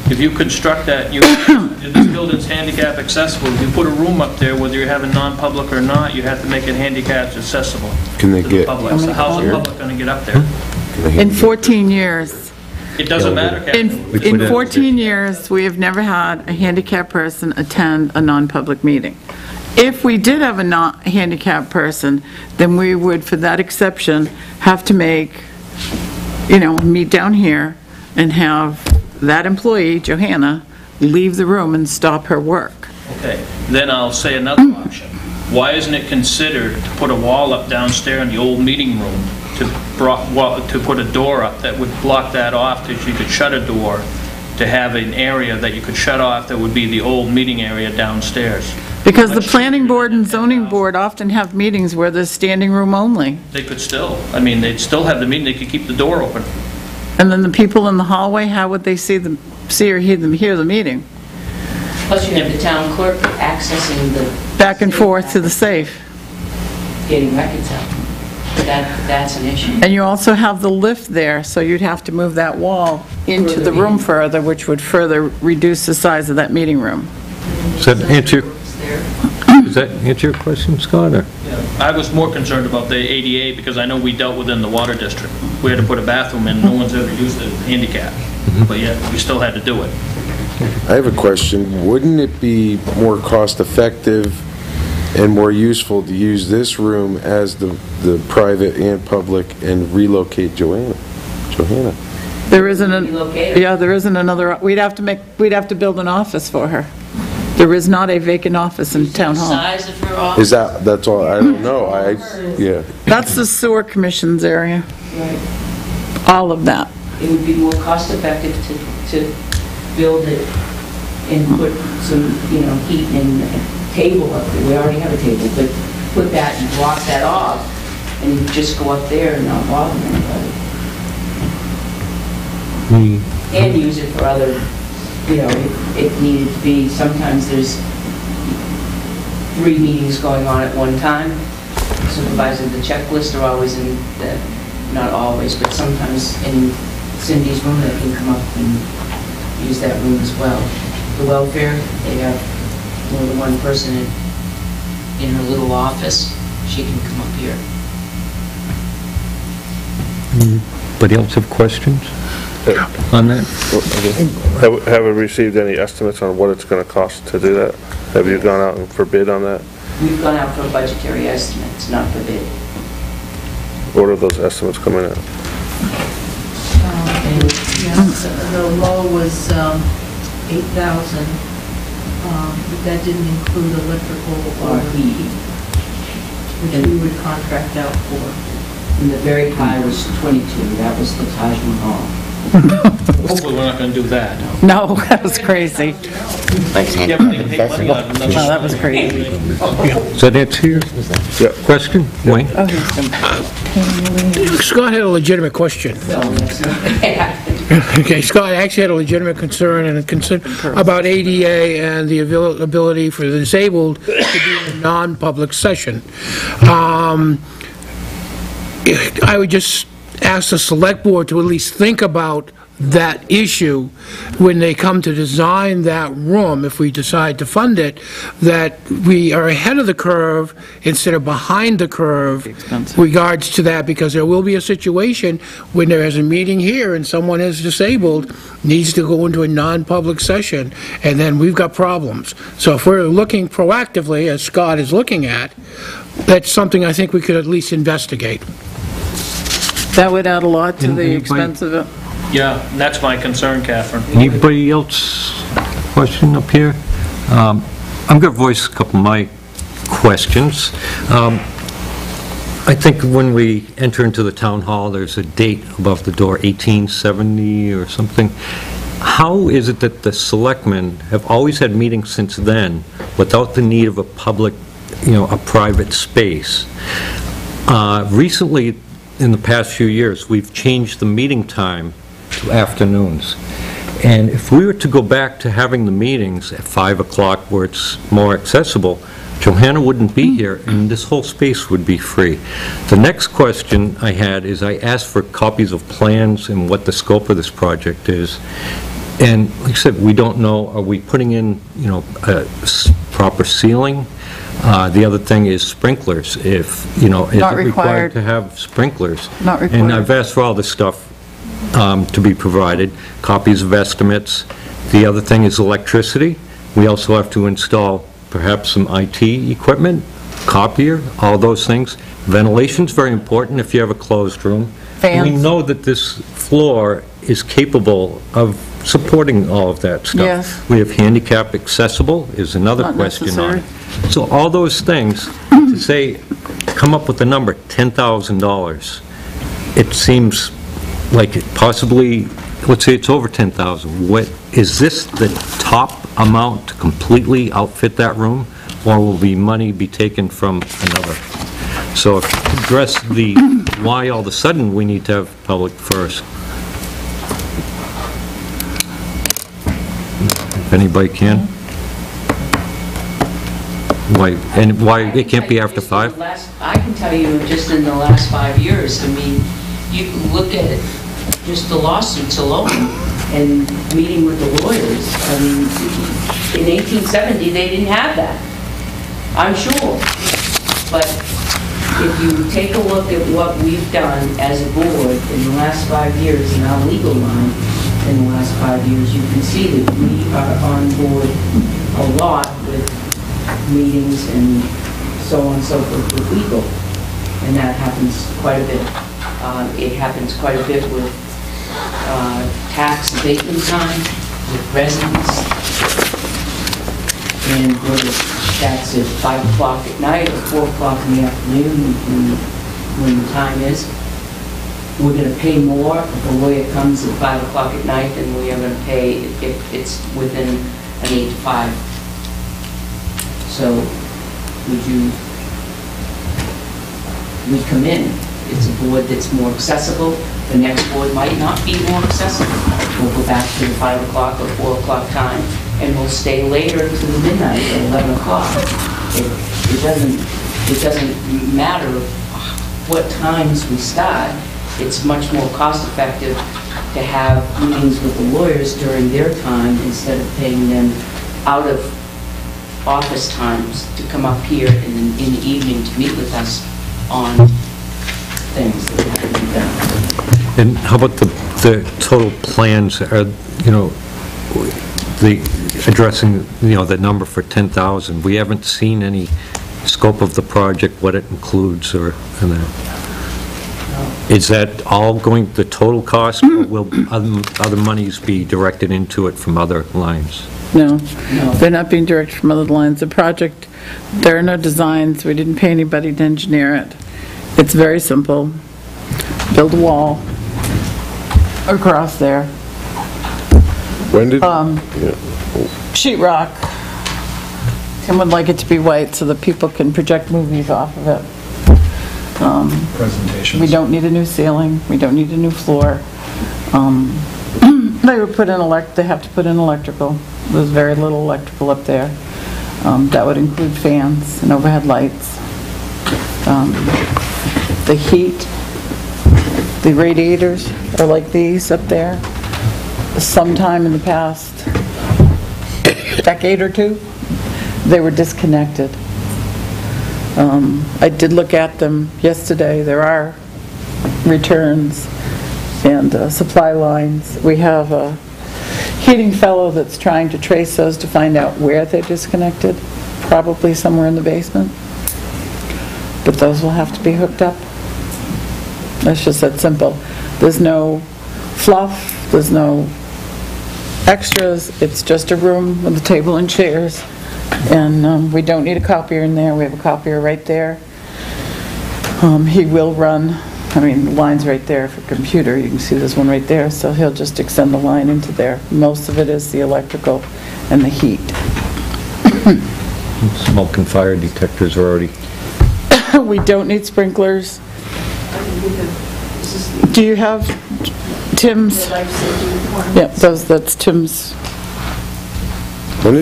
If you construct that, this building's handicap accessible. If you put a room up there, whether you're having non-public or not, you have to make it handicap accessible Can they to the get, public. So how's the public going to get up there? In 14 years, It doesn't matter, Captain. in 14 years, we have never had a handicapped person attend a non-public meeting. If we did have a handicapped person, then we would, for that exception, have to make, meet down here and have that employee, Johanna, leave the room and stop her work. Okay, then I'll say another option. Why isn't it considered to put a wall up downstairs in the old meeting room, to put a door up that would block that off, that you could shut a door, to have an area that you could shut off that would be the old meeting area downstairs? Because the planning board and zoning board often have meetings where there's standing room only. They could still, they'd still have the meeting, they could keep the door open. And then the people in the hallway, how would they see or hear the meeting? Plus, you have the town clerk accessing the... Back and forth to the safe. Getting records out. That's an issue. And you also have the lift there, so you'd have to move that wall into the room further, which would further reduce the size of that meeting room. Does that answer your question, Scott? Or? I was more concerned about the ADA because I know we dealt with in the water district. We had to put a bathroom in, no one's ever used it handicap, but yet we still had to do it. I have a question. Wouldn't it be more cost-effective and more useful to use this room as the private and public and relocate Johanna? There isn't there isn't another, we'd have to build an office for her. There is not a vacant office in town hall. Size of her office? That's all, I don't know, yeah. That's the sewer commission's area, Right. all of that. It would be more cost effective to build it and put some, heat and a table up there. We already have a table, but put that and block that off, and you just go up there and not bother anybody. And use it for other, if it needed to be. Sometimes there's 3 meetings going on at one time. Supervising the checklist are always in the, not always, but sometimes in Cindy's room, they can come up and use that room as well. The welfare, they have more than one person in her little office. She can come up here. Anybody else have questions on that? Have we received any estimates on what it's going to cost to do that? Have you gone out and for bid on that? We've gone out for budgetary estimates, not for bid. What are those estimates coming at? The low was 8,000, but that didn't include electrical or heat, which we would contract out for. And the very high was 22, that was the Taj Mahal. Hopefully we're not going to do that. No, that was crazy. Yeah, but they take money out of another- No, that was crazy. Does that answer your question, Wayne? Scott had a legitimate question. Okay, Scott actually had a legitimate concern about ADA and the ability for the disabled to be in a non-public session. I would just ask the select board to at least think about that issue when they come to design that room, if we decide to fund it, that we are ahead of the curve instead of behind the curve regards to that, because there will be a situation when there is a meeting here and someone is disabled, needs to go into a non-public session, and then we've got problems. So if we're looking proactively, as Scott is looking at, that's something I think we could at least investigate. That would add a lot to the expense of it. Yeah, and that's my concern, Catherine. Anybody else question up here? I'm going to voice a couple of my questions. I think when we enter into the town hall, there's a date above the door, 1870 or something. How is it that the selectmen have always had meetings since then without the need of a public, a private space? Recently, in the past few years, we've changed the meeting time to afternoons. And if we were to go back to having the meetings at 5 o'clock where it's more accessible, Johanna wouldn't be here and this whole space would be free. The next question I had is I asked for copies of plans and what the scope of this project is. And like I said, we don't know, are we putting in, a proper ceiling? The other thing is sprinklers. If, is it required to have sprinklers? Not required. And I've asked for all this stuff to be provided, copies of estimates. The other thing is electricity. We also have to install perhaps some IT equipment, copier, all those things. Ventilation's very important if you have a closed room. Fans. We know that this floor is capable of supporting all of that stuff. Yes. We have handicap accessible is another Not question necessary. on it. So all those things, to say, come up with a number, $10,000, it seems like it possibly, let's say it's over 10,000. What, is this the top amount to completely outfit that room? Or will the money be taken from another? So address the why all of a sudden we need to have public first. If anybody can. Why it can't be after 5? I can tell you, just in the last 5 years, I mean, you can look at it, just the lawsuits alone, and meeting with the lawyers. I mean, in 1870, they didn't have that, I'm sure. But if you take a look at what we've done as a board in the last 5 years, in our legal line, in the last 5 years, you can see that we are on board a lot with meetings and so on and so forth with legal. And that happens quite a bit. It happens quite a bit with tax abatement time, with residents. And whether that's at 5 o'clock at night or 4 o'clock in the afternoon when the time is. We're going to pay more if a lawyer comes at 5 o'clock at night than we are going to pay if it's within an 8 to 5. So we come in, it's a board that's more accessible, the next board might not be more accessible. We'll go back to the 5 o'clock or 4 o'clock time, and we'll stay later to the midnight or 11 o'clock. It doesn't matter what times we start. It's much more cost effective to have meetings with the lawyers during their time instead of paying them out of office times to come up here in the evening to meet with us on things that have to be done. And how about the total plans, addressing, the number for 10,000? We haven't seen any scope of the project, what it includes, or, is that all going, the total cost, or will other monies be directed into it from other lines? No, they're not being directed from other lines. The project, there are no designs. We didn't pay anybody to engineer it. It's very simple. Build a wall across there. When did? Sheetrock. Tim would like it to be white so that people can project movies off of it. Presentations. We don't need a new ceiling. We don't need a new floor. They have to put in electrical. There's very little electrical up there. That would include fans and overhead lights. The heat, the radiators are like these up there. Sometime in the past decade or two, they were disconnected. I did look at them yesterday. There are returns and supply lines. We have a heating fellow that's trying to trace those to find out where they're disconnected, probably somewhere in the basement. But those will have to be hooked up. That's just that simple. There's no fluff, there's no extras. It's just a room with a table and chairs. And we don't need a copier in there. We have a copier right there. He will run, I mean, the line's right there for computer, you can see there's one right there, so he'll just extend the line into there. Most of it is the electrical and the heat. Smoke and fire detectors are already... We don't need sprinklers. Do you have Tim's? Yeah, that's Tim's. When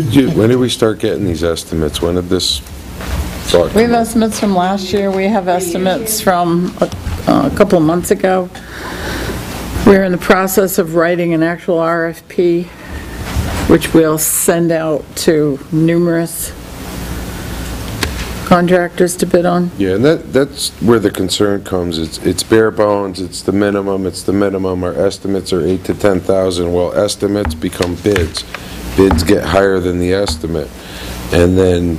did we start getting these estimates? When did this start? We have estimates from last year, we have estimates from a couple of months ago. We're in the process of writing an actual RFP, which we'll send out to numerous contractors to bid on. Yeah, and that's where the concern comes. It's bare bones, it's the minimum. Our estimates are 8,000 to 10,000. Well, estimates become bids. Bids get higher than the estimate. And then,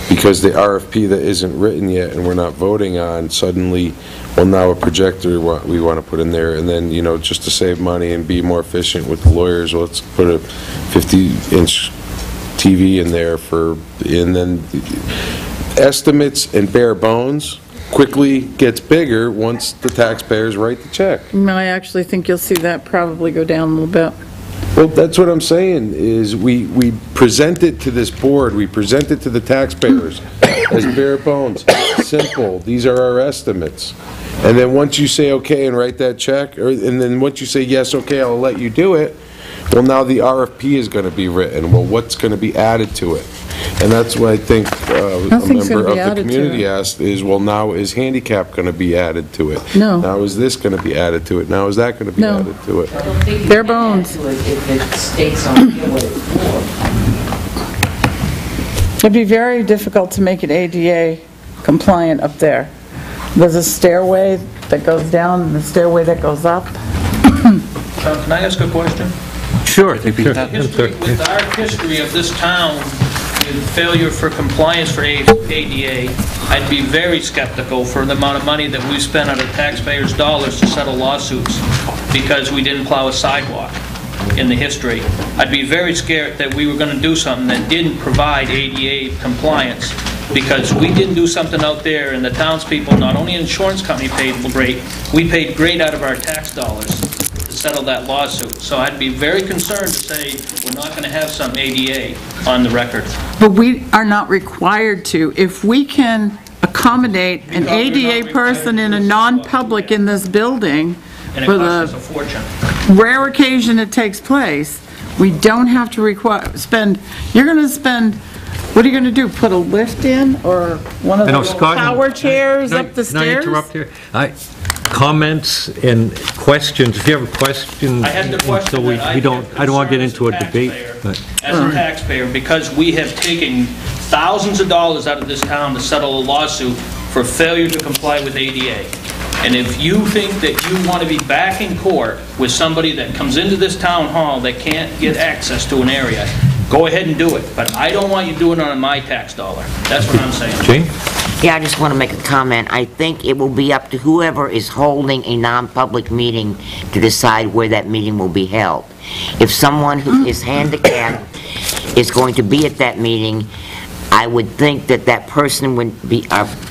because the RFP that isn't written yet and we're not voting on, suddenly, well, now a projector we want to put in there, and then, just to save money and be more efficient with the lawyers, well, let's put a 50-inch TV in there and then estimates and bare bones quickly gets bigger once the taxpayers write the check. I actually think you'll see that probably go down a little bit. Well, that's what I'm saying, is we present it to this board, we present it to the taxpayers as bare bones, simple, these are our estimates. And then once you say okay and write that check, and then once you say yes, okay, I'll let you do it, well, now the RFP is going to be written. Well, what's going to be added to it? And that's what I think a member of the community asked is, well, now is handicap going to be added to it? No. Now is this going to be added to it? Now is that going to be No. added to it? I don't think you Bare can add bones. to it if it states on here what it's for. It'd be very difficult to make it ADA compliant up there. There's a stairway that goes down and the stairway that goes up. John, can I ask a question? Sure. With our history of this town, with failure for compliance for ADA, I'd be very skeptical for the amount of money that we spent out of taxpayers' dollars to settle lawsuits because we didn't plow a sidewalk in the history. I'd be very scared that we were going to do something that didn't provide ADA compliance because we didn't do something out there, and the townspeople, not only insurance company paid great, we paid great out of our tax dollars to settle that lawsuit. So I'd be very concerned to say we're not going to have some ADA on the record. But we are not required to. If we can accommodate an Because we're not ADA required person to in a do non-public in this building, And it for costs us a the fortune. rare occasion it takes place, we don't have to you're going to spend, what are you going to do, put a lift in, or one of those power chairs up the Can I stairs? interrupt here? Comments and questions, if you have a question... I had the question so that I I don't want to get into a as a debate. As a taxpayer, because we have taken thousands of dollars out of this town to settle a lawsuit for failure to comply with ADA. And if you think that you want to be back in court with somebody that comes into this town hall that can't get access to an area, go ahead and do it. But I don't want you doing it on my tax dollar. That's what I'm saying. Jane? Yeah, I just want to make a comment. I think it will be up to whoever is holding a non-public meeting to decide where that meeting will be held. If someone who is handicapped is going to be at that meeting, I would think that that person would be,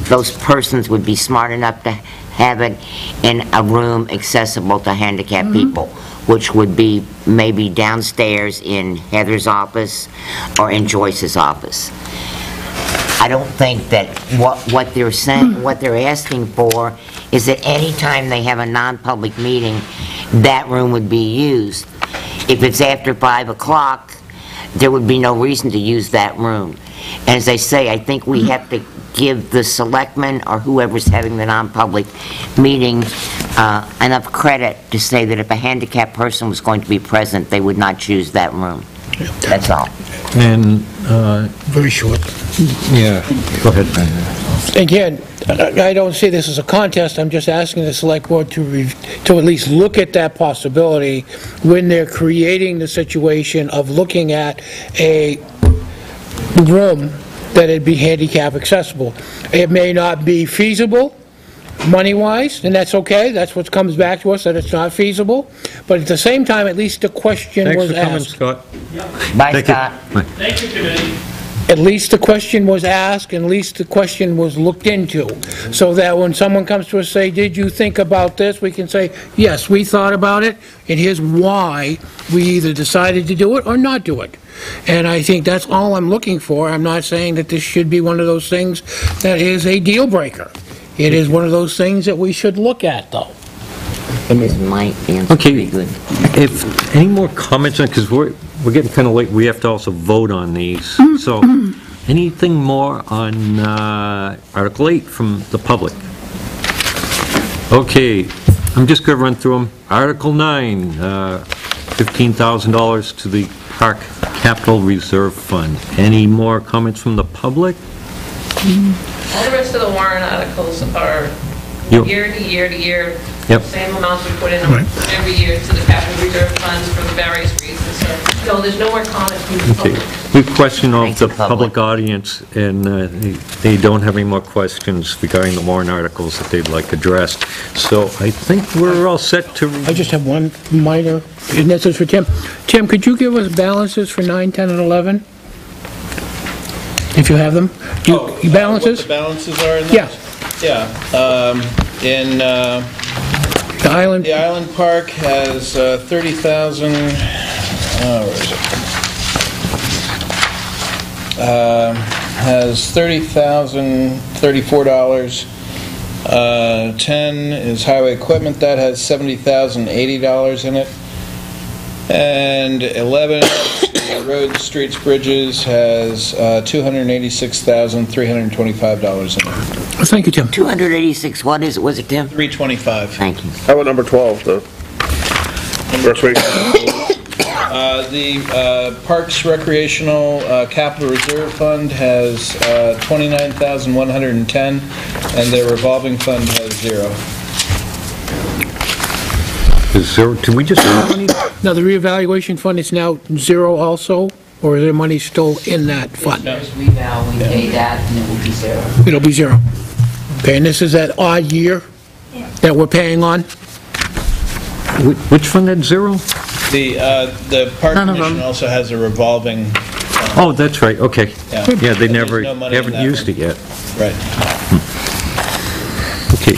those persons would be smart enough to have it in a room accessible to handicapped people, which would be maybe downstairs in Heather's office or in Joyce's office. I don't think that what they're saying, what they're asking for is that any time they have a non-public meeting, that room would be used. If it's after 5 o'clock, there would be no reason to use that room. And as I say, I think we have to give the selectmen or whoever's having the non-public meeting enough credit to say that if a handicapped person was going to be present, they would not choose that room. That's all. And, Very short. yeah, go ahead. Again, I don't see this as a contest, I'm just asking the select board to at least look at that possibility when they're creating the situation of looking at a room that'd be handicap accessible. It may not be feasible, money-wise, and that's okay, that's what comes back to us, that it's not feasible, but at the same time, at least the question Thanks was for coming, asked. Scott. Bye, Thank you. Scott. Thank you, committee. at least the question was asked, and at least the question was looked into, so that when someone comes to us, say, did you think about this, we can say, yes, we thought about it, and here's why we either decided to do it or not do it. And I think that's all I'm looking for. I'm not saying that this should be one of those things that is a deal breaker. It is one of those things that we should look at, though. And this might answer Okay, pretty good. if, any more comments on, because we're getting kind of late, we have to also vote on these. So, anything more on Article 8 from the public? Okay, I'm just going to run through them. Article 9, $15,000 to the Park Capital Reserve Fund. Any more comments from the public? All the rest of the warrant articles are Yep. year to year to year. Yep. Same amounts we put in every year to the capital reserve funds for various reasons. So, no, there's no more comments from the Okay. public. We've questioned all Thank the you, public. public audience, and they don't have any more questions regarding the warrant articles that they'd like addressed. So I think we're all set to... I just have one minor, and this is for Tim. Tim, could you give us balances for 9, 10, and 11? If you have them? You balances? What the balances are in Yeah. those? Yeah. In The island, the Island Park has 30,000, where is it? Has $30,034. 10 is highway equipment, that has $70,080 in it. And 11, roads, streets, bridges, has $286,325 in it. thank you, Tim. 286, what is it, was it, Tim? 325. Thank you. How about number 12, the recreation? The Parks Recreational Capital Reserve Fund has $29,110, and their revolving fund has 0. Is there, did we just have any? Now, the reevaluation fund is now 0 also, or is there money still in that fund? There's reval, we pay that, and it will be 0. It'll be 0. Okay, and this is that odd year that we're paying on? Which fund had 0? The Park None of Commission them. also has a revolving, Oh, that's right, okay. Yeah. Yeah, they But never, there's no money in haven't that used one. it yet. right. Okay,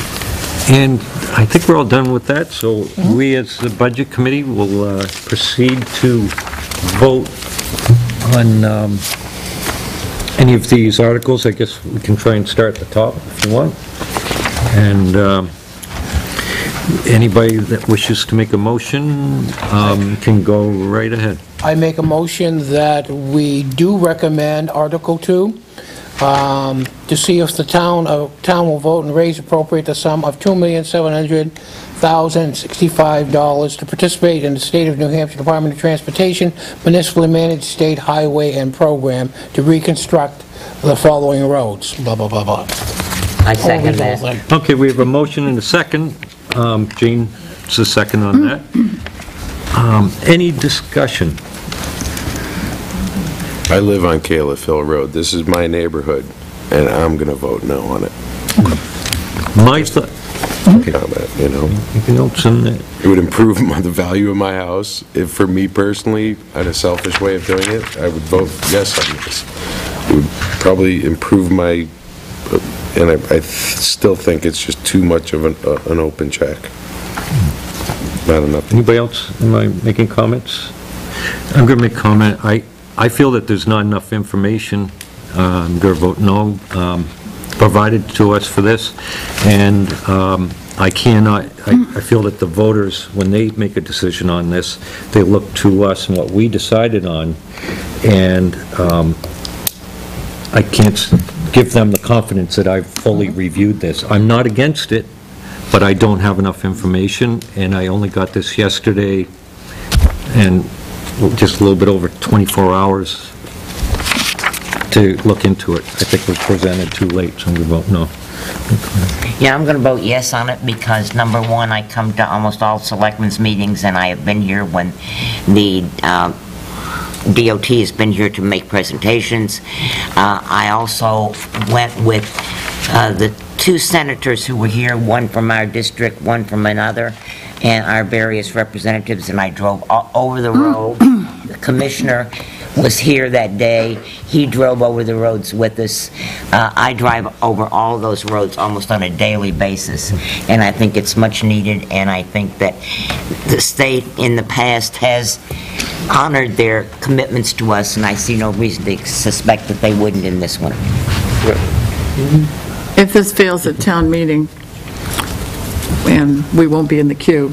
and I think we're all done with that, so we as the Budget Committee will proceed to vote on any of these articles. I guess we can try and start at the top if you want. And anybody that wishes to make a motion can go right ahead. I make a motion that we do recommend Article 2, to see if the town will vote and raise appropriate the sum of $2,700,065 to participate in the State of New Hampshire Department of Transportation municipally managed state highway and program to reconstruct the following roads, blah, blah, blah, blah. I second that. Okay, we have a motion and a second. Jane is a second on that. Any discussion? I live on Caliph Hill Road. This is my neighborhood, and I'm going to vote no on it. My thought, Comment, you know? anything else in that? It would improve the value of my house. If, for me personally, I had a selfish way of doing it, I would vote yes on this. It would probably improve my, and I still think it's just too much of an open check. Not enough. Anybody else? Am I making comments? I'm going to make a comment. I feel that there's not enough information, I'm going to vote no, provided to us for this, and I feel that the voters, when they make a decision on this, they look to us and what we decided on, and I can't give them the confidence that I've fully reviewed this. I'm not against it, but I don't have enough information, and I only got this yesterday, and just a little bit over 24 hours to look into it. I think it was presented too late, so I'm going to vote no. Yeah, I'm going to vote yes on it because, number one, I come to almost all selectmen's meetings, and I have been here when the DOT has been here to make presentations. I also went with the 2 senators who were here, one from our district, one from another, and our various representatives, and I drove all over the road. The commissioner was here that day. He drove over the roads with us. I drive over all those roads almost on a daily basis, and I think it's much needed, and I think that the state in the past has honored their commitments to us, and I see no reason to suspect that they wouldn't in this one. If this fails at town meeting, and we won't be in the queue,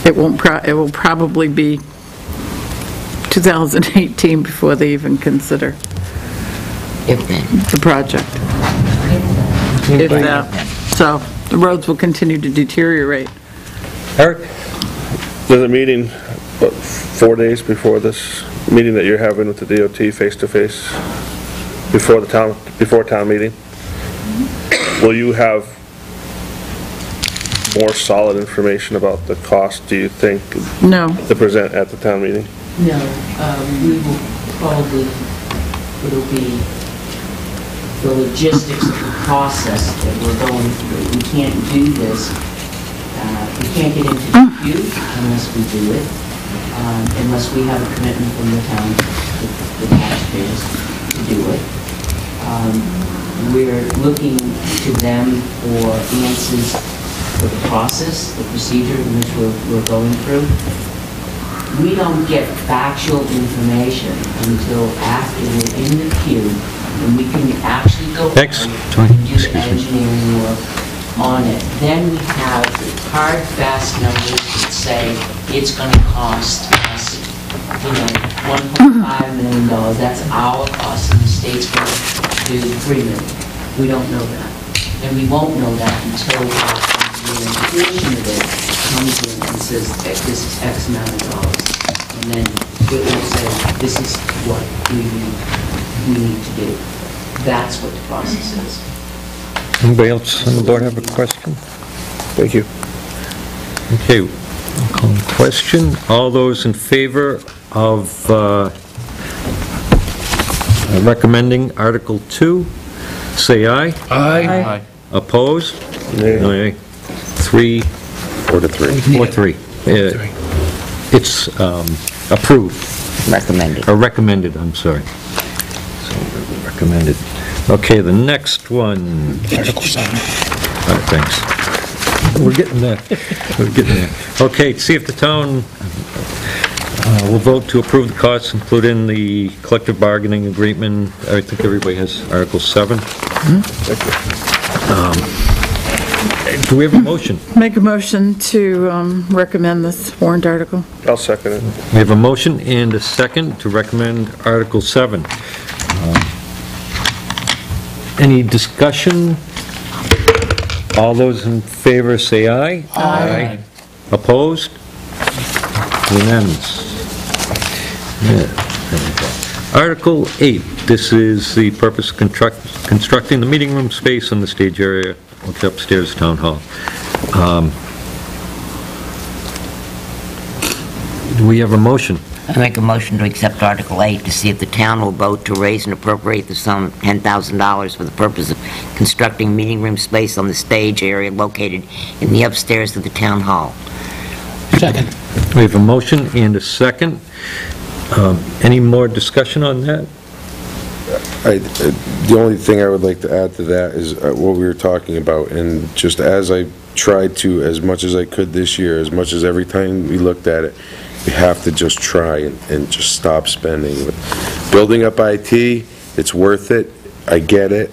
it will probably be 2018 before they even consider the project. If that. So the roads will continue to deteriorate. Eric? There's a meeting, 4 days before this meeting that you're having with the DOT face-to-face, before town meeting. Will you have more solid information about the cost, do you think? No. To present at the town meeting? No, we will probably, it'll be the logistics of the process that we're going through. We can't do this, we can't get into the queue unless we do it, unless we have a commitment from the town, the taxpayers, to do it. We're looking to them for answers for the process, the procedure in which we're going through. We don't get factual information until after we're in the queue, and we can actually go and do the engineering work on it. Then we have hard, fast numbers that say it's going to cost us, $1.5 million. That's our cost, and the state's going to do $3 million. We don't know that, and we won't know that until the portion of it comes in and says this is X amount of dollars, and then it will say this is what we need to do. That's what the process is. Anybody else on the board have a question? Thank you. Okay, I'll call the question. All those in favor of recommending Article 2, say aye. Aye. Opposed? Nay. 3. 4 to 3. 4-3. It's approved. Recommended. Or recommended, I'm sorry. So, recommended. Okay, the next one. Article 7. All right, thanks. We're getting there. We're getting there. Okay, to see if the town will vote to approve the costs included in the collective bargaining agreement. I think everybody has Article 7. Do we have a motion? Make a motion to recommend this warrant article. I'll second it. We have a motion and a second to recommend Article 7. Any discussion? All those in favor say aye. Aye. Opposed? Unanimous. Yeah, there we go. Article 8, this is the purpose of constructing the meeting room space on the stage area, which upstairs Town Hall. Do we have a motion? I make a motion to accept Article 8 to see if the town will vote to raise and appropriate the sum of $10,000 for the purpose of constructing meeting room space on the stage area located in the upstairs of the Town Hall. Second. We have a motion and a second. Any more discussion on that? The only thing I would like to add to that is what we were talking about, and just as I tried to, as much as I could this year, as much as every time we looked at it, we have to just try and just stop spending. Building up IT, it's worth it. I get it.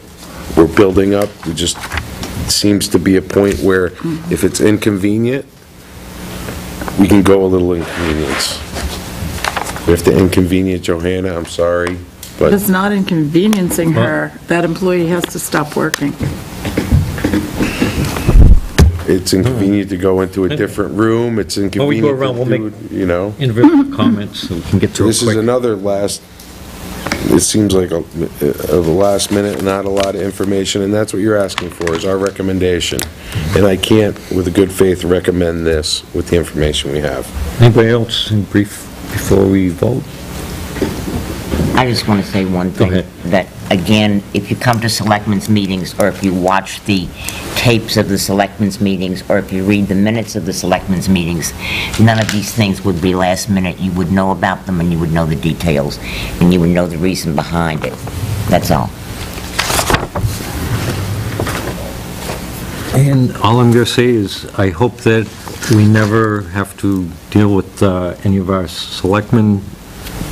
We're building up. It just seems to be a point where if it's inconvenient, we can go a little inconvenience. We have to inconvenience Johanna, I'm sorry, But it's not inconveniencing her. That employee has to stop working. it's inconvenient to go into a different room, it's When we go inconvenient around, we'll to make do, you know? individual comments so we can get to it This is quick. another it seems like a last minute, not a lot of information, and that's what you're asking for, is our recommendation. And I can't, with a good faith, recommend this with the information we have. Anybody else in brief before we vote? I just want to say one thing. Go ahead. That again, if you come to selectmen's meetings, or if you watch the tapes of the selectmen's meetings, or if you read the minutes of the selectmen's meetings, none of these things would be last minute. You would know about them, and you would know the details, and you would know the reason behind it. That's all. And all I'm going to say is, I hope that we never have to deal with any of our selectmen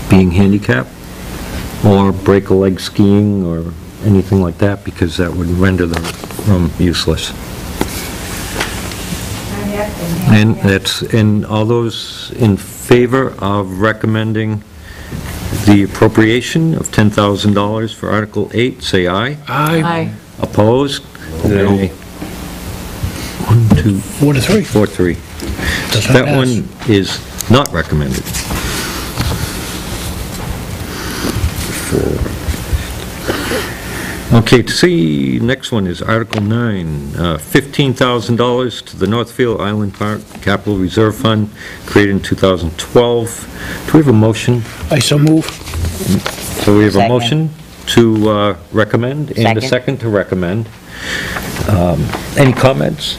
being handicapped, or break a leg skiing, or anything like that, because that would render the room useless. And all those in favor of recommending the appropriation of $10,000 for Article 8, say aye. Aye. Opposed? No. Nay. 1, 2, 4 to 3. 4, 3. Does not That pass. one is not recommended. Okay, to see, next one is Article 9, $15,000 to the Northfield Island Park Capital Reserve Fund, created in 2012. Do we have a motion? I so move. So we have a Second. motion to recommend, and a Second. second to recommend. Any comments?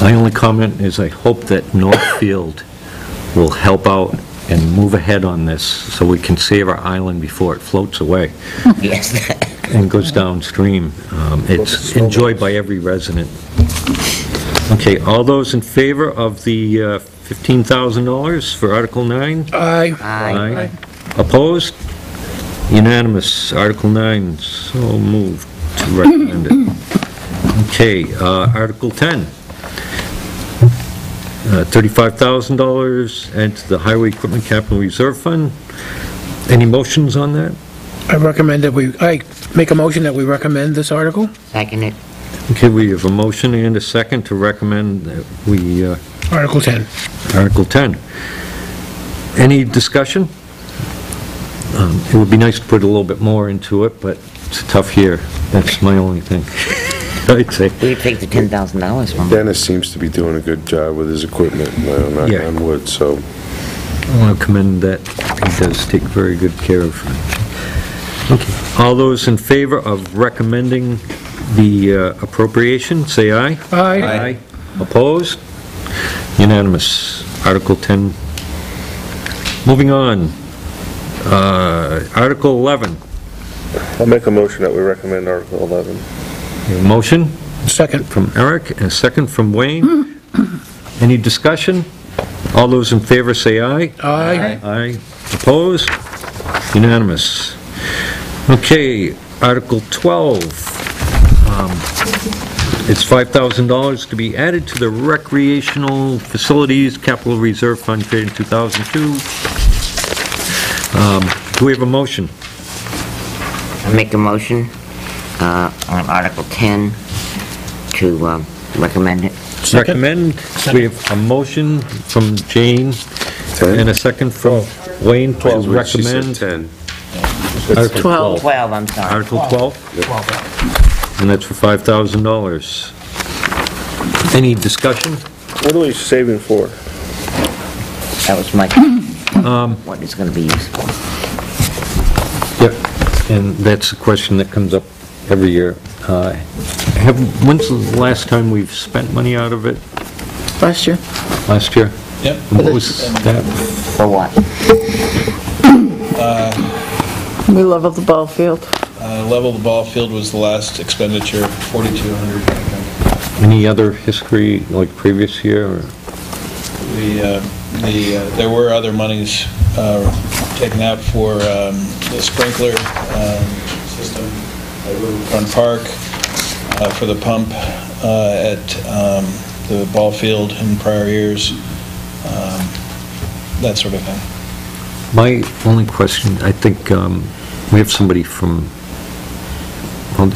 My only comment is I hope that Northfield will help out and move ahead on this, so we can save our island before it floats away Yes. and goes downstream. It's enjoyed by every resident. Okay, all those in favor of the $15,000 for Article 9? Aye. Aye. Opposed? Unanimous. Article 9, so moved to recommend it. Okay, Article 10. $35,000 and to the Highway Equipment Capital Reserve Fund. Any motions on that? I make a motion that we recommend this article. Second it. Okay, we have a motion and a second to recommend that we, Article 10. Article 10. Any discussion? It would be nice to put a little bit more into it, but it's a tough year. That's my only thing, I'd say. Where do you take the $10,000 from? Dennis seems to be doing a good job with his equipment, knock Yeah. on wood, so. I want to commend that. He does take very good care of. Okay. All those in favor of recommending the appropriation, say aye. Aye. Opposed? Unanimous. Article 10. Moving on. Article 11. I'll make a motion that we recommend Article 11. A motion Second. from Eric and a second from Wayne. Any discussion? All those in favor say aye. Aye. Aye. Opposed? Unanimous. Okay, Article 12. It's $5,000 to be added to the Recreational Facilities Capital Reserve Fund created in 2002. Do we have a motion? I make a motion on Article 10 to recommend it. Recommend. We have a motion from Jane and a second from Wayne to She said recommend. 10. Article 12. 12, I'm sorry. Article 12? And that's for $5,000. Any discussion? What are we saving for? That was my, what it's going to be used for. Yep, and that's a question that comes up every year. When's the last time we've spent money out of it? Last year. Last year? Yep. And what was that? For what? We leveled the ball field. Level the ball field was the last expenditure, 4,200. Any other history, like previous year? Or? There were other monies taken out for the sprinkler system at Riverfront Park, for the pump at the ball field in prior years, that sort of thing. My only question, I think we have somebody from,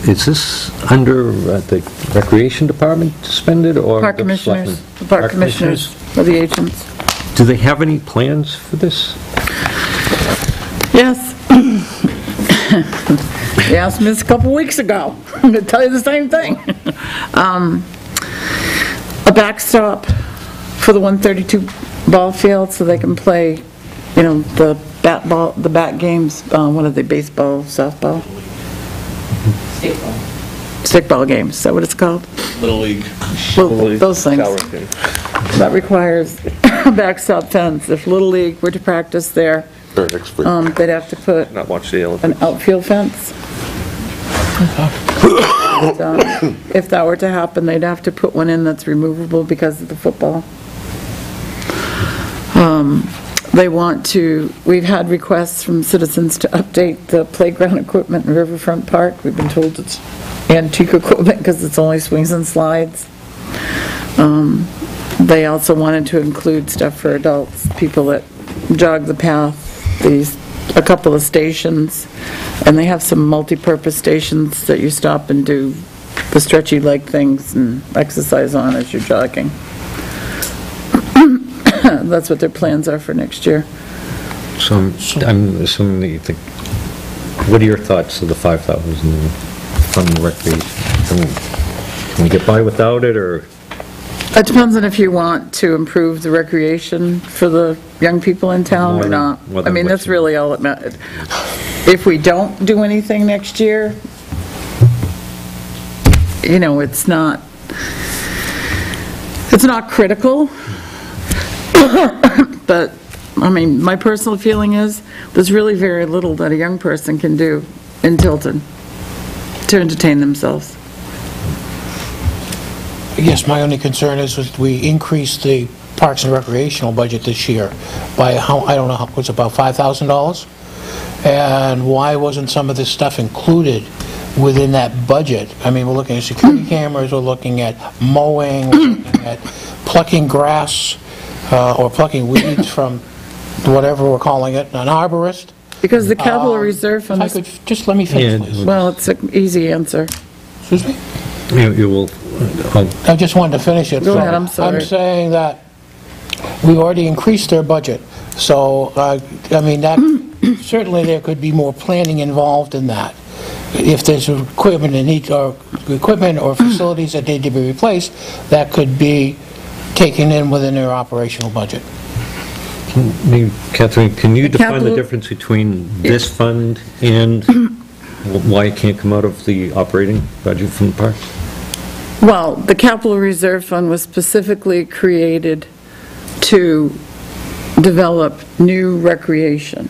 is this under the Recreation Department to spend it, or? Park the commissioners, selectmen? the park commissioners are the agents. Do they have any plans for this? Yes. They asked me this a couple weeks ago. I'm going to tell you the same thing. A backstop for the 132 ball field so they can play the bat games, what are they, baseball, softball? Stickball. Stickball games, is that what it's called? Little League. Well, those things. Calvert game. That requires a backstop fence. If Little League were to practice there, Or next week. they'd have to put Not watch the Olympics. an outfield fence. If that were to happen, they'd have to put one in that's removable because of the football. We've had requests from citizens to update the playground equipment in Riverfront Park. We've been told it's antique equipment because it's only swings and slides. They also wanted to include stuff for adults, people that jog the path, a couple of stations, and they have some multi-purpose stations that you stop and do the stretchy leg things and exercise on as you're jogging. That's what their plans are for next year. So I'm assuming that you think, what are your thoughts of the 5,000 from recreation? Can we get by without it, or? It depends on if you want to improve the recreation for the young people in town or not. I mean, that's really all it matters. If we don't do anything next year, it's not critical. But, I mean, my personal feeling is there's really very little that a young person can do in Tilton to entertain themselves. Yes, my only concern is we increased the Parks and Recreational budget this year by, I don't know, what's about $5,000? And why wasn't some of this stuff included within that budget? I mean, we're looking at security cameras, we're looking at mowing, we're looking at plucking grass, or plucking weeds from whatever we're calling it, an arborist. Because the capital reserve fund If I could, just let me finish, please. Well, it's an easy answer. Excuse me? You will, I just wanted to finish it. Go ahead, I'm sorry. I'm saying that we already increased their budget, so, I mean, that, certainly there could be more planning involved in that. If there's equipment or facilities that need to be replaced, that could be taken in within their operational budget. maybe, Catherine, can you define the capital- difference between this fund and why it can't come out of the operating budget from the park? Well, the capital reserve fund was specifically created to develop new recreation.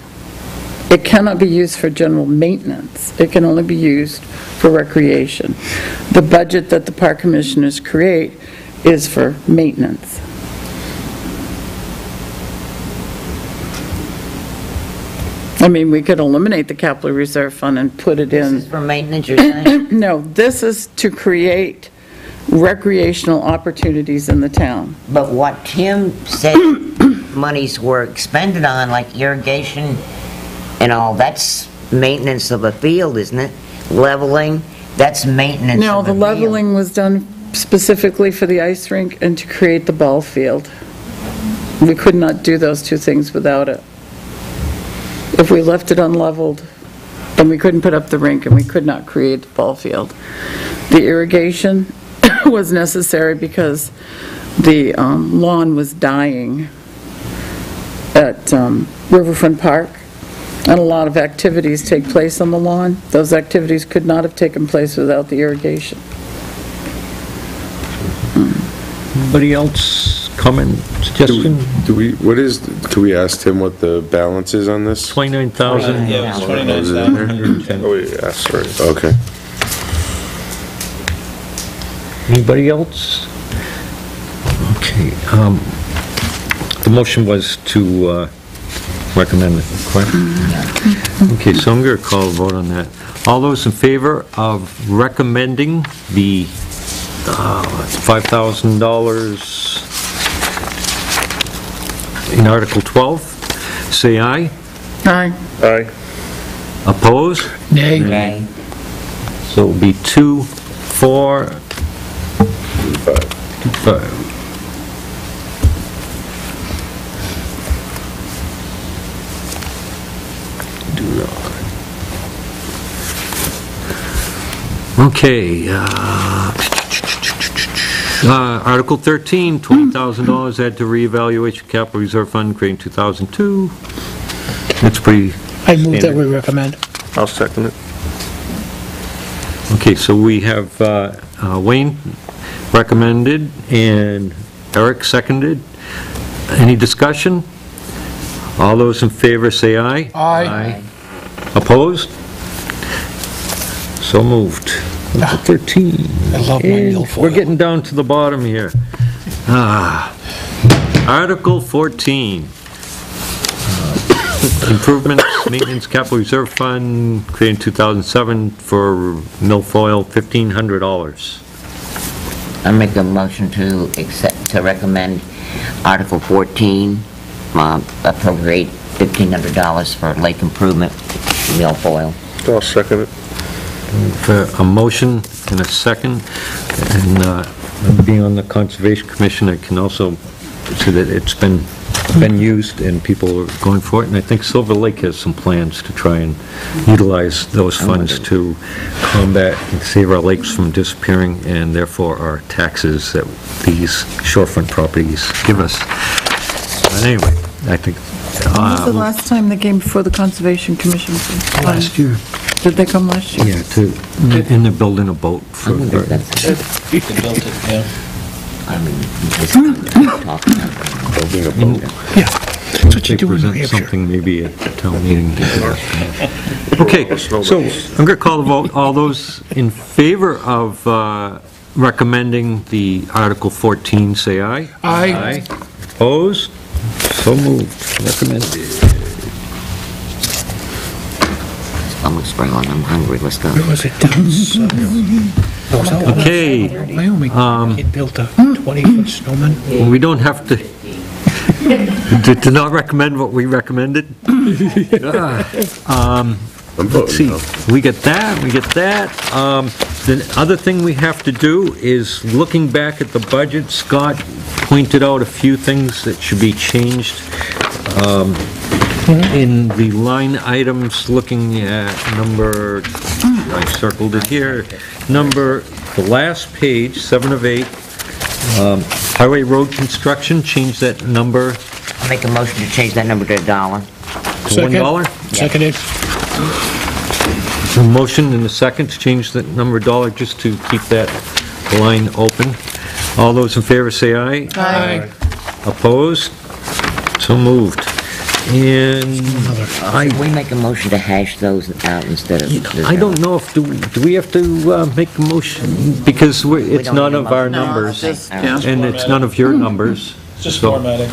It cannot be used for general maintenance. It can only be used for recreation. The budget that the park commissioners create is for maintenance. I mean, we could eliminate the capital reserve fund and put it in. This is for maintenance, you're saying? No, this is to create recreational opportunities in the town. But what Tim said monies were expended on, like irrigation and all, that's maintenance of a field, isn't it? Leveling, that's maintenance No, of a the field. leveling was done specifically for the ice rink and to create the ball field. We could not do those two things without it. If we left it unleveled, then we couldn't put up the rink and we could not create the ball field. The irrigation was necessary because the lawn was dying at Riverfront Park, and a lot of activities take place on the lawn. Those activities could not have taken place without the irrigation. Anybody else comment, suggestion? Can we ask Tim what the balance is on this? 29,000. Yeah, it's 29,110. Oh, yeah, sorry. Okay. Anybody else? Okay, the motion was to recommend it, correct? Okay, so I'm going to call a vote on that. All those in favor of recommending the $5,000 in Article 12, say aye. Aye. Aye. Opposed? Nay. Okay. So it will be 2-4, 2-5. Do not. Okay, Article 13, $20,000 add to reevaluation capital reserve fund, creating 2002. That's pretty I move that standard. we recommend. I'll second it. Okay, so we have Wayne recommended and Eric seconded. Any discussion? All those in favor say aye. Aye. Opposed? So moved. Number 13. I love my And milfoil. we're getting down to the bottom here. Article 14. Improvements, maintenance, capital reserve fund, created in 2007 for milfoil, $1,500. I make a motion to accept, to recommend Article 14, appropriate $1,500 for lake improvement, milfoil. I'll second it. A motion and a second, and being on the Conservation Commission, I can also say that it's been used and people are going for it, and I think Silver Lake has some plans to try and utilize those funds to combat and save our lakes from disappearing, and therefore our taxes that these shorefront properties give us. But anyway, I think... When was the last time they came before the Conservation Commission? Last year. Did they come last year? Yeah, and they're building a boat for... They built it, yeah. I mean, this kind of talking about Building a boat. Yeah, that's what you do in New Hampshire. Something maybe at town meeting. Okay, so I'm going to call the vote. All those in favor of recommending the Article 14, say aye. Aye. Opposed? So moved. Recommended. stomach sprawling, I'm hungry, let's go. Where was it? Down south? No, it was out Okay. Wyoming, kid built a 20-foot snowman. We don't have to, to not recommend what we recommended? Let's see, we get that. The other thing we have to do is, looking back at the budget, Scott pointed out a few things that should be changed in the line items, looking at number, I circled it here, the last page, 7 of 8, highway road construction, change that number I make a motion to change that number to $1. to $1. Seconded. A motion and a second to change that number $1, just to keep that line open. All those in favor say aye. Aye. Opposed? So moved. And We make a motion to hash those out instead of... I don't know if, do we have to make a motion? Because it's don't none need a of our motion. No, numbers, just- yeah. and it's none of your numbers. Just So, formatting.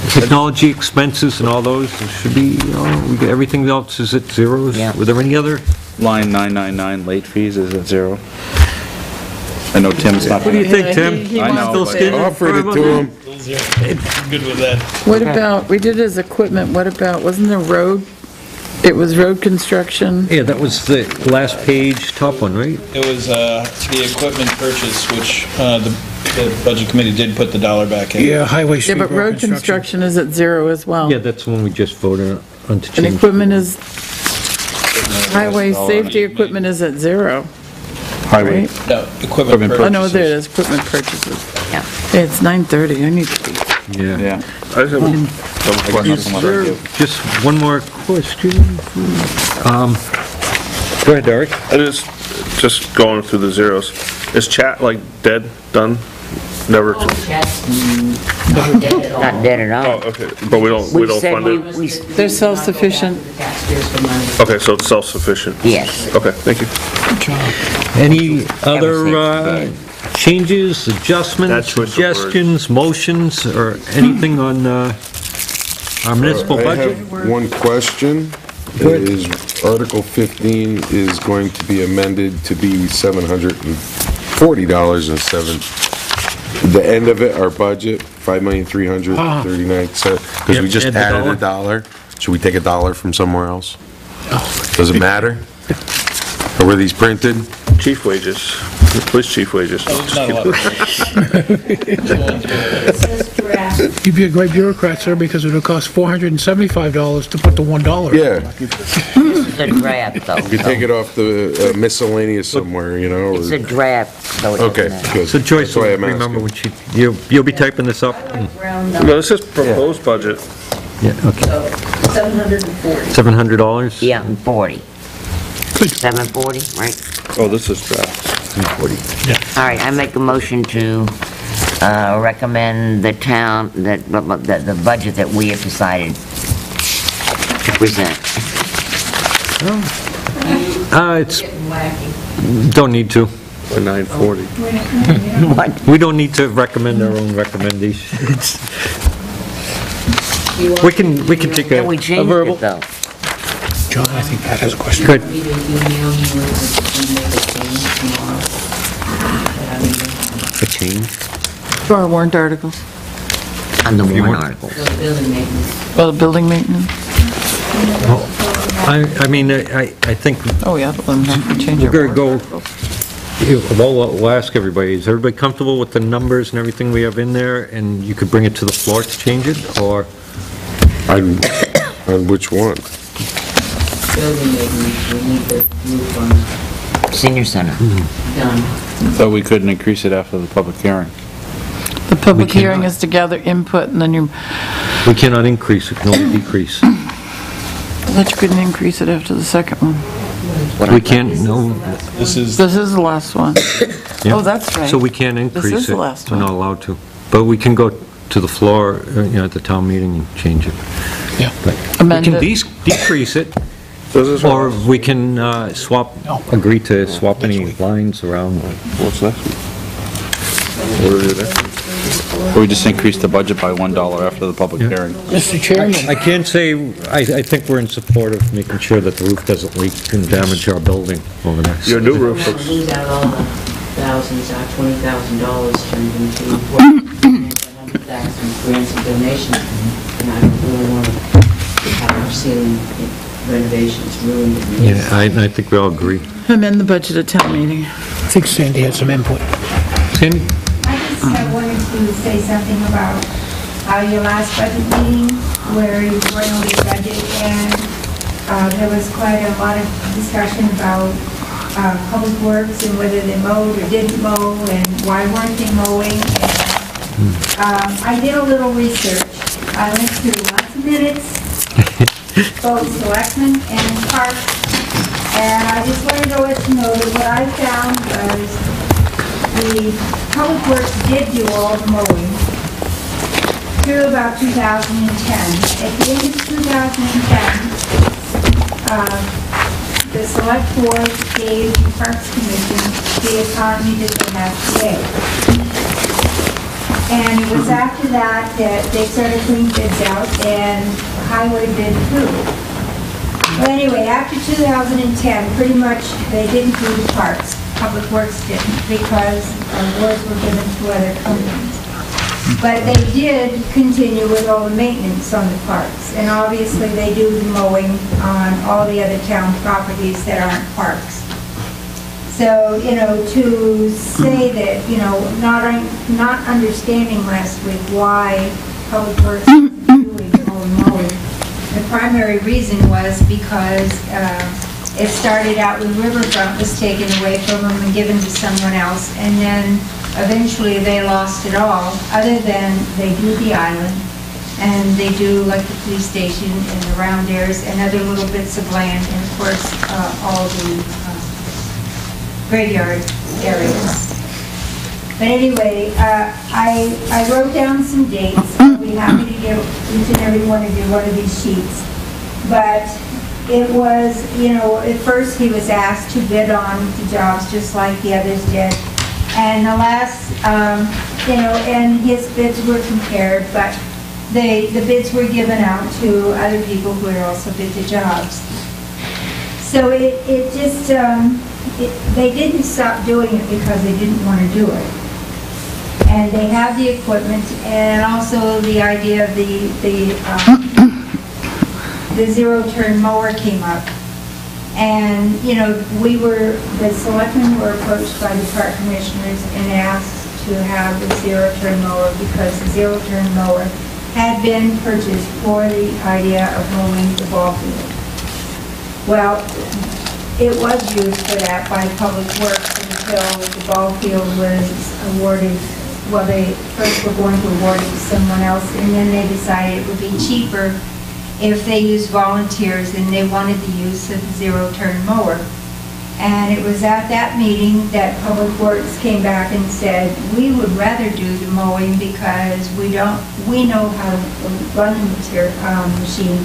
Technology expenses and all those should be, everything else is at zeros? Yeah. Were there any other? Line 999, late fees is at 0. I know Tim's not... What do you think, Tim? he I wants know, Still but- standing Offered it firm on to that? him. Good with that. What about, we did his equipment, what about, wasn't there road, it was road construction? Yeah, that was the last page, top one, right? It was the equipment purchase, which the Budget Committee did put the dollar back in. Yeah, highway Yeah, street but road construction is at 0 as well. Yeah, that's the one we just voted on to change. And equipment is, highway safety equipment is at 0. Highway. Right? No, equipment Oh, purchase. no, there it is, equipment purchases. Yeah. Hey, it's 9:30, I need to be. Yeah. Yeah. I just have some questions. Is there just one more question? Go ahead, Derek. I just going through the zeros. Is chat like dead, done? Never? Not dead at all. Not dead at Oh, all. okay, but we don't said fund it? They're self-sufficient. Okay, so it's self-sufficient? Yes. Okay, thank you. Any other Ever changes, adjustments, That choice of words. suggestions, motions, or anything on our municipal I budget? have one question. Go ahead. Is Article 15 is going to be amended to be $740.07. The end of it, our budget, $5,339,000, because we Yep, just add the added $1. Should we take $1 from somewhere else? Does it matter? Or were these printed? Chief wages. Police chief wages. Not a lot. It says draft. You'd be a great bureaucrat, sir, because it would cost $475 to put the $1. Yeah, This is a draft, though. you could take it off the miscellaneous somewhere, you know? It's or- a draft, so it Okay, doesn't... good. So Joyce, That's why I'm remember asking. when you'll be typing this up? Round No, number, this is proposed budget. Yeah, okay. so $740. $700? Yeah, and 40. 740, right? Oh, this is draft. All right, I make a motion to recommend the town, that the budget that we have decided to present. It's, Getting wacky. don't need to. For 940. What? We don't need to recommend our own recommendations. We can take Yeah, we a changed verbal. it, though. John, I think Pat has a question. Good. Maybe they email you and make a change tomorrow. A change? For our warrant articles, On the warrant want- article. So the building maintenance. well, the building maintenance. I mean, I think Oh, yeah, well, then we can change we're our going to warrant go, articles. we'll ask everybody, is everybody comfortable with the numbers and everything we have in there? And you could bring it to the floor to change it, or? On which one? Building maintenance, we need the roof on, Senior Center. done. So we couldn't increase it after the public hearing. The public We cannot. hearing is to gather input, and then you, We cannot increase, it can only decrease. but you couldn't increase it after the second one. We can't, no. This is, This is the last one. yeah. Oh, that's right. So we can't increase it. is the last We're one. not allowed to. But we can go to the floor, at the town meeting and change it. Yeah. But Amend we can it. decrease it, This is or we can agree to swap any week. lines around. What's next? What do we do next? Or we just increased the budget by $1 after the public hearing. Mr. Chairman, I can say, I think we're in support of making sure that the roof doesn't leak and damage our building over there. Your new We're roof gonna looks, lose out all the thousands, our $20,000 turned into $100,000 grants and donations. And I don't really want to have our ceiling renovations ruined. Yeah, I think we all agree. Amend the budget at town meeting. I think Sandy had some input. Sandy? I just wanted to say something about your last budget meeting where you were going over your budget, and there was quite a lot of discussion about public works and whether they mowed or didn't mow and why weren't they mowing. And, I did a little research. I went through lots of minutes, both selectmen and parks, and I just wanted to let you know that what I found was the Public Works did do all the mowing through about 2010. At the end of 2010, the Select Board gave the Parks Commission the autonomy that they have today. And it was after that that they started putting bids out, and Highway bid too. But anyway, after 2010, pretty much they didn't do the parks. Public Works didn't, because awards were given to other companies. But they did continue with all the maintenance on the parks, and obviously they do the mowing on all the other town properties that aren't parks. So, to say that, not understanding last week why Public Works isn't doing all the mowing, the primary reason was because it started out when Riverfront was taken away from them and given to someone else, and then eventually they lost it all, other than they do the island, and they do like the police station and the round airs and other little bits of land, and of course, all the graveyard areas. But anyway, I wrote down some dates. I'll be happy to give each and every one of you one of these sheets. But it was, at first he was asked to bid on the jobs just like the others did. And the last, and his bids were compared, but the bids were given out to other people who had also bid the jobs. So it just, they didn't stop doing it because they didn't want to do it. And they have the equipment, and also the idea of the zero-turn mower came up. And, you know, the selectmen were approached by the park commissioners and asked to have the zero-turn mower because the zero-turn mower had been purchased for the idea of mowing the ball field. Well, it was used for that by Public Works until the ball field was awarded, well, they first were going to award it to someone else, and then they decided it would be cheaper if they used volunteers, and they wanted the use of the zero-turn mower. And it was at that meeting that Public Works came back and said, we would rather do the mowing because we know how to run the machine,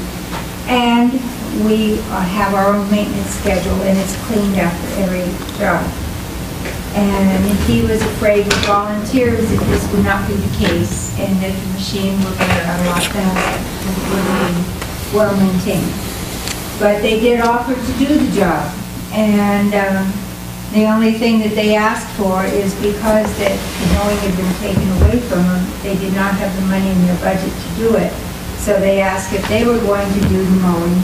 and we have our own maintenance schedule, and it's cleaned after every job. And if he was afraid with volunteers that this would not be the case, and that the machine would be a lot better, it would be well maintained. But they did offer to do the job, and the only thing that they asked for is because that the mowing had been taken away from them, they did not have the money in their budget to do it. So they asked if they were going to do the mowing,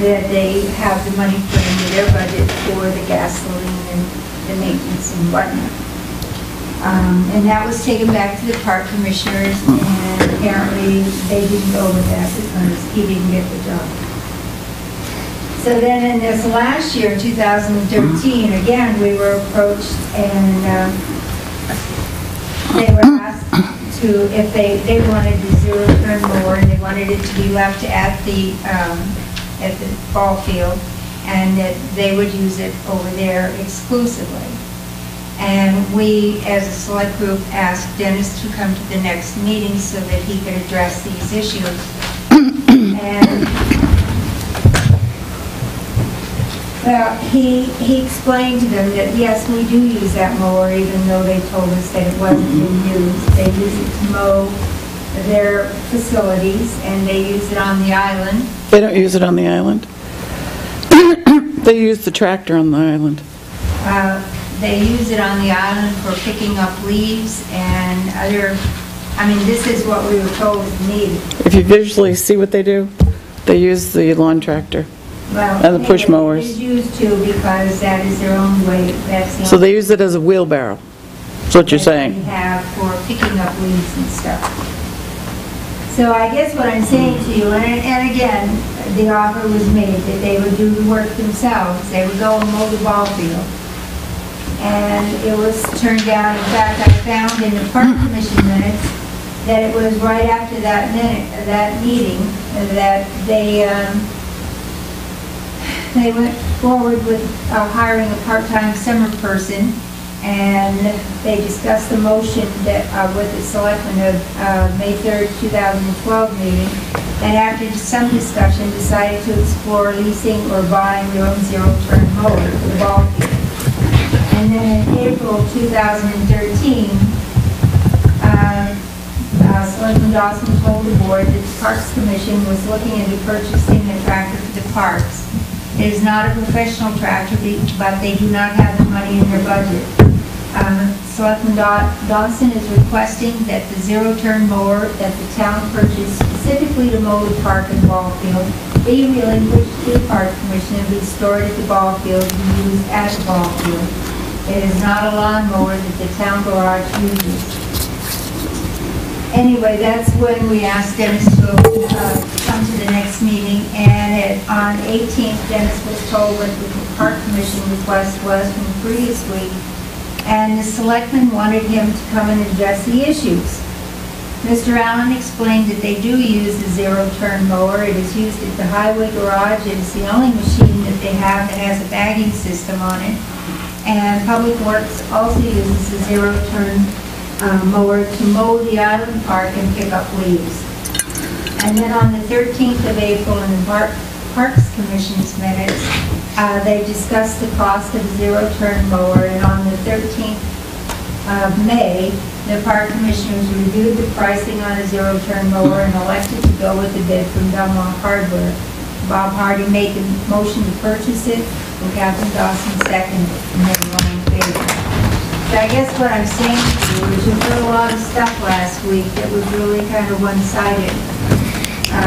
that they have the money put into their budget for the gasoline and the maintenance and whatnot. And that was taken back to the park commissioners, and apparently they didn't go with that because he didn't get the job. So then in this last year, 2013, again, we were approached, and they were asked to, if they wanted the zero-turn mower, and they wanted it to be left at the ball field, and that they would use it over there exclusively. And we, as a select group, asked Dennis to come to the next meeting so that he could address these issues. And well, he explained to them that yes, we do use that mower, even though they told us that it wasn't being used. They use it to mow their facilities, and they use it on the island. They don't use it on the island? They use the tractor on the island. They use it on the island for picking up leaves and other, I mean, this is what we were told is needed. If you visually see what they do, they use the lawn tractor and the push mowers. It's used to because that is their own way. That's the So they use it as a wheelbarrow. That's what you're saying. They have for picking up leaves and stuff. So I guess what I'm saying to you, and again, the offer was made that they would do the work themselves. They would go and mow the ball field. And it was turned down. In fact, I found in the park commission minutes that it was right after that meeting that they went forward with hiring a part-time summer person, and they discussed the motion that with the selectmen of May 3rd, 2012 meeting, and after some discussion decided to explore leasing or buying their own zero-turn mower for the ball field. And then in April 2013, Selectman Dawson told the board that the Parks Commission was looking into purchasing a tractor for the parks. It is not a professional tractor, but they do not have the money in their budget. Selectman Dawson is requesting that the zero-turn mower that the town purchased specifically to mow the park and ball field be relinquished to the Park Commission and be stored at the ball field and used at the ball field. It is not a lawn mower that the town garage uses. Anyway, that's when we asked Dennis to come to the next meeting, and on 18th, Dennis was told what the Park Commission request was from the previous week, and the selectmen wanted him to come and address the issues. Mr. Allen explained that they do use the zero-turn mower. It is used at the highway garage. It is the only machine that they have that has a bagging system on it. And Public Works also uses the zero-turn mower to mow the island park and pick up leaves. And then on the 13th of April in the Parks Commission's minutes, they discussed the cost of the zero-turn mower, and on the 13th of May, the Park Commissioners reviewed the pricing on a zero-turn mower and elected to go with the bid from Belmont Hardware. Bob Hardy made the motion to purchase it, and Captain Dawson seconded, and everyone in favor. So I guess what I'm saying to you is you heard a lot of stuff last week that was really kind of one-sided.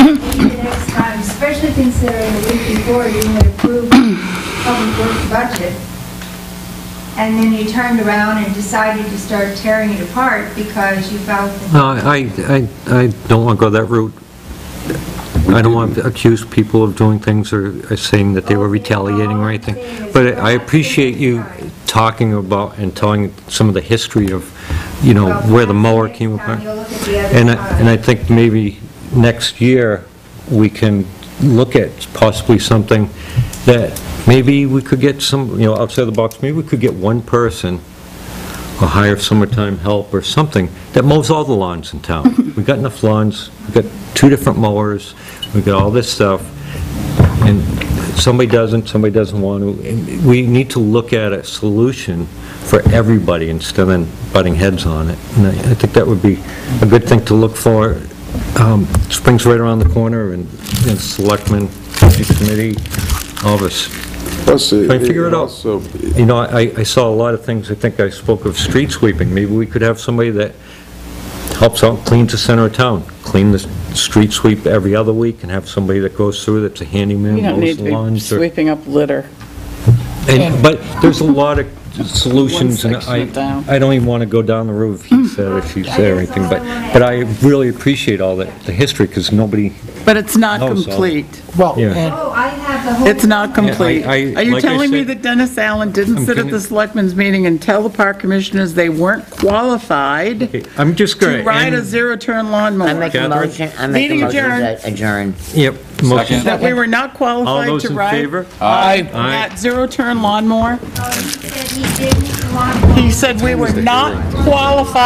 Maybe the next time, especially considering the week before you had approved public works budget, and then you turned around and decided to start tearing it apart because you felt that... No, I don't want to go that route. I don't want to accuse people of doing things or saying that they were retaliating or anything. But I appreciate you talking about and telling some of the history of, you know, where the mower came apart. And I think maybe next year we can look at possibly something that maybe we could get some, you know, outside the box, maybe we could get one person or hire summertime help or something that mows all the lawns in town. We've got enough lawns, we've got 2 different mowers, we've got all this stuff, and somebody doesn't want to. And we need to look at a solution for everybody instead of butting heads on it. And I think that would be a good thing to look for. Spring's right around the corner, and selectmen, budget committee, all of us. Try to figure it out. You know, I saw a lot of things. I think I spoke of street sweeping. Maybe we could have somebody that helps out, cleans the center of town, clean the street sweep every other week, and have somebody that goes through that's a handyman, You don't need mows to be lawns. sweeping up litter. But there's a lot of solutions, and One section down. I don't even want to go down the road if he said or she said or anything, but I really appreciate all the history, because nobody But it's not knows all. complete. Well, Yeah. and Oh, I have the whole... It's not complete. Yeah, I- Are you like I telling me said- that Dennis Allen didn't I'm sit at gonna- the selectmen's meeting and tell the park commissioners they weren't qualified I'm just going to ride a zero-turn lawnmower? I make a Catherine? motion, I make a Meeting motion adjourned. to adjourn. Yep. Motion. That we were not All qualified those to in ride favor? I that zero-turn lawnmower? He said he didn't want... He said we were not qualified